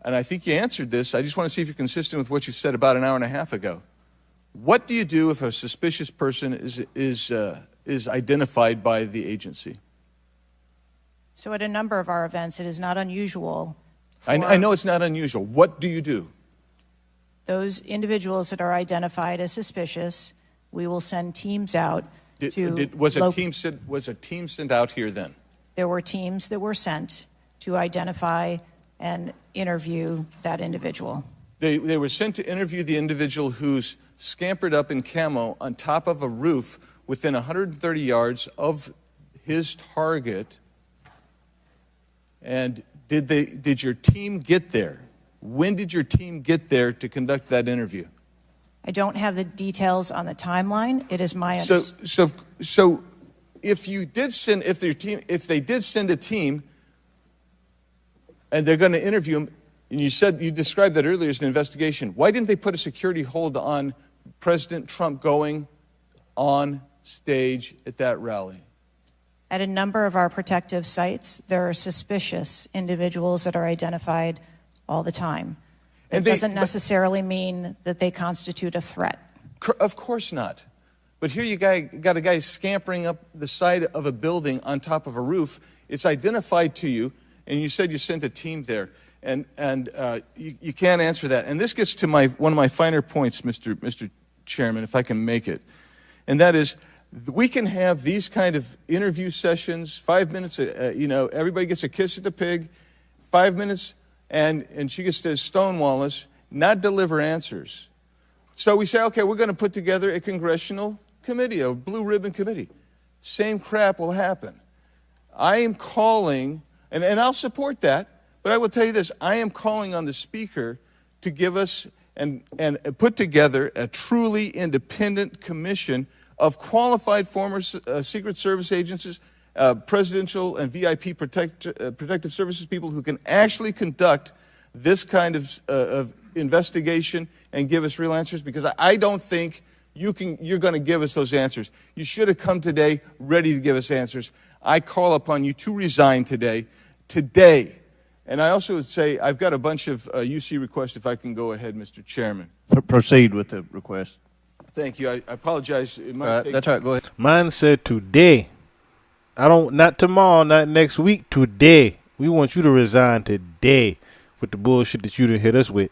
and I think you answered this, I just want to see if you're consistent with what you said about an hour and a half ago. What do you do if a suspicious person is identified by the agency? So at a number of our events, it is not unusual. I know it's not unusual. What do you do? Those individuals that are identified as suspicious, we will send teams out was a team sent out here then? There were teams that were sent to identify and interview that individual. They were sent to interview the individual who's scampered up in camo on top of a roof within 130 yards of his target. And did your team get there? When did your team get there to conduct that interview? I don't have the details on the timeline. It is my understanding. So if you did send, if they did send a team, and they're going to interview him, and you described that earlier as an investigation, why didn't they put a security hold on President Trump going on stage at that rally? At a number of our protective sites, there are suspicious individuals that are identified all the time. It doesn't necessarily mean that they constitute a threat. Of course not. But here you got a guy scampering up the side of a building on top of a roof. It's identified to you, and you said you sent a team there. And you can't answer that. And this gets to one of my finer points, Mr. Chairman, if I can make it. And that is, we can have these kind of interview sessions, 5 minutes, everybody gets a kiss at the pig, 5 minutes, and she gets to stonewall us, not deliver answers. So we say, okay, we're going to put together a congressional committee, a blue ribbon committee. Same crap will happen. I am calling, and I'll support that, but I will tell you this, I am calling on the Speaker to give us and put together a truly independent commission of qualified former Secret Service agents, presidential and VIP protective services people who can actually conduct this kind of investigation and give us real answers, because I don't think you're going to give us those answers. You should have come today ready to give us answers. I call upon you to resign today. And I also would say I've got a bunch of UC requests, if I can go ahead, Mr. Chairman. Proceed with the request. Thank you. I apologize. That's all right. Go ahead. Mine said today. Not tomorrow, not next week, today. We want you to resign today with the bullshit that you done hit us with.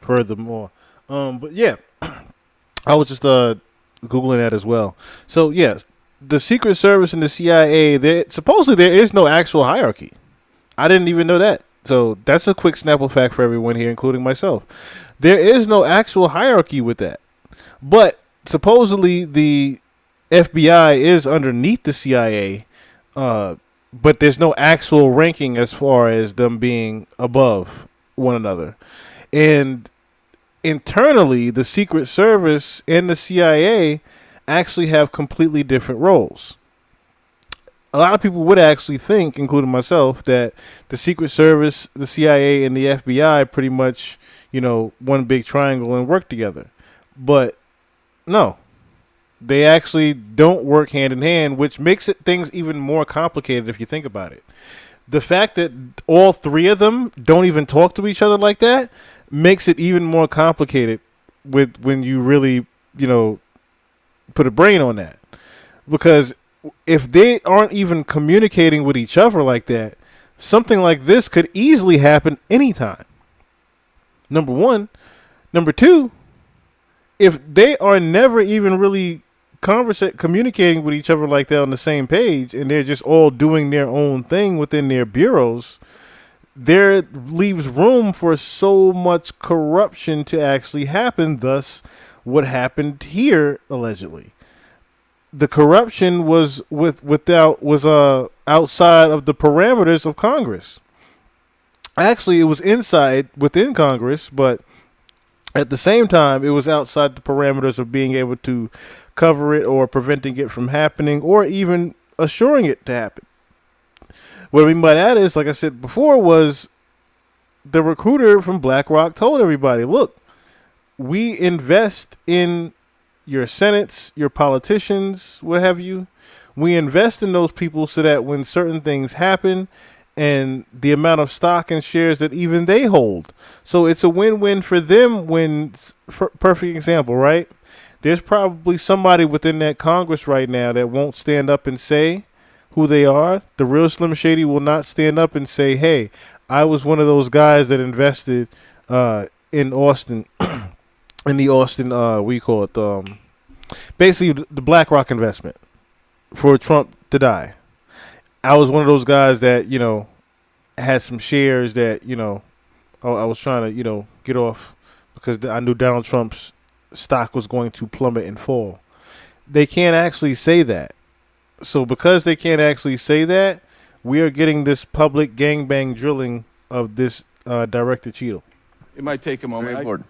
Furthermore. But yeah, I was just Googling that as well. So yes, the Secret Service and the CIA, supposedly there is no actual hierarchy. I didn't even know that. So that's a quick Snapple fact for everyone here, including myself. There is no actual hierarchy with that. But supposedly the FBI is underneath the CIA, but there's no actual ranking as far as them being above one another. And internally, the Secret Service and the CIA actually have completely different roles. A lot of people would actually think, including myself, that the Secret Service, the CIA, and the FBI pretty much, one big triangle and work together. But no, they actually don't work hand in hand, which makes things even more complicated if you think about it. The fact that all three of them don't even talk to each other like that makes it even more complicated when you really, put a brain on that. Because if they aren't even communicating with each other like that, something like this could easily happen anytime. Number one. Number two, if they are never even really communicating with each other like that on the same page, and they're just all doing their own thing within their bureaus, there leaves room for so much corruption to actually happen. Thus, what happened here allegedly. The corruption was outside of the parameters of Congress. Actually, it was within Congress, but at the same time, it was outside the parameters of being able to cover it or preventing it from happening or even assuring it to happen. What I mean by that is, like I said before, was the recruiter from BlackRock told everybody, look, we invest in your senates, your politicians, what have you. We invest in those people so that when certain things happen and the amount of stock and shares that even they hold. So it's a win-win for them perfect example, right? There's probably somebody within that Congress right now that won't stand up and say who they are. The real Slim Shady will not stand up and say, hey, I was one of those guys that invested in Austin, in the Austin, basically the BlackRock investment for Trump to die. I was one of those guys that, had some shares that, I was trying to, get off because I knew Donald Trump's stock was going to plummet and fall. They can't actually say that. So because they can't actually say that, we are getting this public gangbang drilling of this Director Cheatle. It might take a moment. Very important.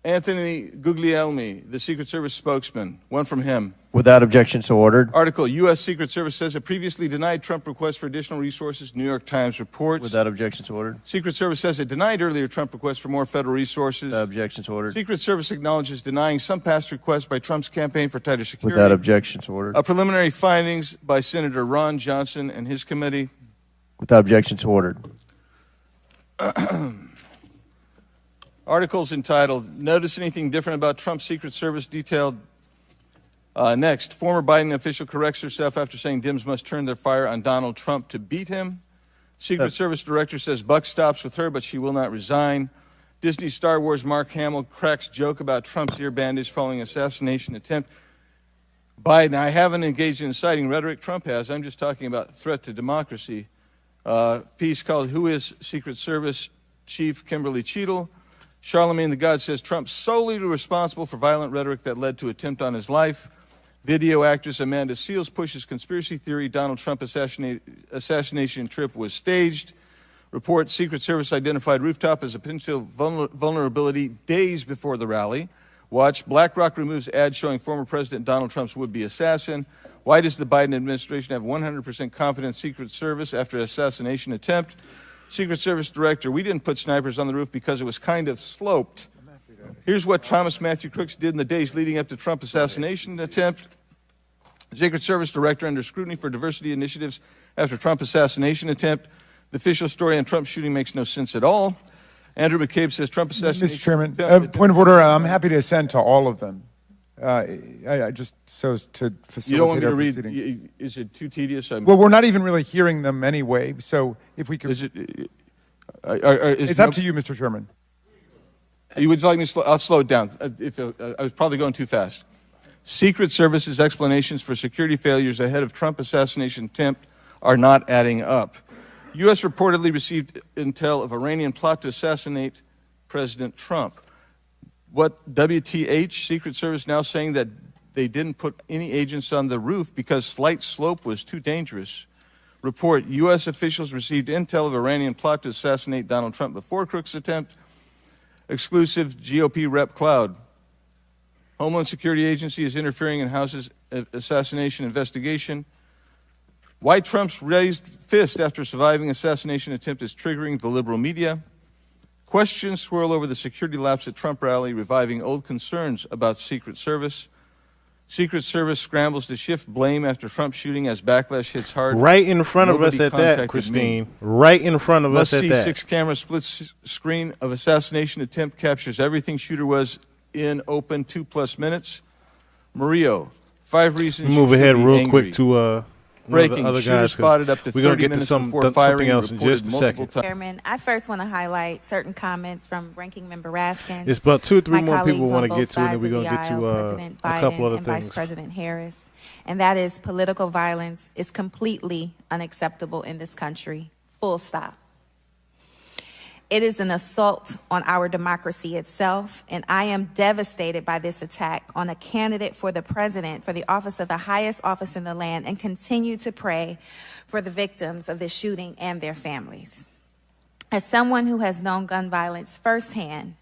Anthony Guglielmi, the Secret Service spokesman, one from him. Without objection, so ordered. Article, U.S. Secret Service says it previously denied Trump requests for additional resources, New York Times reports. Without objection, so ordered. Secret Service says it denied earlier Trump requests for more federal resources. Without objection, so ordered. Secret Service acknowledges denying some past requests by Trump's campaign for tighter security. Without objection, so ordered. Preliminary findings by Senator Ron Johnson and his committee. Without objection, so ordered. Articles entitled, Notice Anything Different About Trump's Secret Service detailed. Next, former Biden official corrects herself after saying Dems must turn their fire on Donald Trump to beat him. Secret Service director says buck stops with her, but she will not resign. Disney Star Wars Mark Hamill cracks joke about Trump's ear bandage following assassination attempt. Biden, I haven't engaged in inciting rhetoric. Trump has. I'm just talking about threat to democracy. Piece called Who is Secret Service Chief Kimberly Cheatle? Charlemagne the God says Trump solely responsible for violent rhetoric that led to attempt on his life. Video actress Amanda Seales pushes conspiracy theory Donald Trump assassination trip was staged. Report Secret Service identified rooftop as a potential vulnerability days before the rally. Watch BlackRock removes ad showing former President Donald Trump's would-be assassin. Why does the Biden administration have 100% confidence Secret Service after assassination attempt? Secret Service director, we didn't put snipers on the roof because it was kind of sloped. Here's what Thomas Matthew Crooks did in the days leading up to Trump assassination attempt. Secret Service director under scrutiny for diversity initiatives after Trump assassination attempt. The official story on Trump's shooting makes no sense at all. Andrew McCabe says Trump assassination. Mr. Chairman, point of order. I'm happy to assent to all of them. I just so as to facilitate you don't want me to read? proceedings. Is it too tedious? Well, we're not even really hearing them anyway. So if we could, it's up to you, Mr. Chairman. You would like me to slow? I'll slow it down. I was probably going too fast. Secret Service's explanations for security failures ahead of Trump assassination attempt are not adding up. U.S. reportedly received intel of Iranian plot to assassinate President Trump. What WTH, Secret Service now saying that they didn't put any agents on the roof because slight slope was too dangerous. Report, U.S. officials received intel of Iranian plot to assassinate Donald Trump before Crook's attempt. Exclusive GOP rep Cloud. Homeland Security Agency is interfering in House's assassination investigation. Why Trump's raised fist after surviving assassination attempt is triggering the liberal media. Questions swirl over the security lapse at Trump rally, reviving old concerns about Secret Service. Secret Service scrambles to shift blame after Trump shooting as backlash hits hard. Right in front of us at that, Christine. Right in front of us at that. Must-see 6-camera split screen of assassination attempt captures everything shooter was in open 2+ minutes. Murillo, 5 reasons move you should ahead be real angry. quick to Breaking, other shooter guys, spotted up to we're gonna 30 get to minutes something before firing, else in just a reported second. multiple times. Chairman, I first want to highlight certain comments from Ranking Member Raskin. It's about 2 or 3 my more people colleagues want on to get both to, and then sides we're of going to the get aisle, to President a Biden couple other and things. Vice President Harris, and that is political violence is completely unacceptable in this country, full stop. It is an assault on our democracy itself, and I am devastated by this attack on a candidate for the president, for the office of the highest office in the land, and continue to pray for the victims of this shooting and their families. As someone who has known gun violence firsthand,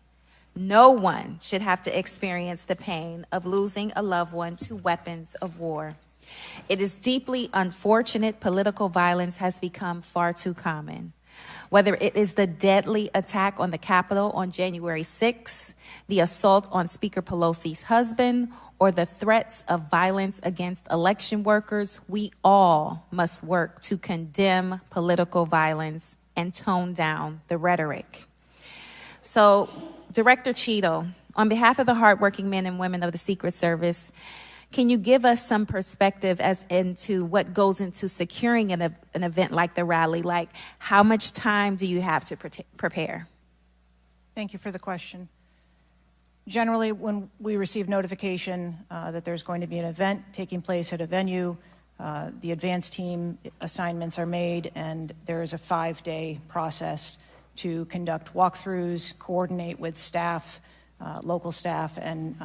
no one should have to experience the pain of losing a loved one to weapons of war. It is deeply unfortunate political violence has become far too common. Whether it is the deadly attack on the Capitol on January 6th, the assault on Speaker Pelosi's husband, or the threats of violence against election workers, we all must work to condemn political violence and tone down the rhetoric. So, Director Cheatle, on behalf of the hardworking men and women of the Secret Service, can you give us some perspective as into what goes into securing an event like the rally? Like, how much time do you have to prepare? Thank you for the question. Generally, when we receive notification that there's going to be an event taking place at a venue, the advance team assignments are made, and there is a 5-day process to conduct walkthroughs, coordinate with staff, local staff, and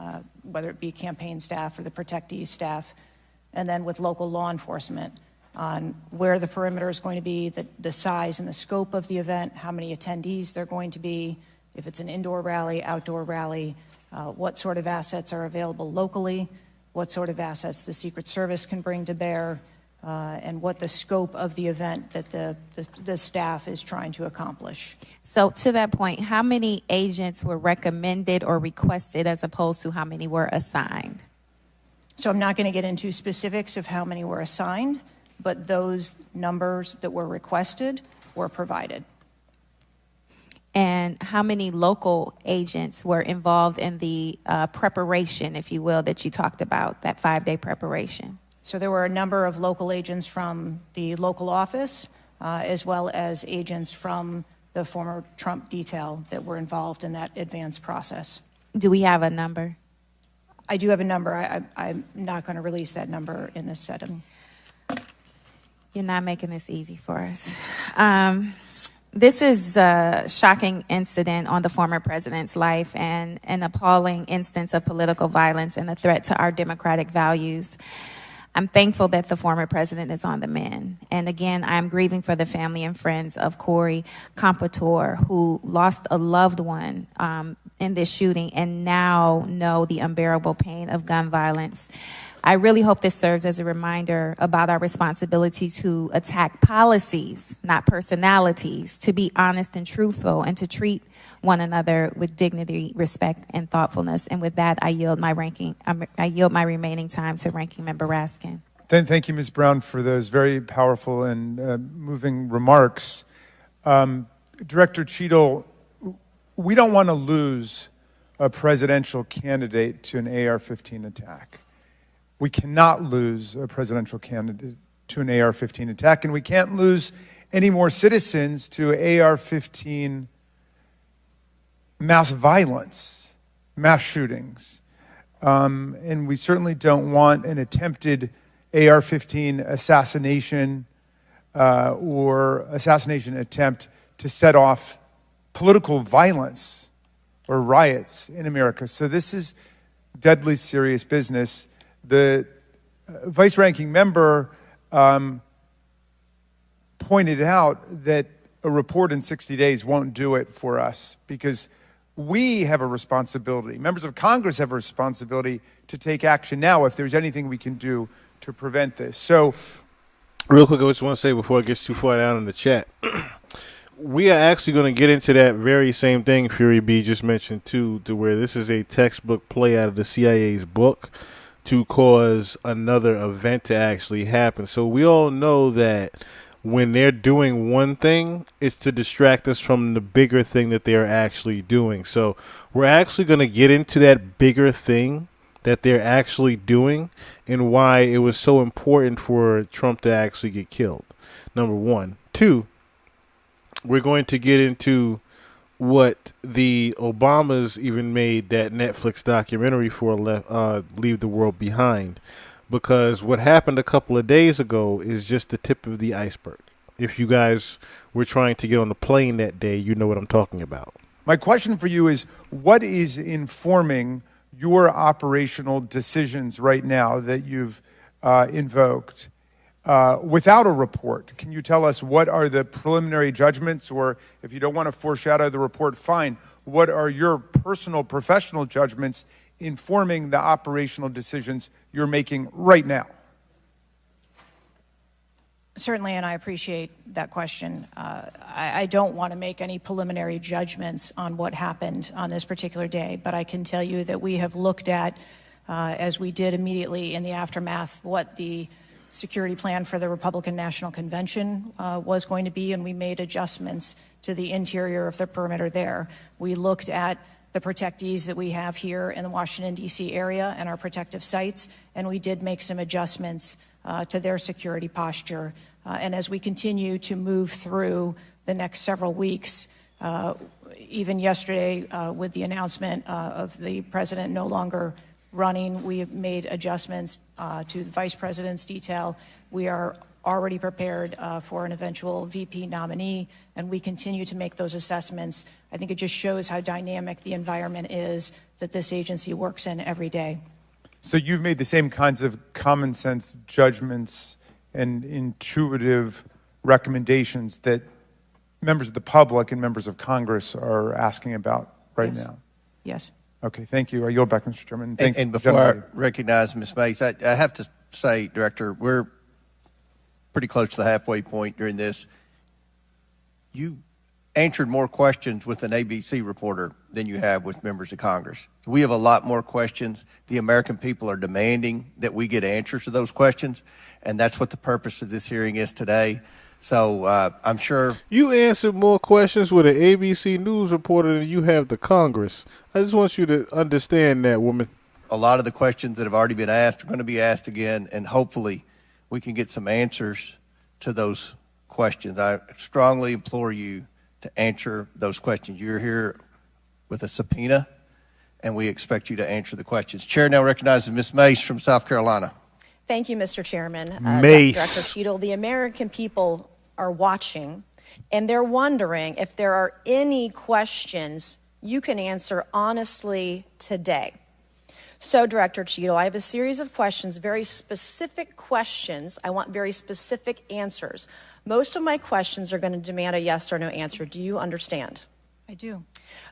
whether it be campaign staff or the protectee staff, and then with local law enforcement on where the perimeter is going to be, the size and the scope of the event, how many attendees there are going to be, if it's an indoor rally, outdoor rally, what sort of assets are available locally, what sort of assets the Secret Service can bring to bear, and what the scope of the event that the staff is trying to accomplish. So to that point, how many agents were recommended or requested as opposed to how many were assigned? So I'm not going to get into specifics of how many were assigned, but those numbers that were requested were provided. And how many local agents were involved in the preparation, if you will, that you talked about, that 5-day preparation? So there were a number of local agents from the local office, as well as agents from the former Trump detail that were involved in that advance process. Do we have a number? I do have a number. I'm not going to release that number in this setting. You're not making this easy for us. This is a shocking incident on the former president's life and an appalling instance of political violence and a threat to our democratic values. I'm thankful that the former president is on the mend. And again, I'm grieving for the family and friends of Corey Comparator, who lost a loved one in this shooting and now know the unbearable pain of gun violence. I really hope this serves as a reminder about our responsibility to attack policies, not personalities, to be honest and truthful, and to treat one another with dignity, respect, and thoughtfulness. And with that, I yield my remaining time to Ranking Member Raskin. Thank you, Ms. Brown, for those very powerful and moving remarks. Director Cheatle, we don't want to lose a presidential candidate to an AR-15 attack. We cannot lose a presidential candidate to an AR-15 attack, and we can't lose any more citizens to AR-15 mass violence, mass shootings. And we certainly don't want an attempted AR-15 assassination or assassination attempt to set off political violence or riots in America. So this is deadly serious business. The vice-ranking member pointed out that a report in 60 days won't do it for us because we have a responsibility. Members of Congress have a responsibility to take action now if there's anything we can do to prevent this. So, real quick, I just want to say before it gets too far down in the chat, we are actually going to get into that very same thing Fury B just mentioned too, to where this is a textbook play out of the CIA's book to cause another event to actually happen. So we all know that when they're doing one thing, it's to distract us from the bigger thing that they're actually doing. So we're actually going to get into that bigger thing that they're actually doing and why it was so important for Trump to actually get killed. Number one. Two, we're going to get into what the Obamas even made that Netflix documentary for, Leave the World Behind. Because what happened a couple of days ago is just the tip of the iceberg. If you guys were trying to get on the plane that day, you know what I'm talking about. my question for you is, what is informing your operational decisions right now that you've invoked without a report? Can you tell us what are the preliminary judgments, or if you don't want to foreshadow the report, fine. What are your personal, professional judgments informing the operational decisions you're making right now? Certainly, and I appreciate that question. I don't want to make any preliminary judgments on what happened on this particular day, but I can tell you that we have looked at, as we did immediately in the aftermath, what the security plan for the Republican National Convention was going to be, and we made adjustments to the interior of the perimeter there. We looked at the protectees that we have here in the Washington, D.C. area and our protective sites, and we did make some adjustments to their security posture. And as we continue to move through the next several weeks, even yesterday with the announcement of the president no longer running, we have made adjustments to the vice president's detail. We are already prepared for an eventual VP nominee, and we continue to make those assessments. I think it just shows how dynamic the environment is that this agency works in every day. So you've made the same kinds of common sense judgments and intuitive recommendations that members of the public and members of Congress are asking about right now? Yes. Okay, thank you. I yield back, Mr. Chairman. And before I recognize Ms. Mace, I have to say, Director, we're pretty close to the halfway point during this. You answered more questions with an ABC reporter than you have with members of Congress. We have a lot more questions. The American people are demanding that we get answers to those questions, and that's what the purpose of this hearing is today. So I'm sure you answered more questions with an ABC News reporter than you have the Congress. I just want you to understand that, woman. A lot of the questions that have already been asked are going to be asked again, and hopefully we can get some answers to those questions. I strongly implore you to answer those questions. You're here with a subpoena, and we expect you to answer the questions. Chair now recognizes Ms. Mace from South Carolina. Thank you, Mr. Chairman. Mace. Director Cheatle, the American people are watching. And they're wondering if there are any questions you can answer honestly today. So, Director Cheatle, I have a series of questions, very specific questions. I want very specific answers. Most of my questions are going to demand a yes or no answer. Do you understand? I do.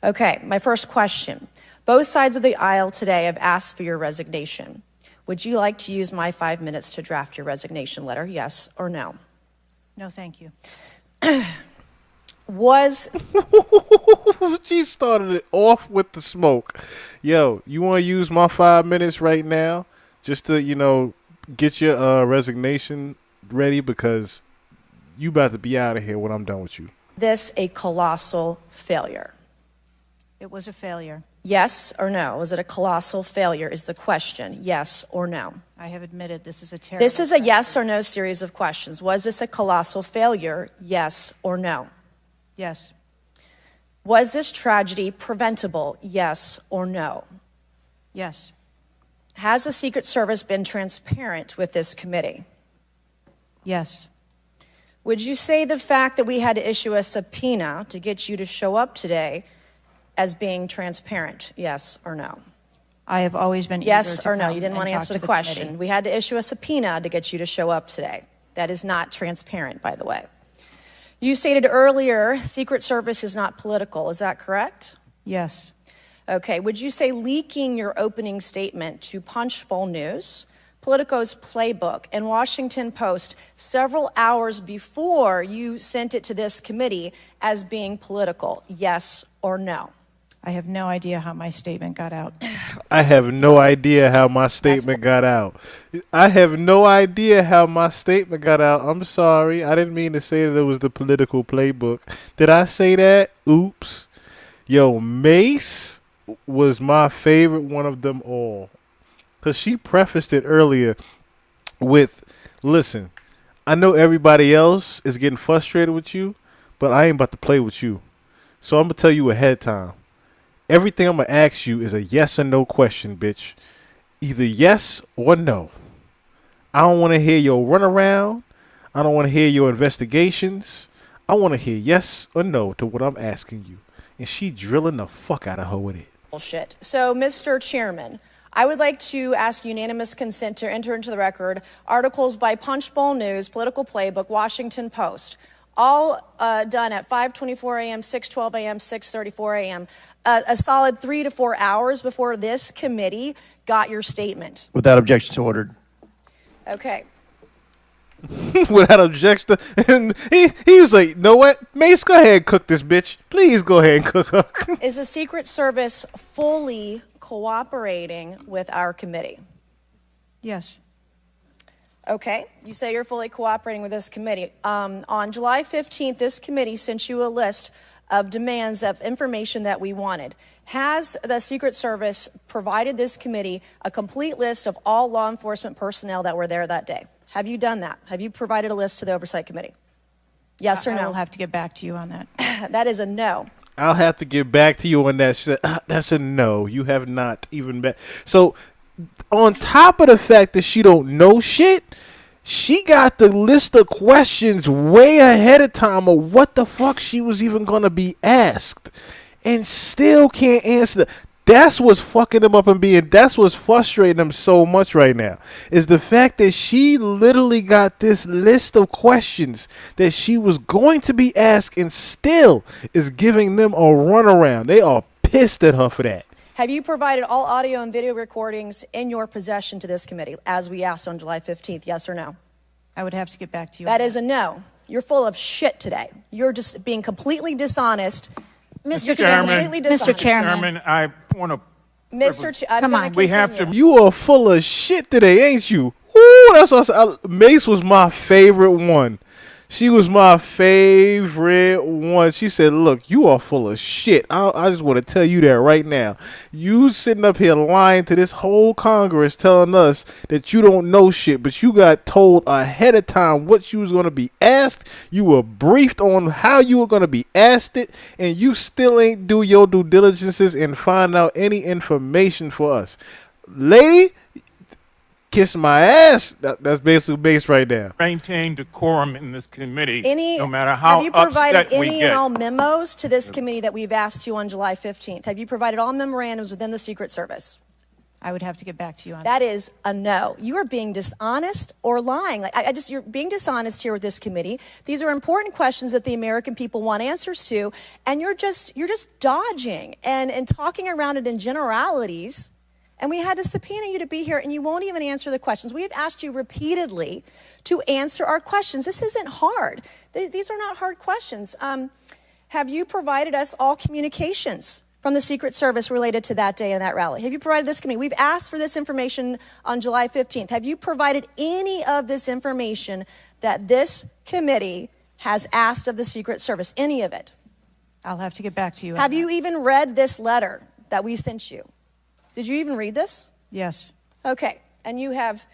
Okay, my first question. Both sides of the aisle today have asked for your resignation. Would you like to use my 5 minutes to draft your resignation letter, yes or no? No, thank you. She started it off with the smoke. Yo, you want to use my 5 minutes right now just to, get your resignation ready, because you about to be out of here when I'm done with you. This a colossal failure? It was a failure. Yes or no? Was it a colossal failure is the question. Yes or no? I have admitted this is a terrible This is a yes or no series of questions. Was this a colossal failure? Yes or no? Yes. Was this tragedy preventable? Yes or no? Yes. Has the Secret Service been transparent with this committee? Yes. Would you say the fact that we had to issue a subpoena to get you to show up today as being transparent? Yes or no? I have always been yes eager to or no? come You didn't and want to talk answer to the the question. committee. We had to issue a subpoena to get you to show up today. That is not transparent, by the way. You stated earlier Secret Service is not political. Is that correct? Yes. Okay. Would you say leaking your opening statement to Punchbowl News, Politico's Playbook, and Washington Post several hours before you sent it to this committee as being political? Yes or no? I have no idea how my statement got out. I have no idea how my statement got out. I have no idea how my statement got out. I'm sorry. I didn't mean to say that it was the political playbook. Did I say that? Oops. Yo, Mace was my favorite one of them all. Because she prefaced it earlier with, listen, I know everybody else is getting frustrated with you, but I ain't about to play with you. So I'm going to tell you ahead of time. Everything I'm going to ask you is a yes or no question, bitch. Either yes or no. I don't want to hear your runaround. I don't want to hear your investigations. I want to hear yes or no to what I'm asking you. And she drilling the fuck out of her with it. Bullshit. So, Mr. Chairman, I would like to ask unanimous consent to enter into the record articles by Punchbowl News, Political Playbook, Washington Post, all done at 5:24 a.m., 6:12 a.m., 6:34 a.m., a solid 3 to 4 hours before this committee got your statement. Without objection, so ordered. Okay. Without objection. And he was like, know what? Mace, go ahead and cook this bitch. Please go ahead and cook her. Is the Secret Service fully cooperating with our committee? Yes. Okay, you say you're fully cooperating with this committee. On July 15th, this committee sent you a list of demands of information that we wanted. Has the Secret Service provided this committee a complete list of all law enforcement personnel that were there that day? Have you done that? Have you provided a list to the Oversight Committee? Yes or no? I will have to get back to you on that. That is a no. I'll have to get back to you on that. She said, that's a no. You have not even been. So, on top of the fact that she don't know shit, she got the list of questions way ahead of time of what the fuck she was even going to be asked, and still can't answer. That's what's fucking them up and that's what's frustrating them so much right now, is the fact that she literally got this list of questions that she was going to be asked and still is giving them a runaround. They are pissed at her for that. Have you provided all audio and video recordings in your possession to this committee, as we asked on July 15th, yes or no? I would have to get back to you. That is a no. You're full of shit today. You're just being completely dishonest. Mr. Chairman, Mr. Chairman, I want to. Come on. We have to. You are full of shit today, ain't you? Ooh, that's what Mace was my favorite one. She was my favorite one. She said, look, you are full of shit. I just want to tell you that right now. You sitting up here lying to this whole Congress telling us that you don't know shit, but you got told ahead of time what you was going to be asked. You were briefed on how you were going to be asked it, and you still ain't do your due diligences and find out any information for us. Lady, kiss my ass. That's basically base right now. Maintain decorum in this committee, Any, no matter how have you provided upset we any get. and all memos to this committee that we've asked you on July 15th? Have you provided all memorandums within the Secret Service? I would have to get back to you on that. That is a no. You are being dishonest or lying. Like you're being dishonest here with this committee. These are important questions that the American people want answers to, and you're just dodging and talking around it in generalities. And we had to subpoena you to be here, and you won't even answer the questions. We have asked you repeatedly to answer our questions. This isn't hard. These are not hard questions. Have you provided us all communications from the Secret Service related to that day and that rally? Have you provided this committee? We've asked for this information on July 15th. Have you provided any of this information that this committee has asked of the Secret Service? Any of it? I'll have to get back to you. Have you even read this letter that we sent you? Did you even read this? Yes. Okay. And you have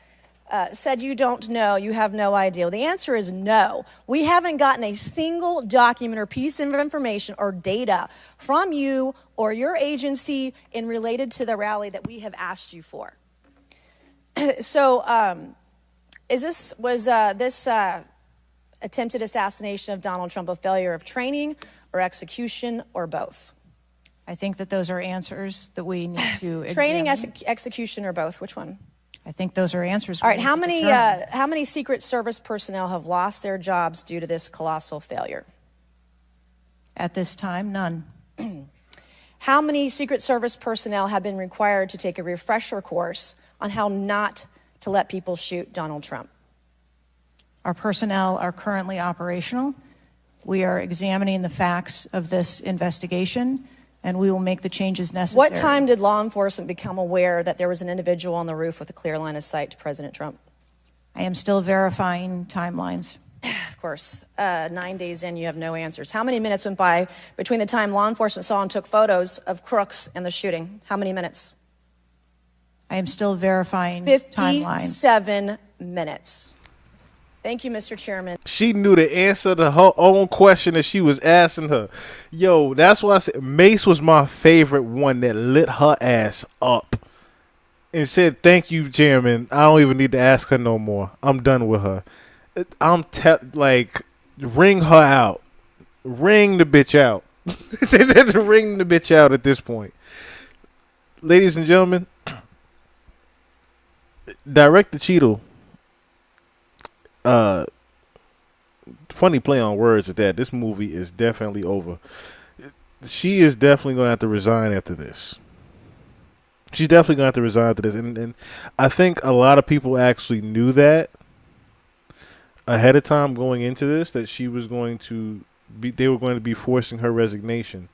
said you don't know, you have no idea. Well, the answer is no. We haven't gotten a single document or piece of information or data from you or your agency in related to the rally that we have asked you for. So was this attempted assassination of Donald Trump a failure of training or execution or both? I think that those are answers that we need to Training, examine. execution, or both? Which one? I think those are answers. All right. How many Secret Service personnel have lost their jobs due to this colossal failure? At this time, none. How many Secret Service personnel have been required to take a refresher course on how not to let people shoot Donald Trump? Our personnel are currently operational. We are examining the facts of this investigation, and we will make the changes necessary. What time did law enforcement become aware that there was an individual on the roof with a clear line of sight to President Trump? I am still verifying timelines. Of course. 9 days in, you have no answers. How many minutes went by between the time law enforcement saw and took photos of crooks and the shooting? How many minutes? I am still verifying timelines. 57 minutes. Thank you, Mr. Chairman. She knew the answer to her own question that she was asking her. Yo, that's why I said Mace was my favorite one that lit her ass up and said, "Thank you, Chairman. I don't even need to ask her no more. I'm done with her." Ring her out. Ring the bitch out. Ring the bitch out at this point. Ladies and gentlemen, Director Cheatle, funny play on words at that. This movie is definitely over. She is definitely going to have to resign after this. She's definitely going to have to resign after this. And I think a lot of people actually knew that ahead of time going into this, that she was going to be, they were going to be forcing her resignation.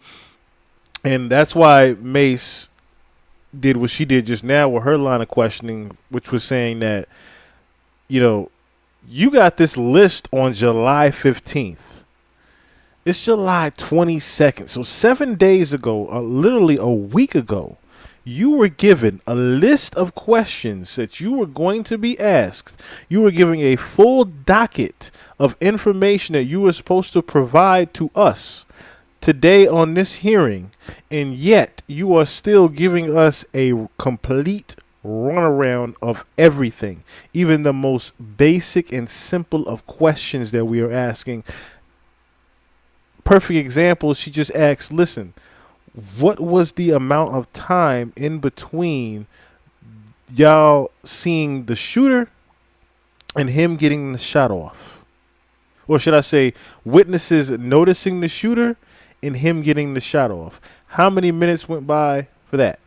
And that's why Mace did what she did just now with her line of questioning, which was saying that, you know, you got this list on July 15th. It's July 22nd. So 7 days ago, literally a week ago, you were given a list of questions that you were going to be asked. You were giving a full docket of information that you were supposed to provide to us today on this hearing, and yet you are still giving us a complete runaround of everything, even the most basic and simple of questions that we are asking. Perfect example, she just asked, listen, what was the amount of time in between y'all seeing the shooter and him getting the shot off? Or should I say, witnesses noticing the shooter and him getting the shot off? How many minutes went by for that?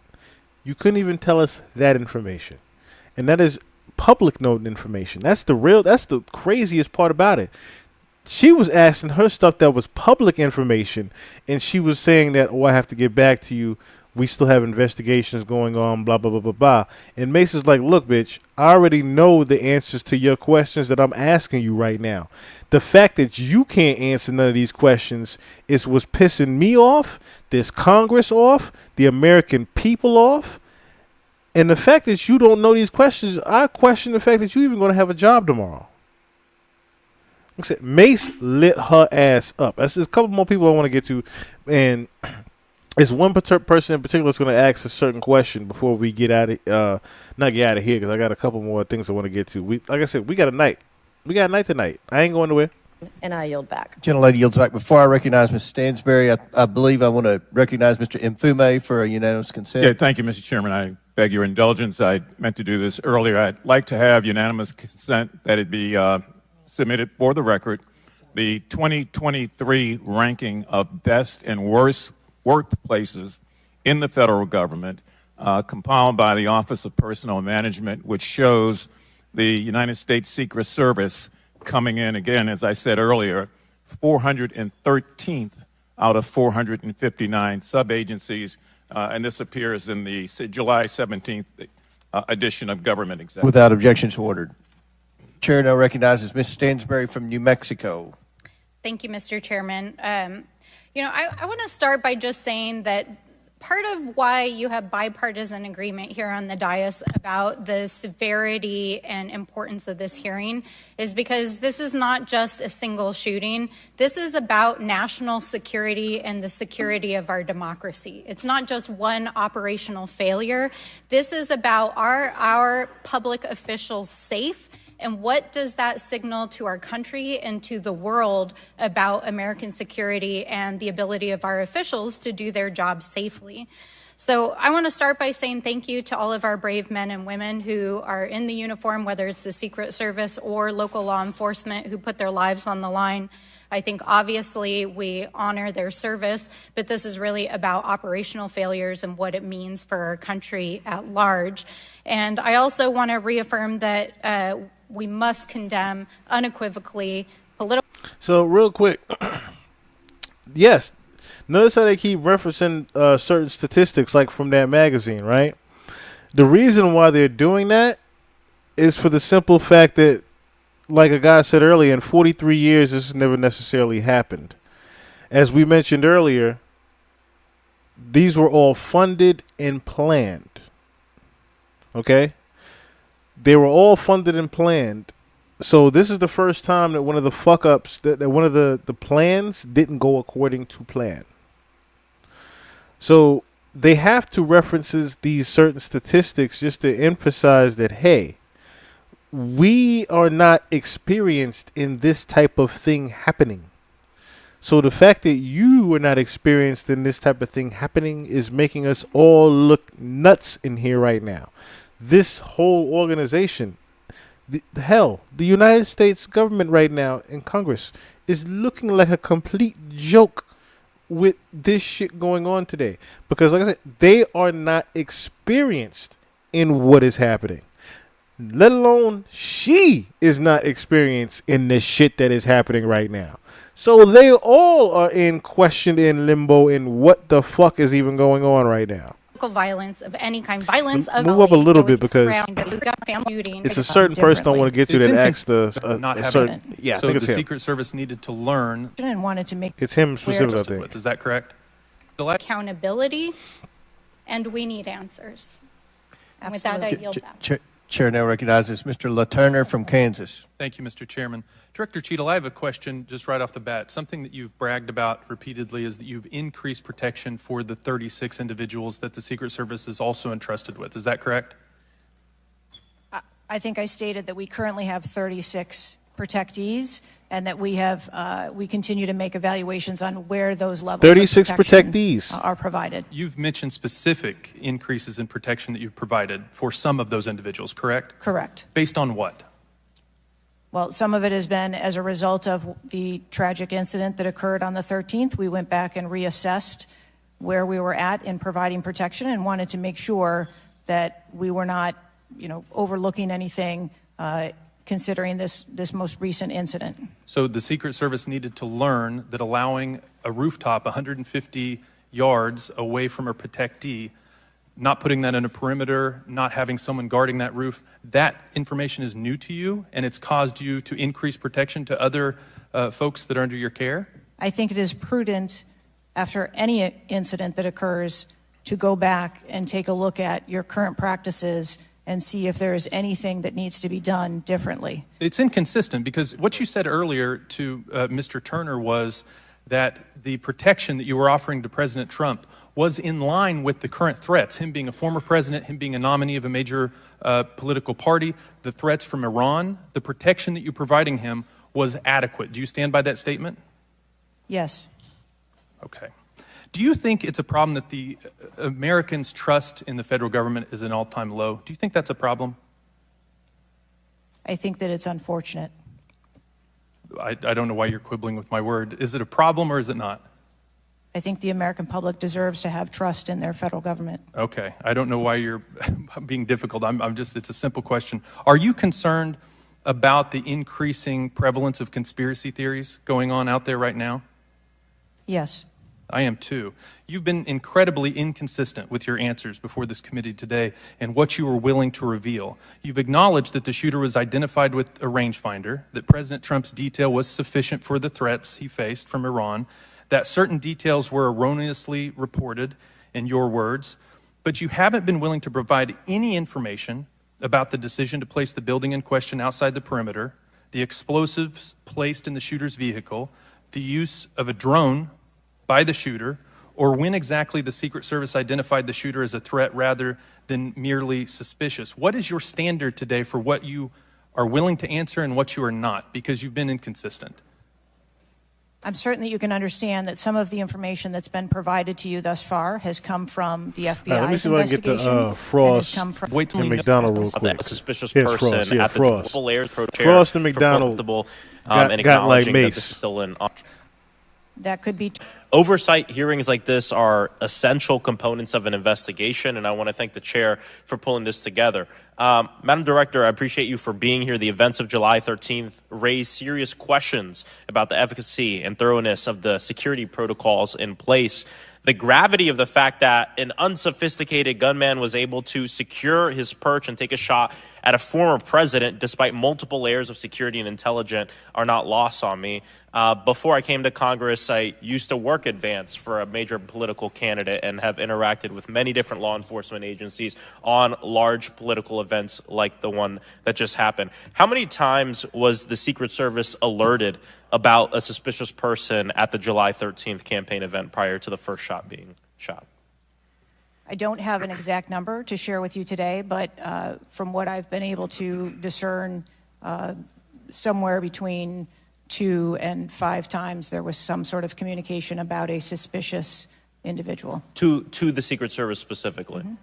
You couldn't even tell us that information. And that is public known information. That's the craziest part about it. She was asking her stuff that was public information, and she was saying that, oh, I have to get back to you. We still have investigations going on, blah, blah, blah, blah, blah. And Mace is like, look, bitch, I already know the answers to your questions that I'm asking you right now. The fact that you can't answer none of these questions is what's pissing me off, this Congress off, the American people off. And the fact that you don't know these questions, I question the fact that you're even going to have a job tomorrow. Like I said, Mace lit her ass up. There's a couple more people I want to get to. And It's one person in particular that's going to ask a certain question before we get out of not get out of here, because I got a couple more things I want to get to. Like I said, we got a night. We got a night tonight. I ain't going nowhere. And I yield back. Gentlelady yields back. Before I recognize Ms. Stansberry, I believe I want to recognize Mr. Mfume for a unanimous consent. Yeah, thank you, Mr. Chairman. I beg your indulgence. I meant to do this earlier. I'd like to have unanimous consent that it be submitted for the record. The 2023 ranking of best and worst workplaces in the federal government, compiled by the Office of Personnel Management, which shows the United States Secret Service coming in, again, as I said earlier, 413th out of 459 sub-agencies, and this appears in the July 17th edition of Government Executive. Without objections ordered. Chair now recognizes Ms. Stansberry from New Mexico. Thank you, Mr. Chairman. I want to start by just saying that part of why you have bipartisan agreement here on the dais about the severity and importance of this hearing is because this is not just a single shooting. This is about national security and the security of our democracy. It's not just one operational failure. This is about our public officials safe. And what does that signal to our country and to the world about American security and the ability of our officials to do their job safely? So I want to start by saying thank you to all of our brave men and women who are in the uniform, whether it's the Secret Service or local law enforcement, who put their lives on the line. I think obviously we honor their service, but this is really about operational failures and what it means for our country at large. And I also want to reaffirm that we must condemn unequivocally political. So real quick, yes, notice how they keep referencing certain statistics, like from that magazine, right? The reason why they're doing that is for the simple fact that, like a guy said earlier, in 43 years, this has never necessarily happened. As we mentioned earlier, these were all funded and planned. Okay? They were all funded and planned. So this is the first time that one of the fuck-ups, that one of the plans didn't go according to plan. So they have to reference these certain statistics just to emphasize that, hey, we are not experienced in this type of thing happening. So the fact that you are not experienced in this type of thing happening is making us all look nuts in here right now. This whole organization, the United States government right now in Congress is looking like a complete joke with this shit going on today. Because like I said, they are not experienced in what is happening. Let alone she is not experienced in the shit that is happening right now. So they all are in question, in limbo, in what the fuck is even going on right now. Violence of any kind, violence of move up a little bit because it's a certain person I want to get to that asked a certain. Yeah, so I think it's the him. Secret Service needed to learn and wanted to make it's him specifically. I think. Is that correct? Accountability, and we need answers. And with that, I yield back. Chair now recognizes Mr. LaTurner from Kansas. Thank you, Mr. Chairman. Director Cheatle, I have a question just right off the bat. Something that you've bragged about repeatedly is that you've increased protection for the 36 individuals that the Secret Service is also entrusted with. Is that correct? I think I stated that we currently have 36 protectees and that we continue to make evaluations on where those levels 36 of protection protectees are provided. You've mentioned specific increases in protection that you've provided for some of those individuals, correct? Correct. Based on what? Well, some of it has been as a result of the tragic incident that occurred on the 13th. We went back and reassessed where we were at in providing protection and wanted to make sure that we were not, overlooking anything considering this most recent incident. So the Secret Service needed to learn that allowing a rooftop 150 yards away from a protectee, not putting that in a perimeter, not having someone guarding that roof, that information is new to you and it's caused you to increase protection to other folks that are under your care? I think it is prudent after any incident that occurs to go back and take a look at your current practices and see if there is anything that needs to be done differently. It's inconsistent because what you said earlier to Mr. Turner was that the protection that you were offering to President Trump was in line with the current threats, him being a former president, him being a nominee of a major political party, the threats from Iran, the protection that you're providing him was adequate. Do you stand by that statement? Yes. Okay. Do you think it's a problem that the Americans' trust in the federal government is an all-time low? Do you think that's a problem? I think that it's unfortunate. I don't know why you're quibbling with my word. Is it a problem or is it not? I think the American public deserves to have trust in their federal government. Okay. I don't know why you're being difficult. I'm just, it's a simple question. Are you concerned about the increasing prevalence of conspiracy theories going on out there right now? Yes. I am too. You've been incredibly inconsistent with your answers before this committee today and what you were willing to reveal. You've acknowledged that the shooter was identified with a rangefinder, that President Trump's detail was sufficient for the threats he faced from Iran, that certain details were erroneously reported, in your words, but you haven't been willing to provide any information about the decision to place the building in question outside the perimeter, the explosives placed in the shooter's vehicle, the use of a drone by the shooter, or when exactly the Secret Service identified the shooter as a threat rather than merely suspicious. What is your standard today for what you are willing to answer and what you are not? Because you've been inconsistent. I'm certain that you can understand that some of the information that's been provided to you thus far has come from the FBI's let me see if I can get the Frost and McDonald real quick. A suspicious Here's person Frost, yeah, at the Frost. Layers Pro Chair. Frost and McDonald and got like acknowledging that Mace. this is still in. That could be. Oversight hearings like this are essential components of an investigation, and I want to thank the chair for pulling this together. Madam Director, I appreciate you for being here. The events of July 13th raised serious questions about the efficacy and thoroughness of the security protocols in place. The gravity of the fact that an unsophisticated gunman was able to secure his perch and take a shot at a former president despite multiple layers of security and intelligence are not lost on me. Before I came to Congress, I used to work advance for a major political candidate and have interacted with many different law enforcement agencies on large political events like the one that just happened. How many times was the Secret Service alerted about a suspicious person at the July 13th campaign event prior to the first shot being shot? I don't have an exact number to share with you today, but from what I've been able to discern, somewhere between 2 and 5 times there was some sort of communication about a suspicious individual. To the Secret Service specifically? Mm-hmm.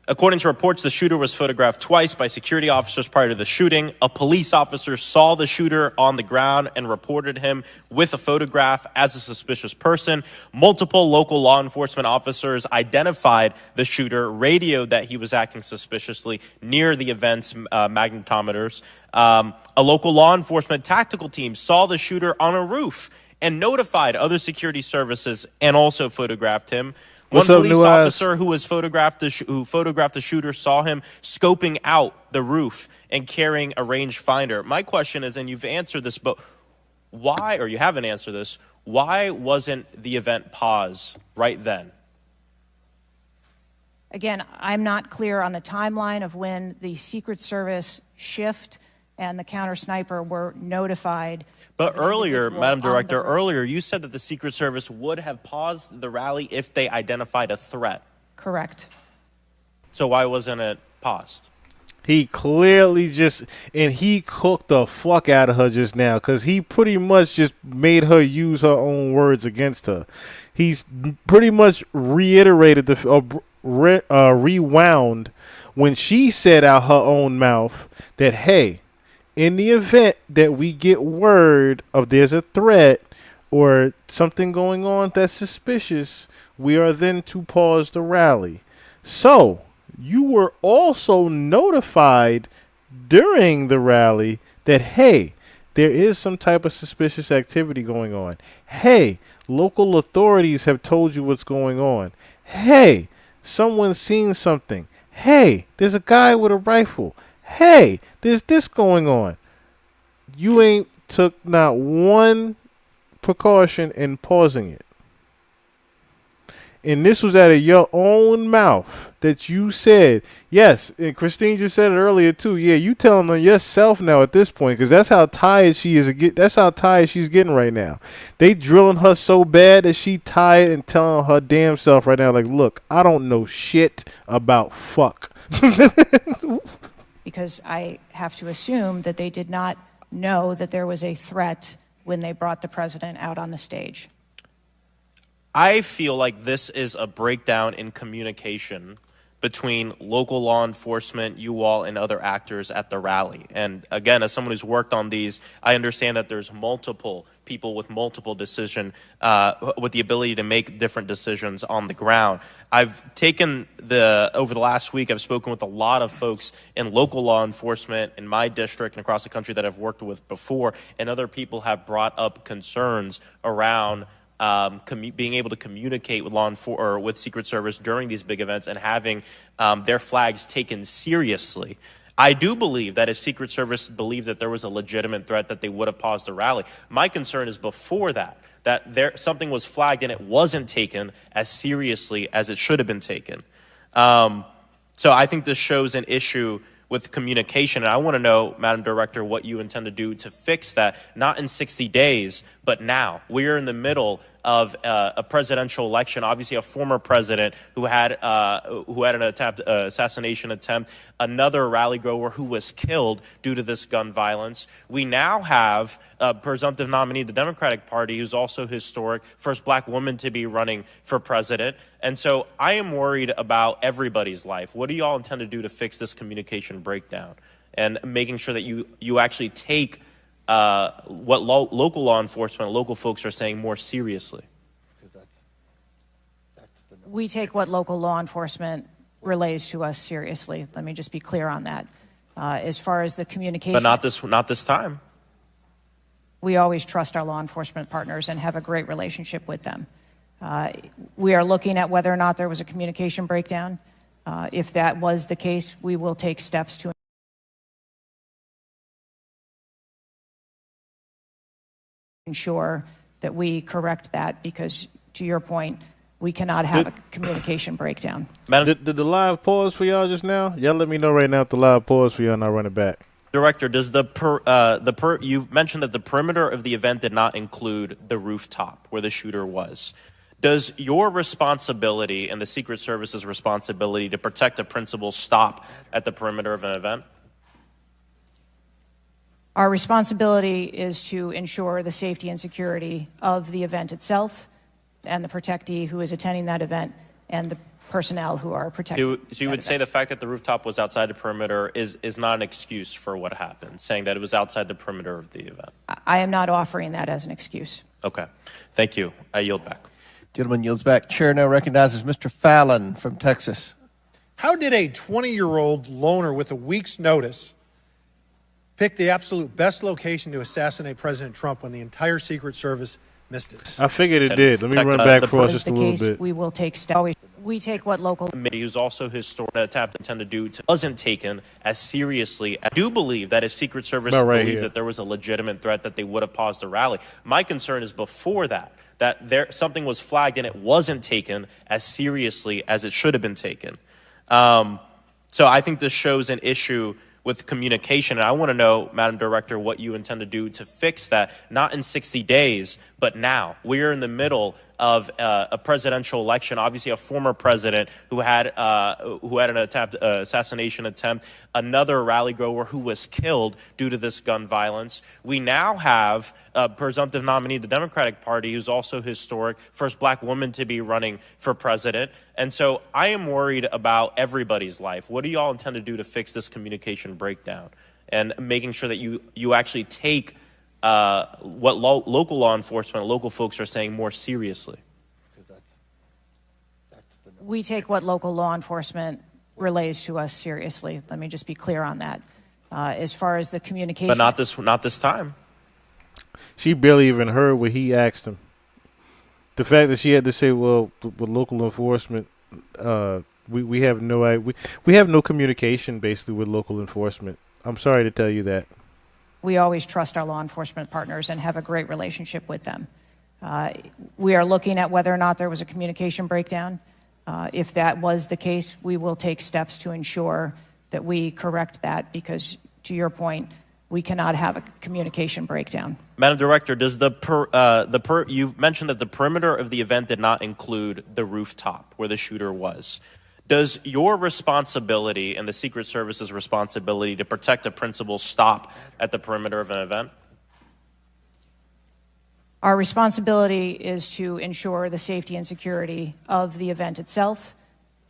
According to reports, the shooter was photographed twice by security officers prior to the shooting. A police officer saw the shooter on the ground and reported him with a photograph as a suspicious person. Multiple local law enforcement officers identified the shooter, radioed that he was acting suspiciously near the event's magnetometers. A local law enforcement tactical team saw the shooter on a roof and notified other security services and also photographed him. One police officer who photographed the shooter saw him scoping out the roof and carrying a rangefinder. My question is, and you've answered this, but why, or you haven't answered this, why wasn't the event paused right then? Again, I'm not clear on the timeline of when the Secret Service shift and the counter sniper were notified. But earlier, Madam Director, earlier you said that the Secret Service would have paused the rally if they identified a threat. Correct. So why wasn't it paused? He clearly he cooked the fuck out of her just now because he pretty much just made her use her own words against her. He's pretty much reiterated rewound when she said out her own mouth that, hey, in the event that we get word of there's a threat or something going on that's suspicious, we are then to pause the rally. So you were also notified during the rally that, hey, there is some type of suspicious activity going on. Hey, local authorities have told you what's going on. Hey, someone's seen something. Hey, there's a guy with a rifle. Hey, there's this going on. You ain't took not one precaution in pausing it. And this was out of your own mouth that you said, yes, and Christine just said it earlier too. Yeah, you telling on yourself now at this point, because that's how tired she is. That's how tired she's getting right now. They drilling her so bad that she tired and telling her damn self right now, like, look, I don't know shit about fuck. Because I have to assume that they did not know that there was a threat when they brought the president out on the stage. I feel like this is a breakdown in communication between local law enforcement, you all, and other actors at the rally. And again, as someone who's worked on these, I understand that there's multiple people with multiple with the ability to make different decisions on the ground. I've taken over the last week, I've spoken with a lot of folks in local law enforcement in my district and across the country that I've worked with before, and other people have brought up concerns around being able to communicate with with Secret Service during these big events and having their flags taken seriously. I do believe that if Secret Service believed that there was a legitimate threat, that they would have paused the rally. My concern is before that something was flagged and it wasn't taken as seriously as it should have been taken. So I think this shows an issue with communication. And I want to know, Madam Director, what you intend to do to fix that, not in 60 days, but now. We are in the middle of a presidential election, obviously a former president who had an assassination attempt, another rally goer who was killed due to this gun violence. We now have a presumptive nominee of the Democratic Party who's also historic, first black woman to be running for president. And so I am worried about everybody's life. What do you all intend to do to fix this communication breakdown and making sure that you actually take what local law enforcement, local folks are saying more seriously? We take what local law enforcement relays to us seriously. Let me just be clear on that. As far as the communication, But not this time. We always trust our law enforcement partners and have a great relationship with them. We are looking at whether or not there was a communication breakdown. If that was the case, we will take steps to ensure that we correct that, because to your point, we cannot have a communication breakdown. Did the live pause for y'all just now? Y'all let me know right now if the live pause for y'all and I'll run it back. Director, does you mentioned that the perimeter of the event did not include the rooftop where the shooter was. Does your responsibility and the Secret Service's responsibility to protect a principal stop at the perimeter of an event? Our responsibility is to ensure the safety and security of the event itself and the protectee who is attending that event and the personnel who are protecting. So you would say the fact that the rooftop was outside the perimeter is not an excuse for what happened, saying that it was outside the perimeter of the event? I am not offering that as an excuse. Okay. Thank you. I yield back. Gentleman yields back. Chair now recognizes Mr. Fallon from Texas. How did a 20-year-old loner with a week's notice pick the absolute best location to assassinate President Trump when the entire Secret Service missed it? I figured it did. Let me run back for us just a little bit. We will take steps. We take what local committee who's also historic intend to do wasn't taken as seriously. I do believe that if Secret Service believed that there was a legitimate threat, that they would have paused the rally. My concern is before that something was flagged and it wasn't taken as seriously as it should have been taken. So I think this shows an issue with communication. And I want to know, Madam Director, what you intend to do to fix that, not in 60 days, but now. We are in the middle of a presidential election, obviously a former president who had an assassination attempt, another rally goer who was killed due to this gun violence. We now have a presumptive nominee of the Democratic Party who's also historic, first black woman to be running for president. And so I am worried about everybody's life. What do you all intend to do to fix this communication breakdown and making sure that you actually take what local law enforcement, local folks are saying more seriously? We take what local law enforcement relays to us seriously. Let me just be clear on that. As far as the communication, but not this time. She barely even heard what he asked him. The fact that she had to say, "Well, with local enforcement, we have no communication basically with local enforcement." I'm sorry to tell you that. we always trust our law enforcement partners and have a great relationship with them. We are looking at whether or not there was a communication breakdown. If that was the case, we will take steps to ensure that we correct that because, to your point, we cannot have a communication breakdown. Madam Director, does you mentioned that the perimeter of the event did not include the rooftop where the shooter was. Does your responsibility and the Secret Service's responsibility to protect a principal stop at the perimeter of an event? Our responsibility is to ensure the safety and security of the event itself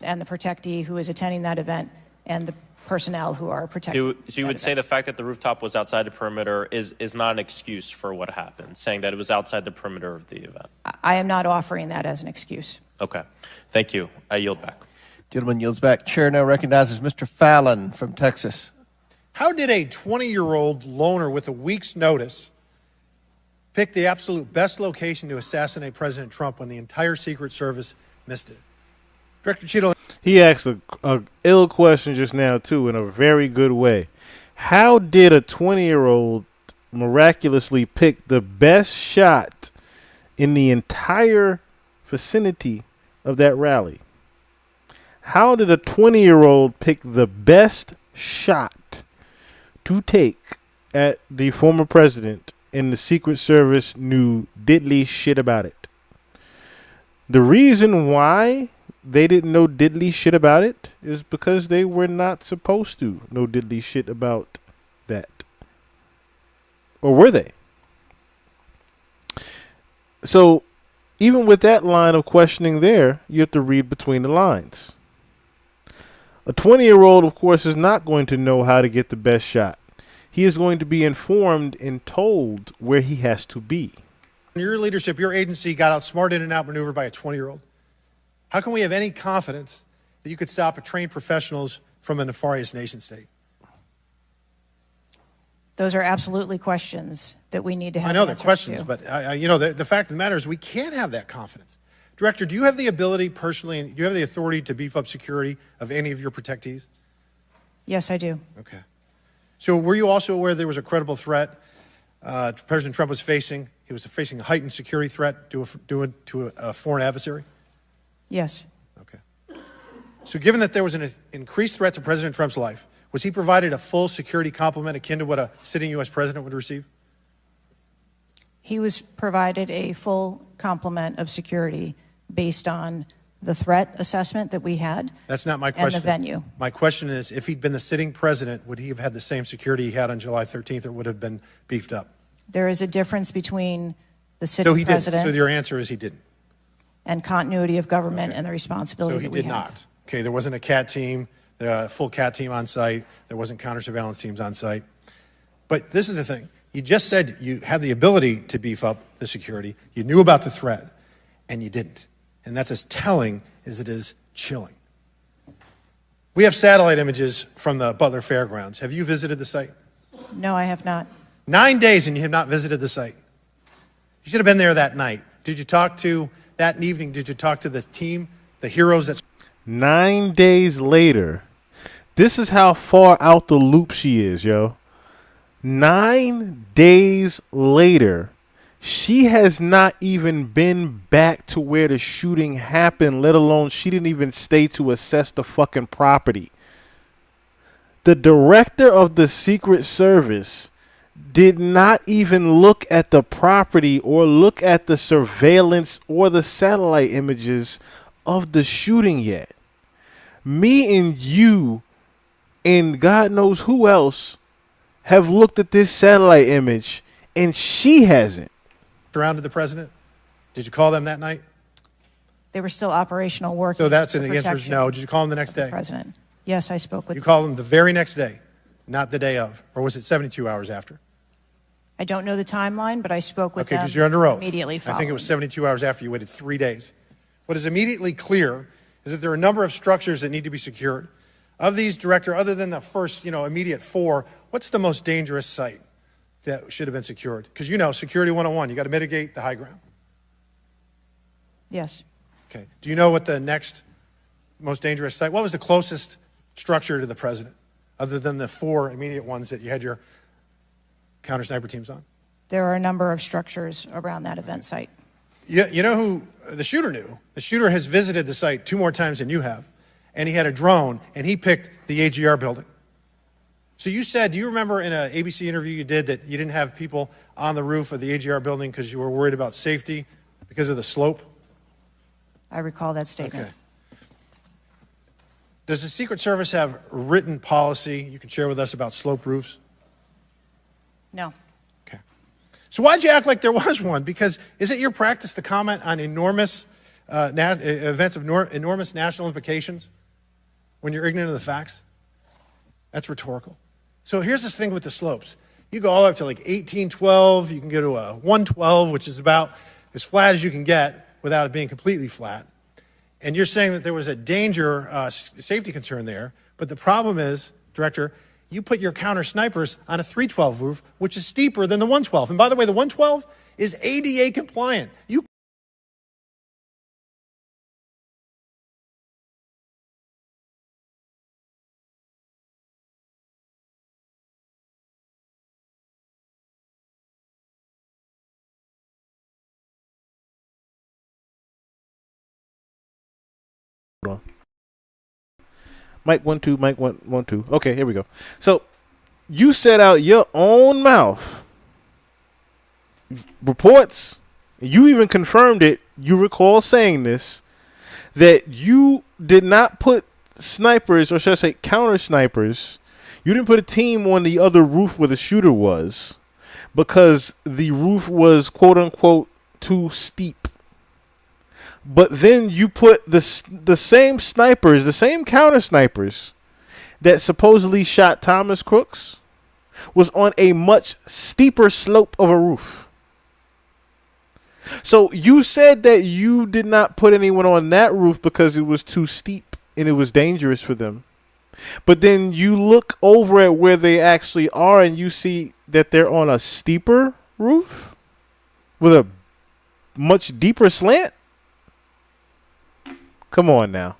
and the protectee who is attending that event and the personnel who are protecting. So you would say the fact that the rooftop was outside the perimeter is not an excuse for what happened, saying that it was outside the perimeter of the event? I am not offering that as an excuse. Okay. Thank you. I yield back. Gentleman yields back. Chair now recognizes Mr. Fallon from Texas. How did a 20-year-old loner with a week's notice pick the absolute best location to assassinate President Trump when the entire Secret Service missed it? Director Cheatle. He asked a ill question just now, too, in a very good way. How did a 20-year-old miraculously pick the best shot in the entire vicinity of that rally? How did a 20-year-old pick the best shot to take at the former president and the Secret Service knew diddly shit about it? The reason why they didn't know diddly shit about it is because they were not supposed to know diddly shit about that. Or were they? So, even with that line of questioning there, you have to read between the lines. A 20-year-old, of course, is not going to know how to get the best shot. He is going to be informed and told where he has to be. In your leadership, your agency got outsmarted and outmaneuvered by a 20-year-old. How can we have any confidence that you could stop a trained professionals from a nefarious nation state? Those are absolutely questions that we need to have. I know they're answers questions, to. but the fact of the matter is we can't have that confidence. Director, do you have the ability personally, and do you have the authority to beef up security of any of your protectees? Yes, I do. Okay. So were you also aware there was a credible threat President Trump was facing? He was facing a heightened security threat to a foreign adversary? Yes. Okay. So given that there was an increased threat to President Trump's life, was he provided a full security complement akin to what a sitting U.S. president would receive? He was provided a full complement of security based on the threat assessment that we had. That's not my question. And the venue. My question is, if he'd been the sitting president, would he have had the same security he had on July 13th, or would have been beefed up? There is a difference between the sitting president. So your answer is he didn't. And continuity of government and the responsibility So he that we did have. not. Okay, there wasn't a CAT team, a full CAT team on site. There wasn't counter surveillance teams on site. But this is the thing. You just said you had the ability to beef up the security. You knew about the threat, and you didn't. And that's as telling as it is chilling. We have satellite images from the Butler Fairgrounds. Have you visited the site? No, I have not. 9 days and you have not visited the site. You should have been there that night. Did you talk to, that evening, did you talk to the team, the heroes that... 9 days later, this is how far out the loop she is, yo. 9 days later, she has not even been back to where the shooting happened, let alone she didn't even stay to assess the fucking property. The director of the Secret Service did not even look at the property or look at the surveillance or the satellite images of the shooting yet. Me and you and God knows who else have looked at this satellite image, and she hasn't. Surrounded the president? Did you call them that night? They were still operational work. So that's an answer is no. Did you call him the next day? President. Yes, I spoke with You called him the very next day, not the day of, or was it 72 hours after? I don't know the timeline, but I spoke with Okay, them because you're under oath. immediately following. I think it was 72 hours after. You waited 3 days. What is immediately clear is that there are a number of structures that need to be secured. Of these, Director, other than the first, immediate four, what's the most dangerous site that should have been secured? Because Security 101, you got to mitigate the high ground. Yes. Okay. Do you know what the next most dangerous site, what was the closest structure to the president, other than the four immediate ones that you had your counter-sniper teams on? There are a number of structures around that event site. You know who the shooter knew? The shooter has visited the site 2 more times than you have, and he had a drone, and he picked the AGR building. So you said, do you remember in an ABC interview you did that you didn't have people on the roof of the AGR building because you were worried about safety because of the slope? I recall that statement. Okay. Does the Secret Service have written policy you can share with us about slope roofs? No. So why'd you act like there was one? Because is it your practice to comment on enormous events of enormous national implications when you're ignorant of the facts? That's rhetorical. So here's this thing with the slopes. You go all up to like 1812. You can go to a 112, which is about as flat as you can get without it being completely flat. And you're saying that there was a danger, safety concern there. But the problem is, Director, you put your counter snipers on a 312 roof, which is steeper than the 112. And by the way, the 112 is ADA compliant. You Hold on. Mic 1 2, mic 1 2. Okay, here we go. So you said out your own mouth reports, you even confirmed it, you recall saying this, that you did not put snipers, or should I say counter snipers, you didn't put a team on the other roof where the shooter was because the roof was quote unquote too steep. But then you put the same snipers, the same counter snipers that supposedly shot Thomas Crooks was on a much steeper slope of a roof. So you said that you did not put anyone on that roof because it was too steep and it was dangerous for them. But then you look over at where they actually are and you see that they're on a steeper roof with a much deeper slant. Come on now.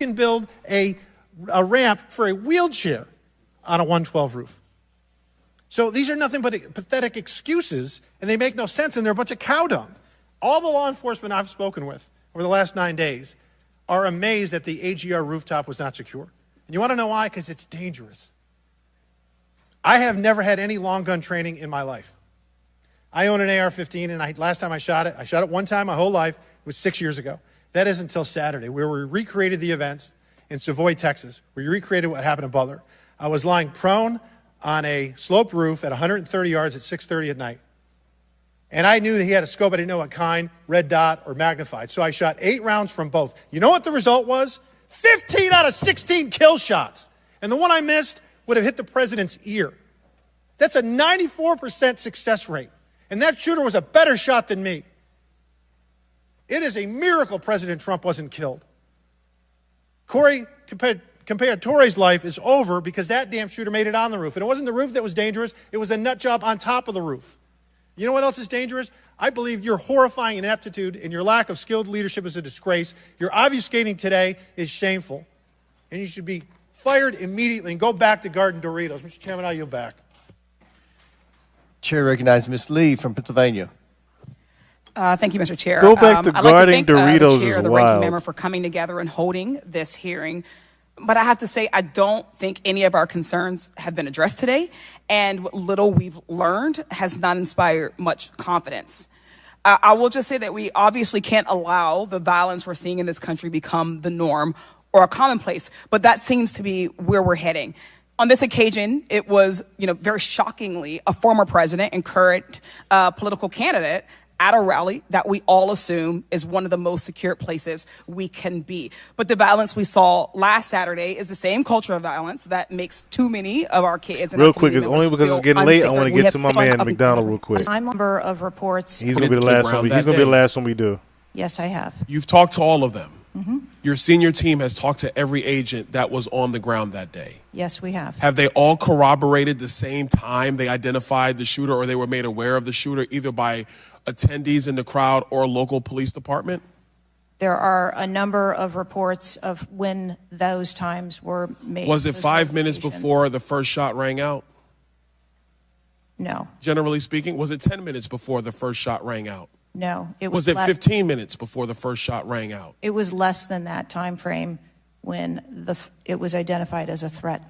You can build a ramp for a wheelchair on a 112 roof. So these are nothing but pathetic excuses, and they make no sense, and they're a bunch of cow dung. All the law enforcement I've spoken with over the last 9 days are amazed that the AGR rooftop was not secure. And you want to know why? Because it's dangerous. I have never had any long gun training in my life. I own an AR-15, and last time I shot it one time my whole life. It was 6 years ago. That is until Saturday, where we recreated the events in Savoy, Texas, where we recreated what happened in Butler. I was lying prone on a sloped roof at 130 yards at 6:30 at night. And I knew that he had a scope. I didn't know what kind, red dot or magnified. So I shot 8 rounds from both. You know what the result was? 15 out of 16 kill shots. And the one I missed would have hit the president's ear. That's a 94% success rate. And that shooter was a better shot than me. It is a miracle President Trump wasn't killed. Corey Comparatore's life is over because that damn shooter made it on the roof. And it wasn't the roof that was dangerous. It was a nut job on top of the roof. You know what else is dangerous? I believe your horrifying ineptitude and your lack of skilled leadership is a disgrace. Your obfuscating today is shameful. And you should be fired immediately and go back to Garden Doritos. Mr. Chairman, I yield back. Chair recognizes Ms. Lee from Pennsylvania. Thank you, Mr. Chair. Go back to I'd guarding like to thank, Doritos the chair, is the wild. ranking member for coming together and holding this hearing. But I have to say, I don't think any of our concerns have been addressed today. And what little we've learned has not inspired much confidence. I will just say that we obviously can't allow the violence we're seeing in this country become the norm or a commonplace. But that seems to be where we're heading. On this occasion, it was, very shockingly, a former president and current political candidate at a rally that we all assume is one of the most secure places we can be. But the violence we saw last Saturday is the same culture of violence that makes too many of our kids. Real quick, it's only because it's getting late. I want to get to my man McDonald real quick. I'm a member of reports. He's going to be the last one. He's going to be the last one we do. Yes, I have. You've talked to all of them. Mm-hmm. Your senior team has talked to every agent that was on the ground that day. Yes, we have. Have they all corroborated the same time they identified the shooter or they were made aware of the shooter, either by attendees in the crowd or local police department? There are a number of reports of when those times were made. Was it 5 minutes before the first shot rang out? No. Generally speaking, was it 10 minutes before the first shot rang out? No, it Was was. it 15 minutes before the first shot rang out? It was less than that time frame when it was identified as a threat.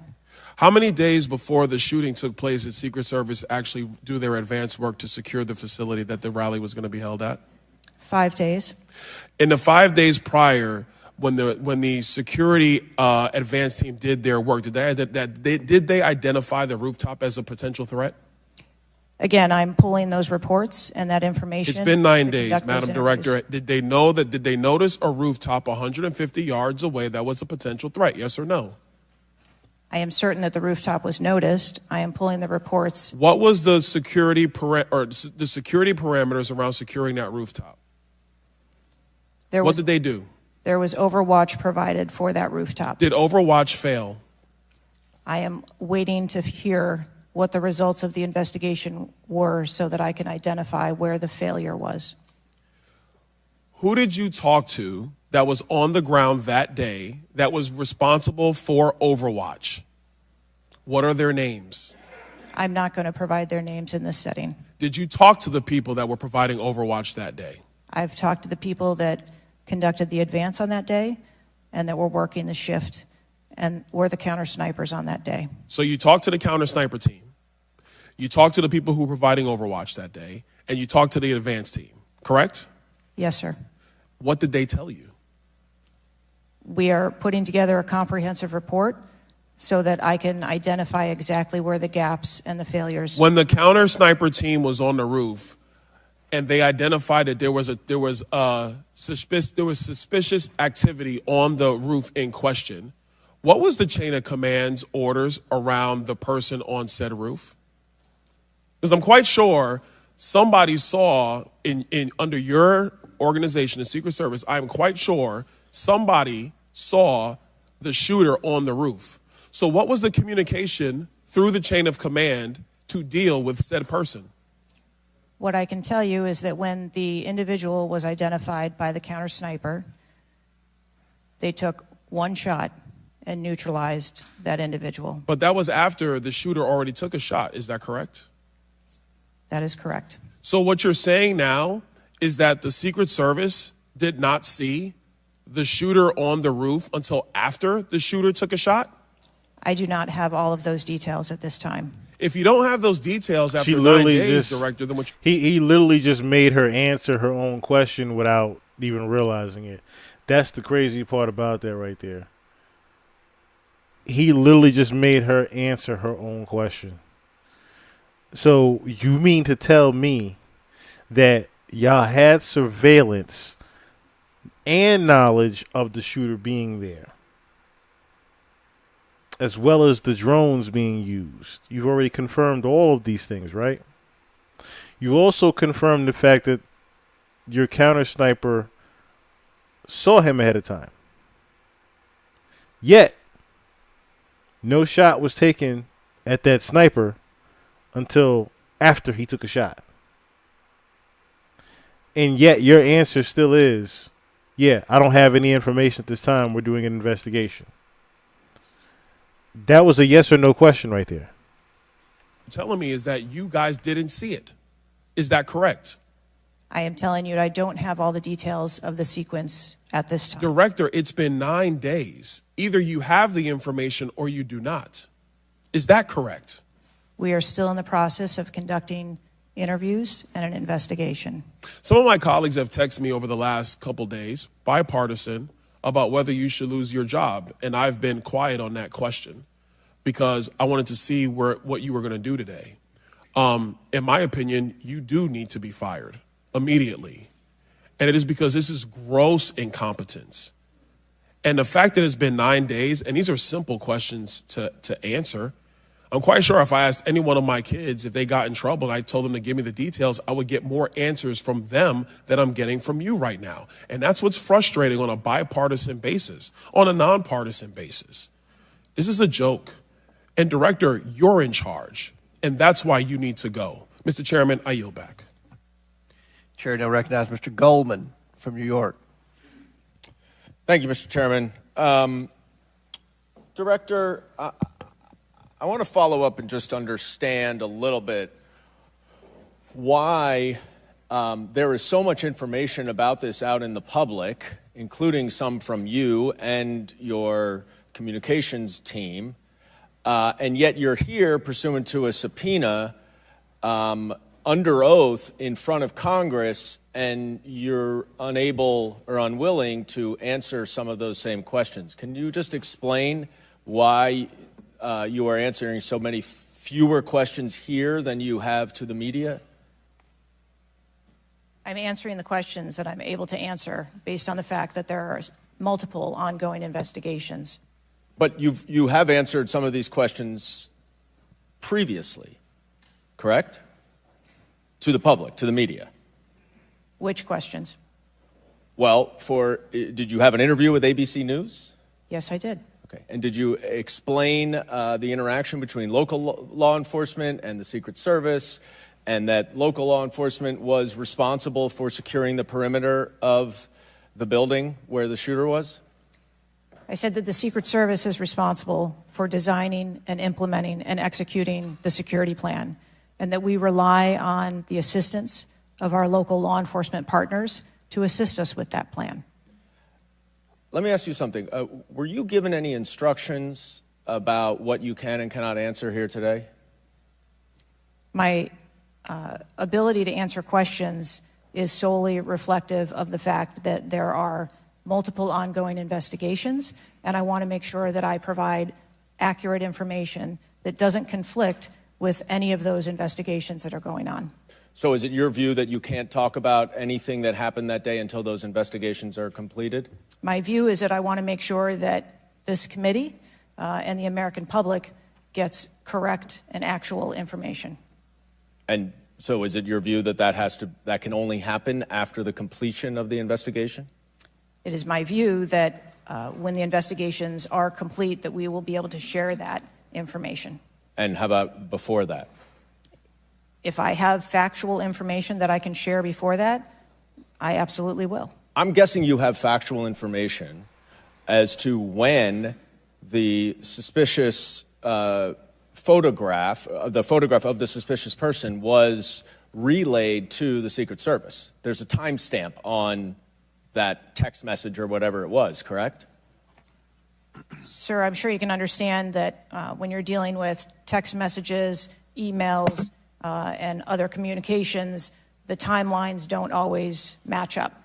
How many days before the shooting took place did Secret Service actually do their advance work to secure the facility that the rally was going to be held at? 5 days. In the 5 days prior, when the security advance team did their work, did they identify the rooftop as a potential threat? Again, I'm pulling those reports and that information. It's been 9 to days, conduct those Madam interviews. Director. Did they notice a rooftop 150 yards away that was a potential threat? Yes or no? I am certain that the rooftop was noticed. I am pulling the reports. What was the security parameters around securing that rooftop? What did they do? There was overwatch provided for that rooftop. Did Overwatch fail? I am waiting to hear what the results of the investigation were so that I can identify where the failure was. Who did you talk to that was on the ground that day that was responsible for Overwatch? What are their names? I'm not going to provide their names in this setting. Did you talk to the people that were providing Overwatch that day? I've talked to the people that conducted the advance on that day and that were working the shift and were the counter snipers on that day. So you talked to the counter sniper team, you talked to the people who were providing Overwatch that day, and you talked to the advance team, correct? Yes, sir. What did they tell you? We are putting together a comprehensive report so that I can identify exactly where the gaps and the failures. When the counter sniper team was on the roof and they identified that there was suspicious activity on the roof in question, what was the chain of command's orders around the person on said roof? Because I'm quite sure somebody saw under your organization, the Secret Service, I'm quite sure somebody saw the shooter on the roof. So what was the communication through the chain of command to deal with said person? What I can tell you is that when the individual was identified by the counter sniper, they took one shot and neutralized that individual. But that was after the shooter already took a shot. Is that correct? That is correct. So what you're saying now is that the Secret Service did not see the shooter on the roof until after the shooter took a shot? I do not have all of those details at this time. If you don't have those details after She 9 literally days, just Director, then what? he literally just made her answer her own question without even realizing it. That's the crazy part about that right there. He literally just made her answer her own question. So you mean to tell me that y'all had surveillance and knowledge of the shooter being there, as well as the drones being used? You've already confirmed all of these things, right? You also confirmed the fact that your counter sniper saw him ahead of time. Yet, no shot was taken at that sniper until after he took a shot. And yet your answer still is, yeah, I don't have any information at this time. We're doing an investigation. That was a yes or no question right there. Telling me is that you guys didn't see it. Is that correct? I am telling you, I don't have all the details of the sequence at this time. Director, it's been 9 days. Either you have the information or you do not. Is that correct? We are still in the process of conducting interviews and an investigation. Some of my colleagues have texted me over the last couple days, bipartisan, about whether you should lose your job. And I've been quiet on that question because I wanted to see what you were going to do today. In my opinion, you do need to be fired immediately. And it is because this is gross incompetence. And the fact that it's been 9 days, and these are simple questions to answer. I'm quite sure if I asked any one of my kids if they got in trouble and I told them to give me the details, I would get more answers from them than I'm getting from you right now. And that's what's frustrating on a bipartisan basis, on a nonpartisan basis. This is a joke. And Director, you're in charge. And that's why you need to go. Mr. Chairman, I yield back. Chair now recognize Mr. Goldman from New York. Thank you, Mr. Chairman. Director, I want to follow up and just understand a little bit why there is so much information about this out in the public, including some from you and your communications team, and yet you're here pursuant to a subpoena under oath in front of Congress, and you're unable or unwilling to answer some of those same questions. Can you just explain why you are answering so many fewer questions here than you have to the media? I'm answering the questions that I'm able to answer based on the fact that there are multiple ongoing investigations. But you have answered some of these questions previously, correct? To the public, to the media. Which questions? Well, did you have an interview with ABC News? Yes, I did. Okay. And did you explain the interaction between local law enforcement and the Secret Service, and that local law enforcement was responsible for securing the perimeter of the building where the shooter was? I said that the Secret Service is responsible for designing and implementing and executing the security plan, and that we rely on the assistance of our local law enforcement partners to assist us with that plan. Let me ask you something. Were you given any instructions about what you can and cannot answer here today? My ability to answer questions is solely reflective of the fact that there are multiple ongoing investigations, and I want to make sure that I provide accurate information that doesn't conflict with any of those investigations that are going on. So is it your view that you can't talk about anything that happened that day until those investigations are completed? My view is that I want to make sure that this committee and the American public gets correct and actual information. And so is it your view that that can only happen after the completion of the investigation? It is my view that when the investigations are complete, that we will be able to share that information. And how about before that? If I have factual information that I can share before that, I absolutely will. I'm guessing you have factual information as to when the suspicious photograph of the suspicious person was relayed to the Secret Service. There's a timestamp on that text message or whatever it was, correct? Sir, I'm sure you can understand that when you're dealing with text messages, emails, and other communications, the timelines don't always match up.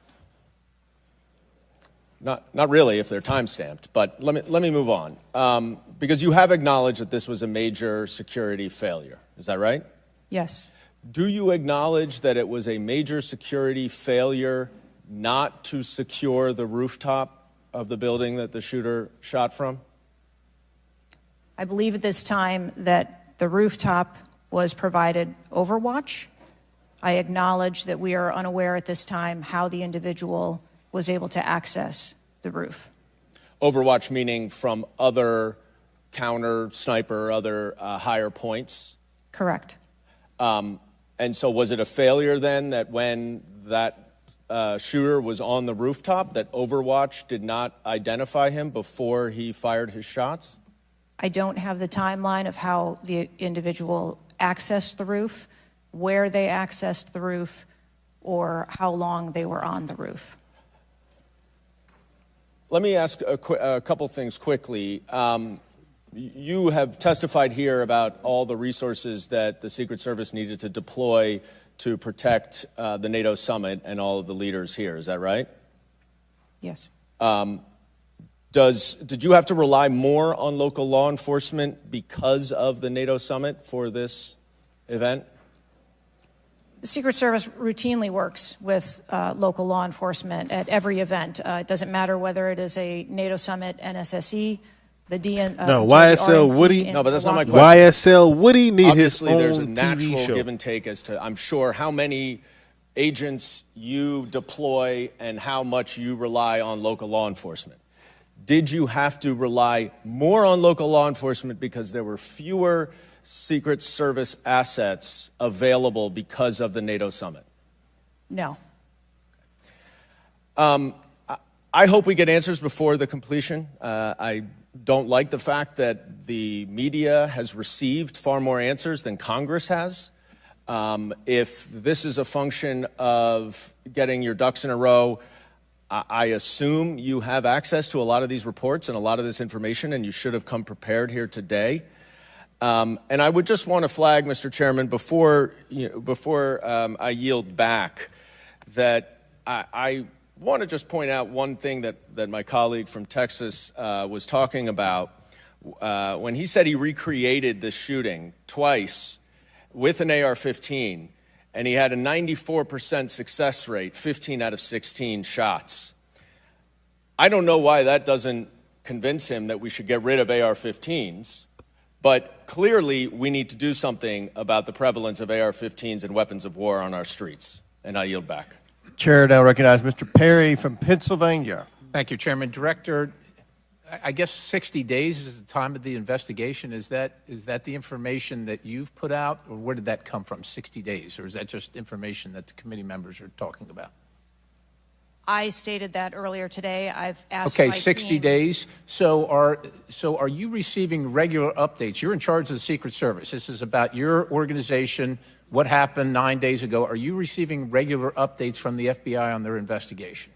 Not really if they're time-stamped, but let me move on. Because you have acknowledged that this was a major security failure. Is that right? Yes. Do you acknowledge that it was a major security failure not to secure the rooftop of the building that the shooter shot from? I believe at this time that the rooftop was provided Overwatch. I acknowledge that we are unaware at this time how the individual was able to access the roof. Overwatch meaning from other counter sniper, other higher points? Correct. And so was it a failure then that when that shooter was on the rooftop that Overwatch did not identify him before he fired his shots? I don't have the timeline of how the individual accessed the roof, where they accessed the roof, or how long they were on the roof. Let me ask a couple things quickly. You have testified here about all the resources that the Secret Service needed to deploy to protect the NATO summit and all of the leaders here. Is that right? Yes. Did you have to rely more on local law enforcement because of the NATO summit for this event? The Secret Service routinely works with local law enforcement at every event. It doesn't matter whether it is a NATO summit, NSSE, the DN. No, YSL Woody. No, but that's not my question. YSL Woody need Obviously, his own there's a TV natural show. give and take as to, I'm sure, how many agents you deploy and how much you rely on local law enforcement. Did you have to rely more on local law enforcement because there were fewer Secret Service assets available because of the NATO summit? No. I hope we get answers before the completion. I don't like the fact that the media has received far more answers than Congress has. If this is a function of getting your ducks in a row, I assume you have access to a lot of these reports and a lot of this information, and you should have come prepared here today. And I would just want to flag, Mr. Chairman, before I yield back, that I want to just point out one thing that my colleague from Texas was talking about. When he said he recreated the shooting twice with an AR-15, and he had a 94% success rate, 15 out of 16 shots. I don't know why that doesn't convince him that we should get rid of AR-15s, but clearly we need to do something about the prevalence of AR-15s and weapons of war on our streets. And I yield back. Chair now recognize Mr. Perry from Pennsylvania. Thank you, Chairman. Director, I guess 60 days is the time of the investigation. Is that the information that you've put out, or where did that come from, 60 days? Or is that just information that the committee members are talking about? I stated that earlier today. I've asked Okay, my 60 team. days. So are you receiving regular updates? You're in charge of the Secret Service. This is about your organization, what happened 9 days ago. Are you receiving regular updates from the FBI on their investigation?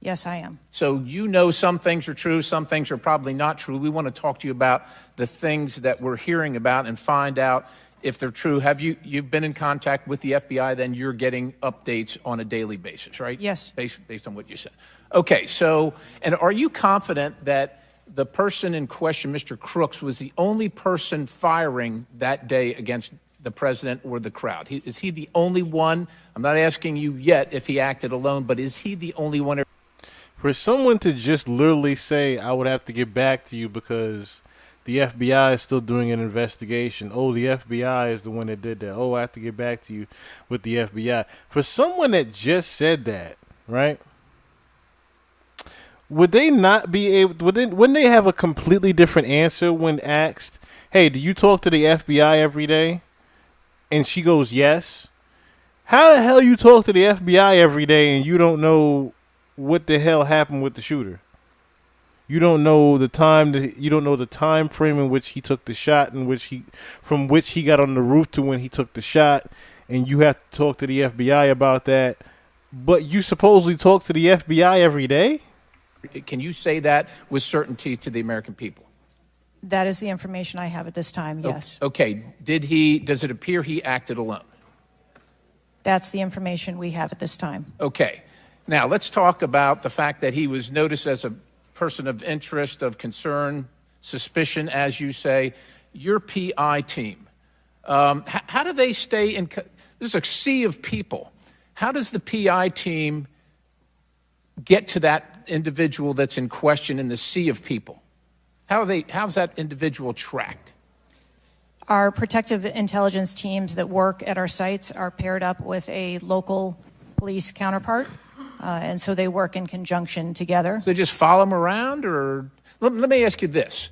Yes, I am. So you know some things are true, some things are probably not true. We want to talk to you about the things that we're hearing about and find out if they're true. Have you've been in contact with the FBI, then you're getting updates on a daily basis, right? Yes. Based on what you said. Okay, so, and are you confident that the person in question, Mr. Crooks, was the only person firing that day against the president or the crowd? Is he the only one? I'm not asking you yet if he acted alone, but is he the only one? For someone to just literally say, I would have to get back to you because the FBI is still doing an investigation. Oh, the FBI is the one that did that. Oh, I have to get back to you with the FBI. For someone that just said that, right? Would they not be able, wouldn't they have a completely different answer when asked, hey, do you talk to the FBI every day? And she goes, yes. How the hell you talk to the FBI every day and you don't know what the hell happened with the shooter? You don't know the time. You don't know the time frame in which he took the shot, from which he got on the roof to when he took the shot, and you have to talk to the FBI about that. But you supposedly talk to the FBI every day? Can you say that with certainty to the American people? That is the information I have at this time, yes. Okay. Does it appear he acted alone? That's the information we have at this time. Okay. Now, let's talk about the fact that he was noticed as a person of interest, of concern, suspicion, as you say. Your PI team, how do they stay in? There's a sea of people. How does the PI team get to that individual that's in question in the sea of people? How's that individual tracked? Our protective intelligence teams that work at our sites are paired up with a local police counterpart. And so they work in conjunction together. So they just follow them around? Or let me ask you this.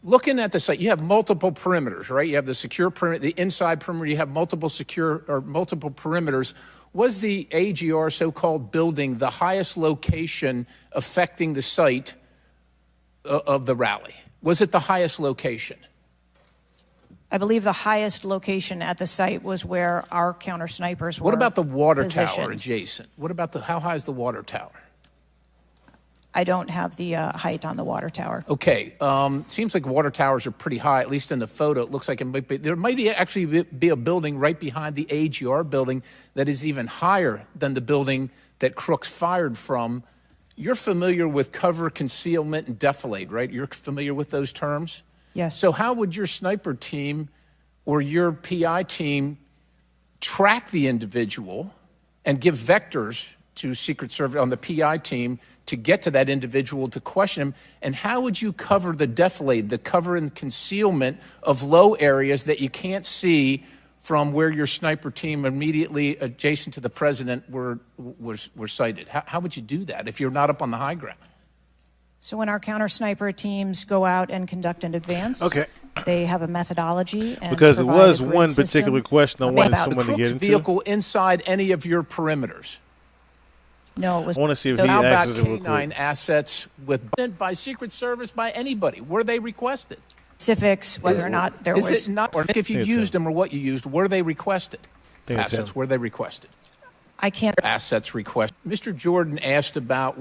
Looking at the site, you have multiple perimeters, right? You have the secure perimeter, the inside perimeter, you have multiple perimeters. Was the AGR so-called building the highest location affecting the site of the rally? Was it the highest location? I believe the highest location at the site was where our counter snipers were. What about the water positioned. tower adjacent? What about how high is the water tower? I don't have the height on the water tower. Okay, seems like water towers are pretty high, at least in the photo. It looks like there might actually be a building right behind the AGR building that is even higher than the building that Crooks fired from. You're familiar with cover, concealment, and defilade, right? You're familiar with those terms? Yes. So how would your sniper team or your PI team track the individual and give vectors to Secret Service on the PI team to get to that individual to question him? And how would you cover the defilade, the cover and concealment of low areas that you can't see from where your sniper team immediately adjacent to the president were sighted? How would you do that if you're not up on the high ground? So when our counter sniper teams go out and conduct an advance, okay, they have a methodology. And because it was one particular question I wanted about someone the to get Crooks into. Vehicle inside any of your perimeters? No, it was. I want to see if he How about accesses it real K9 quick. assets by Secret Service, by anybody? Were they requested? Specifics, whether or not there was. Is it not, or if you used them or what you used, were they requested? Think it's Assets, him. were they requested? I can't. Assets requested. Mr. Jordan asked about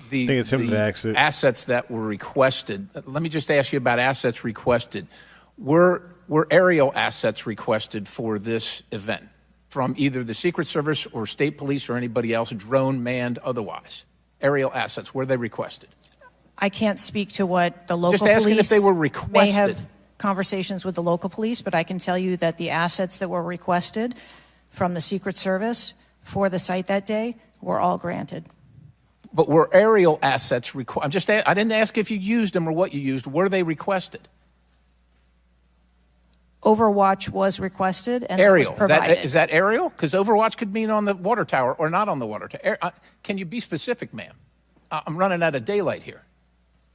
the, think it's him that asked it. assets that were requested. Let me just ask you about assets requested. Were aerial assets requested for this event from either the Secret Service or state police or anybody else, drone, manned, otherwise? Aerial assets, were they requested? I can't speak to what the local Just asking police if they were may requested. have conversations with the local police, but I can tell you that the assets that were requested from the Secret Service for the site that day were all granted. But were aerial assets requested? I didn't ask if you used them or what you used. Were they requested? Overwatch was requested and Aerial. that was provided. Is that aerial? Because Overwatch could mean on the water tower or not on the water tower. Can you be specific, ma'am? I'm running out of daylight here.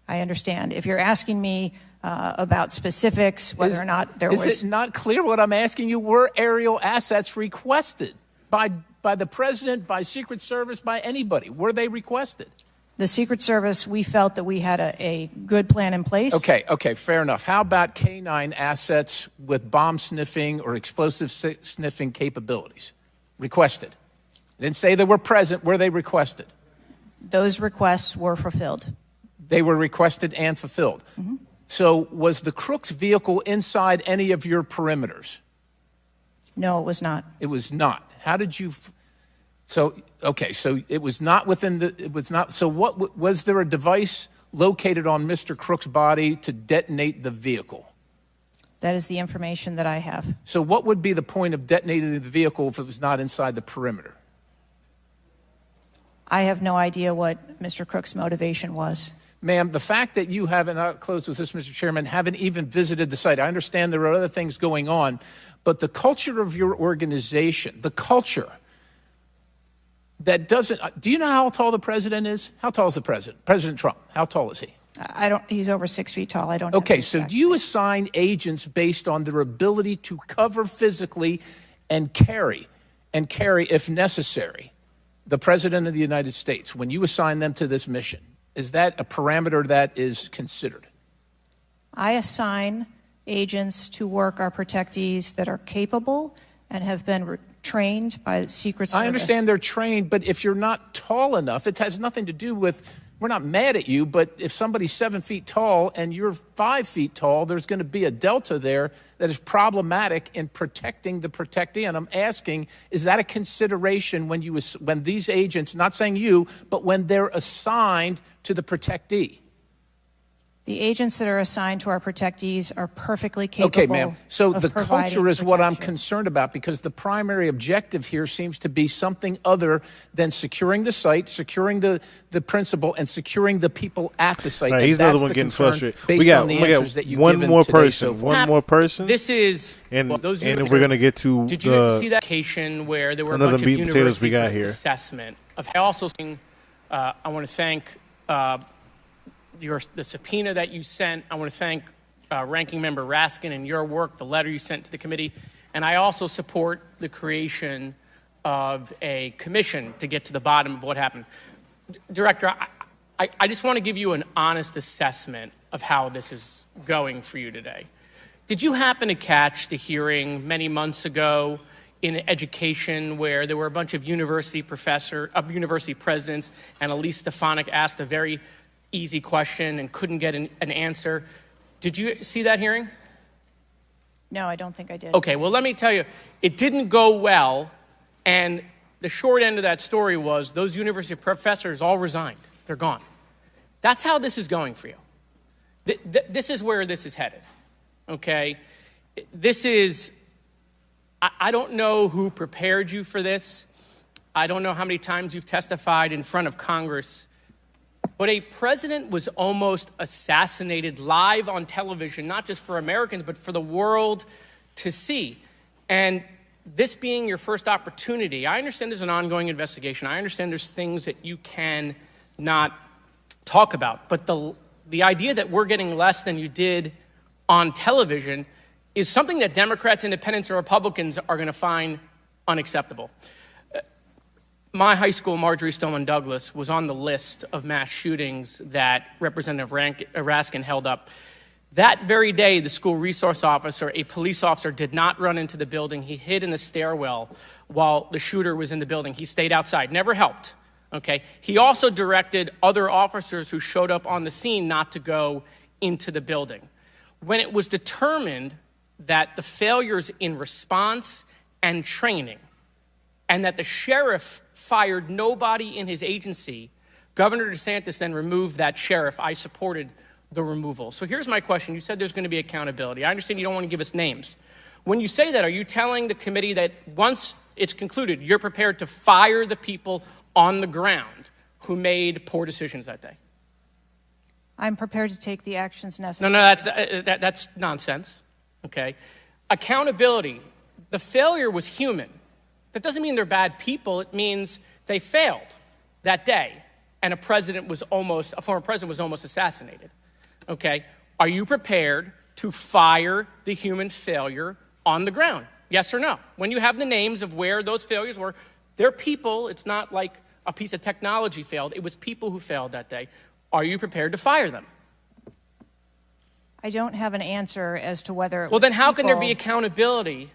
I understand. If you're asking me about specifics, whether or not there was. Is it not clear what I'm asking you? Were aerial assets requested by the president, by Secret Service, by anybody? Were they requested? The Secret Service, we felt that we had a good plan in place. Okay, fair enough. How about K-9 assets with bomb sniffing or explosive sniffing capabilities? Requested. I didn't say they were present. Were they requested? Those requests were fulfilled. They were requested and fulfilled. Mm-hmm. So was the Crooks vehicle inside any of your perimeters? No, it was not. It was not. How did you? So it was not within the. It was not. So what was there a device located on Mr. Crook's body to detonate the vehicle? That is the information that I have. So what would be the point of detonating the vehicle if it was not inside the perimeter? I have no idea what Mr. Crook's motivation was. Ma'am, the fact that you haven't, I'll close with this, Mr. Chairman, haven't even visited the site. I understand there are other things going on, but the culture of your organization, the culture that doesn't, do you know how tall the president is? How tall is the president? President Trump, how tall is he? He's over 6 feet tall. I don't know. Okay, so do you assign agents based on their ability to cover physically and carry, if necessary, the President of the United States when you assign them to this mission? Is that a parameter that is considered? I assign agents to work our protectees that are capable and have been trained by the Secret Service. I understand they're trained, but if you're not tall enough, it has nothing to do with, we're not mad at you, but if somebody's 7 feet tall and you're 5 feet tall, there's going to be a delta there that is problematic in protecting the protectee. And I'm asking, is that a consideration when these agents, not saying you, but when they're assigned to the protectee? The agents that are assigned to our protectees are perfectly capable. Okay, ma'am. So of the providing culture is what I'm protection. concerned about, because the primary objective here seems to be something other than securing the site, securing the principal, and securing the people at the site. Right, And he's that's another one the getting concern frustrated. Based on the answers that you've one given more today person. so far. One more person. This is and those and we're gonna get to Did you see that occasion where there were a another bunch of meat and potatoes we university got here. assessment of? I also think I want to thank the subpoena that you sent. I want to thank Ranking Member Raskin and your work, the letter you sent to the committee, and I also support the creation of a commission to get to the bottom of what happened. Director, I just want to give you an honest assessment of how this is going for you today. Did you happen to catch the hearing many months ago in education where there were a bunch of university presidents and Elise Stefanik asked a very easy question and couldn't get an answer? Did you see that hearing? No, I don't think I did. Okay, well, let me tell you, it didn't go well, and the short end of that story was those university professors all resigned. They're gone. That's how this is going for you. This is where this is headed, okay? I don't know who prepared you for this. I don't know how many times you've testified in front of Congress, but a president was almost assassinated live on television, not just for Americans, but for the world to see. And this being your first opportunity, I understand there's an ongoing investigation. I understand there's things that you can not talk about. But the idea that we're getting less than you did on television is something that Democrats, Independents, or Republicans are going to find unacceptable. My high school, Marjorie Stoneman Douglas, was on the list of mass shootings that Representative Raskin held up. That very day, the school resource officer, a police officer, did not run into the building. He hid in the stairwell while the shooter was in the building. He stayed outside, never helped, okay? He also directed other officers who showed up on the scene not to go into the building. When it was determined that the failures in response and training, and that the sheriff fired nobody in his agency, Governor DeSantis then removed that sheriff. I supported the removal. So here's my question. You said there's going to be accountability. I understand you don't want to give us names. When you say that, are you telling the committee that once it's concluded, you're prepared to fire the people on the ground who made poor decisions that day? I'm prepared to take the actions necessary. No, that's nonsense, okay? Accountability. The failure was human. That doesn't mean they're bad people. It means they failed that day, and a former president was almost assassinated. Okay, are you prepared to fire the human failure on the ground? Yes or no? When you have the names of where those failures were, they're people. It's not like a piece of technology failed. It was people who failed that day. Are you prepared to fire them? I don't have an answer as to whether it Well, was then how can there be people- accountability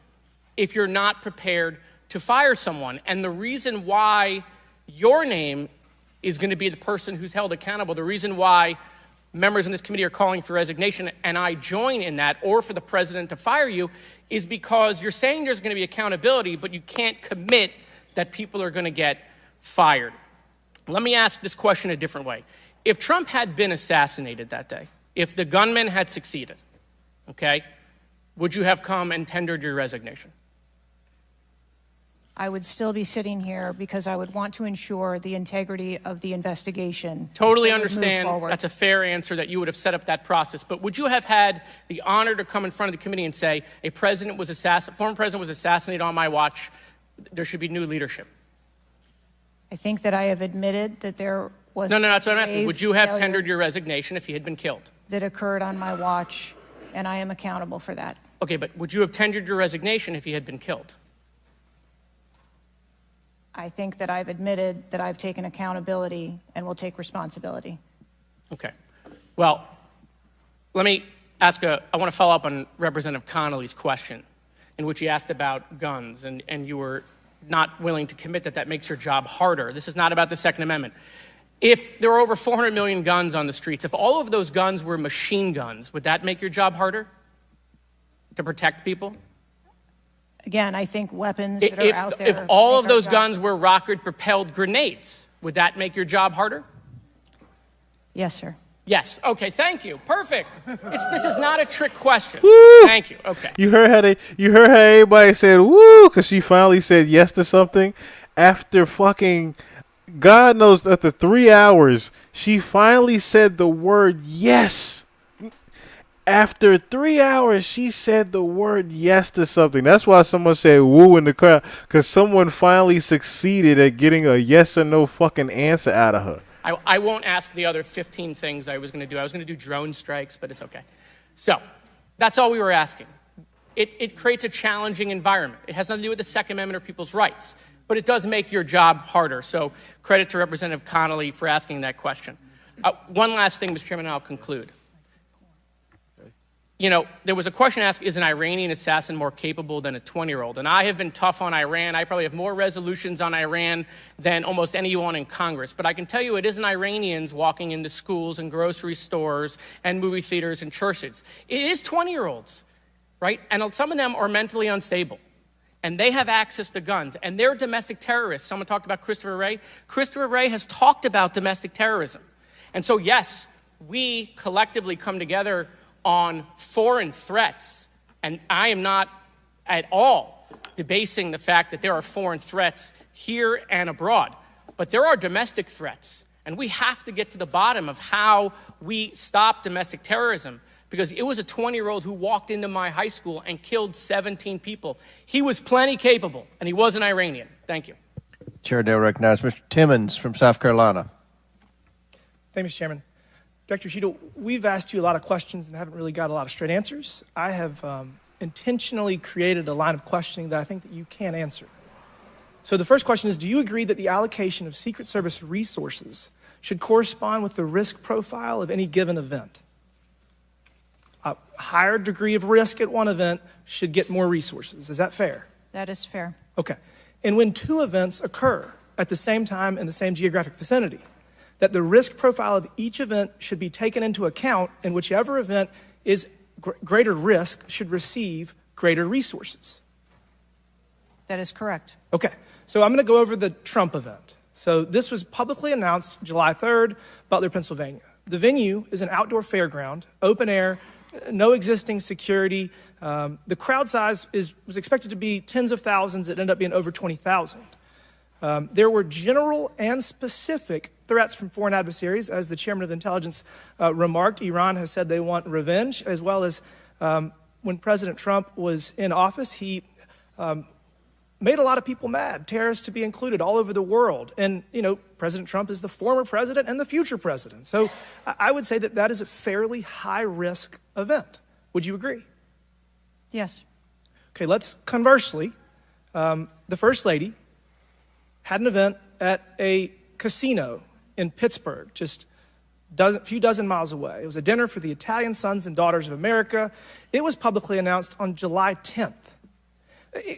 if you're not prepared to fire someone? And the reason why your name is going to be the person who's held accountable, the reason why members in this committee are calling for resignation, and I join in that, or for the president to fire you, is because you're saying there's going to be accountability, but you can't commit that people are going to get fired. Let me ask this question a different way. If Trump had been assassinated that day, if the gunman had succeeded, okay, would you have come and tendered your resignation? I would still be sitting here because I would want to ensure the integrity of the investigation. Totally that would move understand. forward. That's a fair answer that you would have set up that process. But would you have had the honor to come in front of the committee and say, former president was assassinated on my watch, there should be new leadership? I think that I have admitted that there was No, that's what I'm asking. grave Would you have failure tendered your resignation if he had been killed? that occurred on my watch, and I am accountable for that. Okay, but would you have tendered your resignation if he had been killed? I think that I've admitted that I've taken accountability and will take responsibility. Okay. Well, let me ask I want to follow up on Representative Connolly's question, in which he asked about guns, and you were not willing to commit that makes your job harder. This is not about the Second Amendment. If there are over 400 million guns on the streets, if all of those guns were machine guns, would that make your job harder to protect people? Again, I think weapons that are out there. If all make of our those job- guns were rocket-propelled grenades, would that make your job harder? Yes, sir. Yes. Okay. Thank you. Perfect. This is not a trick question. Woo! Thank you. Okay. You heard how everybody said woo because she finally said yes to something after fucking God knows after 3 hours she finally said the word yes. After 3 hours, she said the word yes to something. That's why someone said woo in the crowd, because someone finally succeeded at getting a yes or no fucking answer out of her. I won't ask the other 15 things I was going to do. I was going to do drone strikes, but it's okay. So that's all we were asking. It creates a challenging environment. It has nothing to do with the Second Amendment or people's rights, but it does make your job harder. So credit to Representative Connolly for asking that question. One last thing, Mr. Chairman, and I'll conclude. You know, there was a question asked, is an Iranian assassin more capable than a 20-year-old? And I have been tough on Iran. I probably have more resolutions on Iran than almost anyone in Congress. But I can tell you it isn't Iranians walking into schools and grocery stores and movie theaters and churches. It is 20-year-olds, right? And some of them are mentally unstable. And they have access to guns. And they're domestic terrorists. Someone talked about Christopher Wray. Christopher Wray has talked about domestic terrorism. And so, yes, we collectively come together on foreign threats, and I am not at all debasing the fact that there are foreign threats here and abroad, but there are domestic threats, and we have to get to the bottom of how we stop domestic terrorism, because it was a 20-year-old who walked into my high school and killed 17 people. He was plenty capable, and he was an Iranian. Thank you. Chair now recognizes Mr. Timmons from South Carolina. Thank you, Mr. Chairman. Director Cheatle, we've asked you a lot of questions and haven't really got a lot of straight answers. I have intentionally created a line of questioning that I think that you can't answer. So the first question is, do you agree that the allocation of Secret Service resources should correspond with the risk profile of any given event? a higher degree of risk at one event should get more resources. Is that fair? That is fair. Okay. And when two events occur at the same time in the same geographic vicinity, that the risk profile of each event should be taken into account, and whichever event is greater risk should receive greater resources. That is correct. Okay. So I'm going to go over the Trump event. So this was publicly announced July 3rd, Butler, Pennsylvania. The venue is an outdoor fairground, open air, no existing security. The crowd size was expected to be tens of thousands. It ended up being over 20,000. There were general and specific threats from foreign adversaries. As the chairman of intelligence remarked, Iran has said they want revenge, as well as when President Trump was in office, he made a lot of people mad, terrorists to be included all over the world. And, you know, President Trump is the former president and the future president. So I would say that that is a fairly high-risk event. Would you agree? Yes. Okay, let's conversely, the First Lady had an event at a casino in Pittsburgh, just a few dozen miles away. It was a dinner for the Italian Sons and Daughters of America. It was publicly announced on July 10th.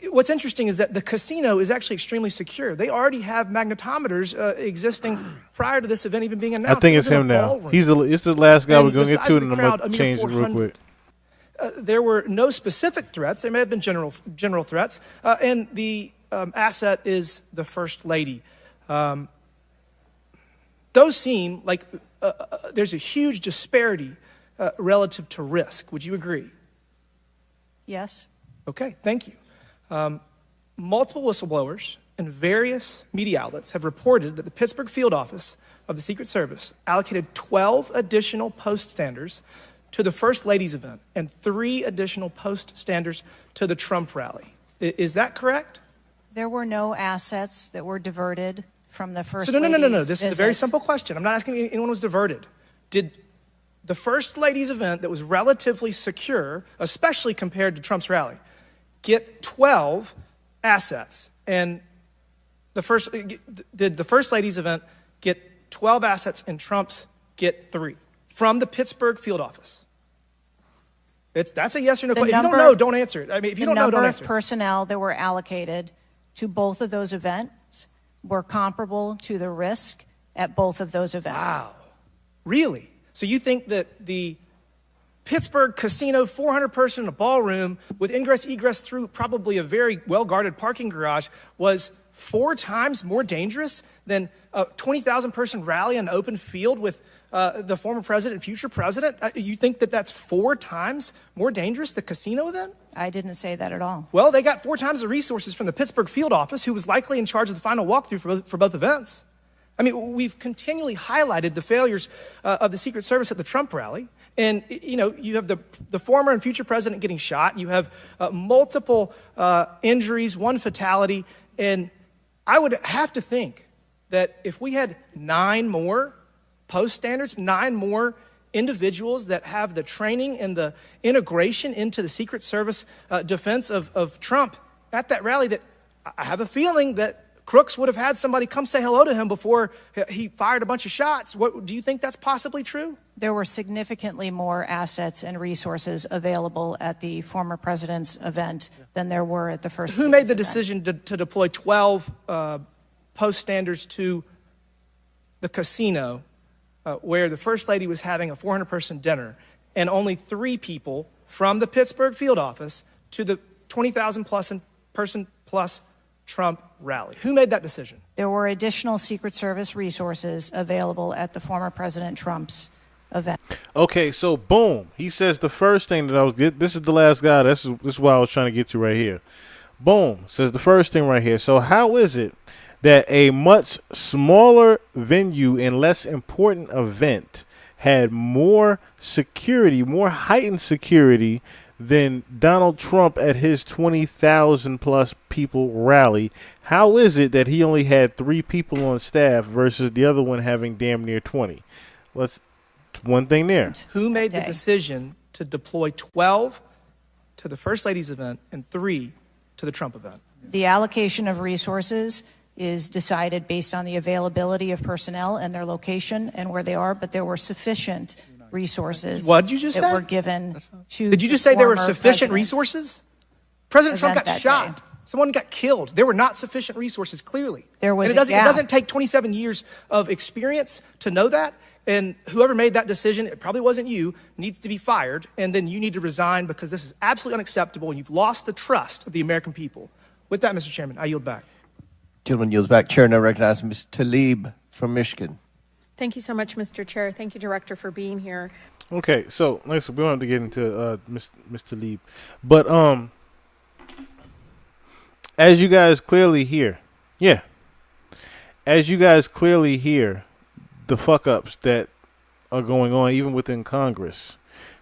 What's interesting is that the casino is actually extremely secure. They already have magnetometers existing prior to this event even being announced. I think it's him now. It's the last guy we're going to get to, and I'm going to change it real quick. There were no specific threats. There may have been general threats. And the asset is the First Lady. Those seem like there's a huge disparity relative to risk. Would you agree? Yes. Okay, thank you. Multiple whistleblowers and various media outlets have reported that the Pittsburgh field office of the Secret Service allocated 12 additional post standers to the First Lady's event and 3 additional post standers to the Trump rally. Is that correct? There were no assets that were diverted from the First No. Lady's This is a very simple question. I'm not asking if anyone was diverted. Did the First Lady's event that was relatively secure, especially compared to Trump's rally, get 12 assets? And did the First Lady's event get 12 assets and Trump's get 3 from the Pittsburgh field office? That's a yes or no question. If you don't know, don't answer it. I mean, if you don't know, don't answer it. The number of personnel that were allocated to both of those events were comparable to the risk at both of those events. Wow. Really? So you think that the Pittsburgh casino, 400-person in a ballroom with ingress-egress through probably a very well-guarded parking garage was 4 times more dangerous than a 20,000-person rally in an open field with the former president and future president? You think that that's 4 times more dangerous, the casino event? I didn't say that at all. Well, they got 4 times the resources from the Pittsburgh field office, who was likely in charge of the final walkthrough for both events. I mean, we've continually highlighted the failures of the Secret Service at the Trump rally. And, you know, you have the former and future president getting shot. You have multiple injuries, 1 fatality. And I would have to think that if we had 9 more post standards, 9 more individuals that have the training and the integration into the Secret Service defense of Trump at that rally, that I have a feeling that Crooks would have had somebody come say hello to him before he fired a bunch of shots. Do you think that's possibly true? There were significantly more assets and resources available at the former president's event than there were at the First Lady's Who made the event. decision to deploy 12 post standers to the casino where the First Lady was having a 400-person dinner, and only 3 people from the Pittsburgh field office to the 20,000-person plus Trump rally? Who made that decision? There were additional Secret Service resources available at the former President Trump's event. Okay, so boom. He says the first thing that this is the last guy. This is what I was trying to get to right here. Boom. Says the first thing right here. So how is it that a much smaller venue and less important event had more security, more heightened security than Donald Trump at his 20,000 plus people rally? How is it that he only had 3 people on staff versus the other one having damn near 20? One thing there. Who made the decision to deploy 12 to the First Lady's event and 3 to the Trump event? The allocation of resources is decided based on the availability of personnel and their location and where they are, but there were sufficient resources What did you just that say? were given to Did you the just say there were former sufficient president's resources? President Trump event got that shot. day. Someone got killed. There were not sufficient resources, clearly. There was and a it gap. doesn't take 27 years of experience to know that. And whoever made that decision, it probably wasn't you, needs to be fired. And then you need to resign because this is absolutely unacceptable. And you've lost the trust of the American people. With that, Mr. Chairman, I yield back. Gentleman yields back. Chair now recognizes Ms. Tlaib from Michigan. Thank you so much, Mr. Chair. Thank you, Director, for being here. Okay, so like I said, we don't have to get into Mr. Lieb, but as you guys clearly hear, as you guys clearly hear, the fuck ups that are going on even within Congress,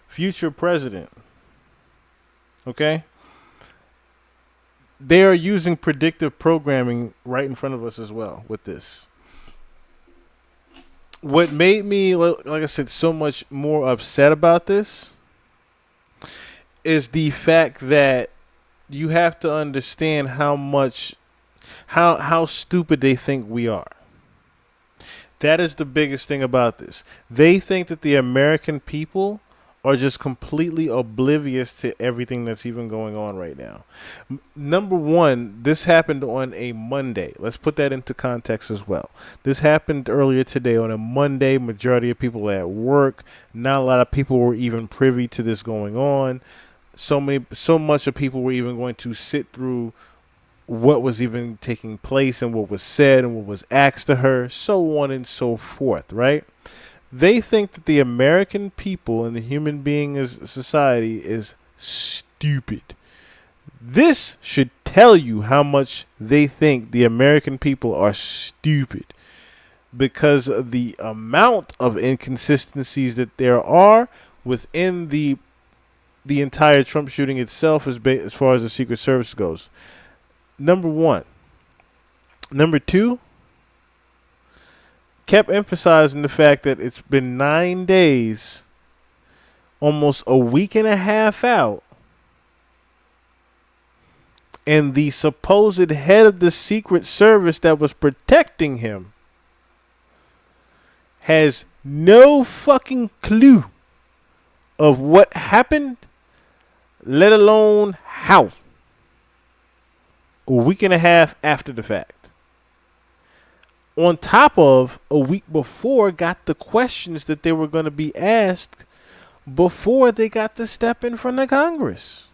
future president, okay, they are using predictive programming right in front of us as well with this. What made me, like I said, so much more upset about this is the fact that you have to understand how stupid they think we are. That is the biggest thing about this. They think that the American people are just completely oblivious to everything that's even going on right now. Number one, this happened on a Monday. Let's put that into context as well. This happened earlier today on a Monday. Majority of people are at work. Not a lot of people were even privy to this going on. So much of people were even going to sit through what was even taking place and what was said and what was asked to her, so on and so forth, right? They think that the American people and the human being as society is stupid. This should tell you how much they think the American people are stupid, because of the amount of inconsistencies that there are within the entire Trump shooting itself as far as the Secret Service goes. Number one. Number two, kept emphasizing the fact that it's been 9 days, almost a week and a half out, and the supposed head of the Secret Service that was protecting him has no fucking clue of what happened, let alone how. A week and a half after the fact. On top of a week before, got the questions that they were going to be asked before they got to step in front of Congress.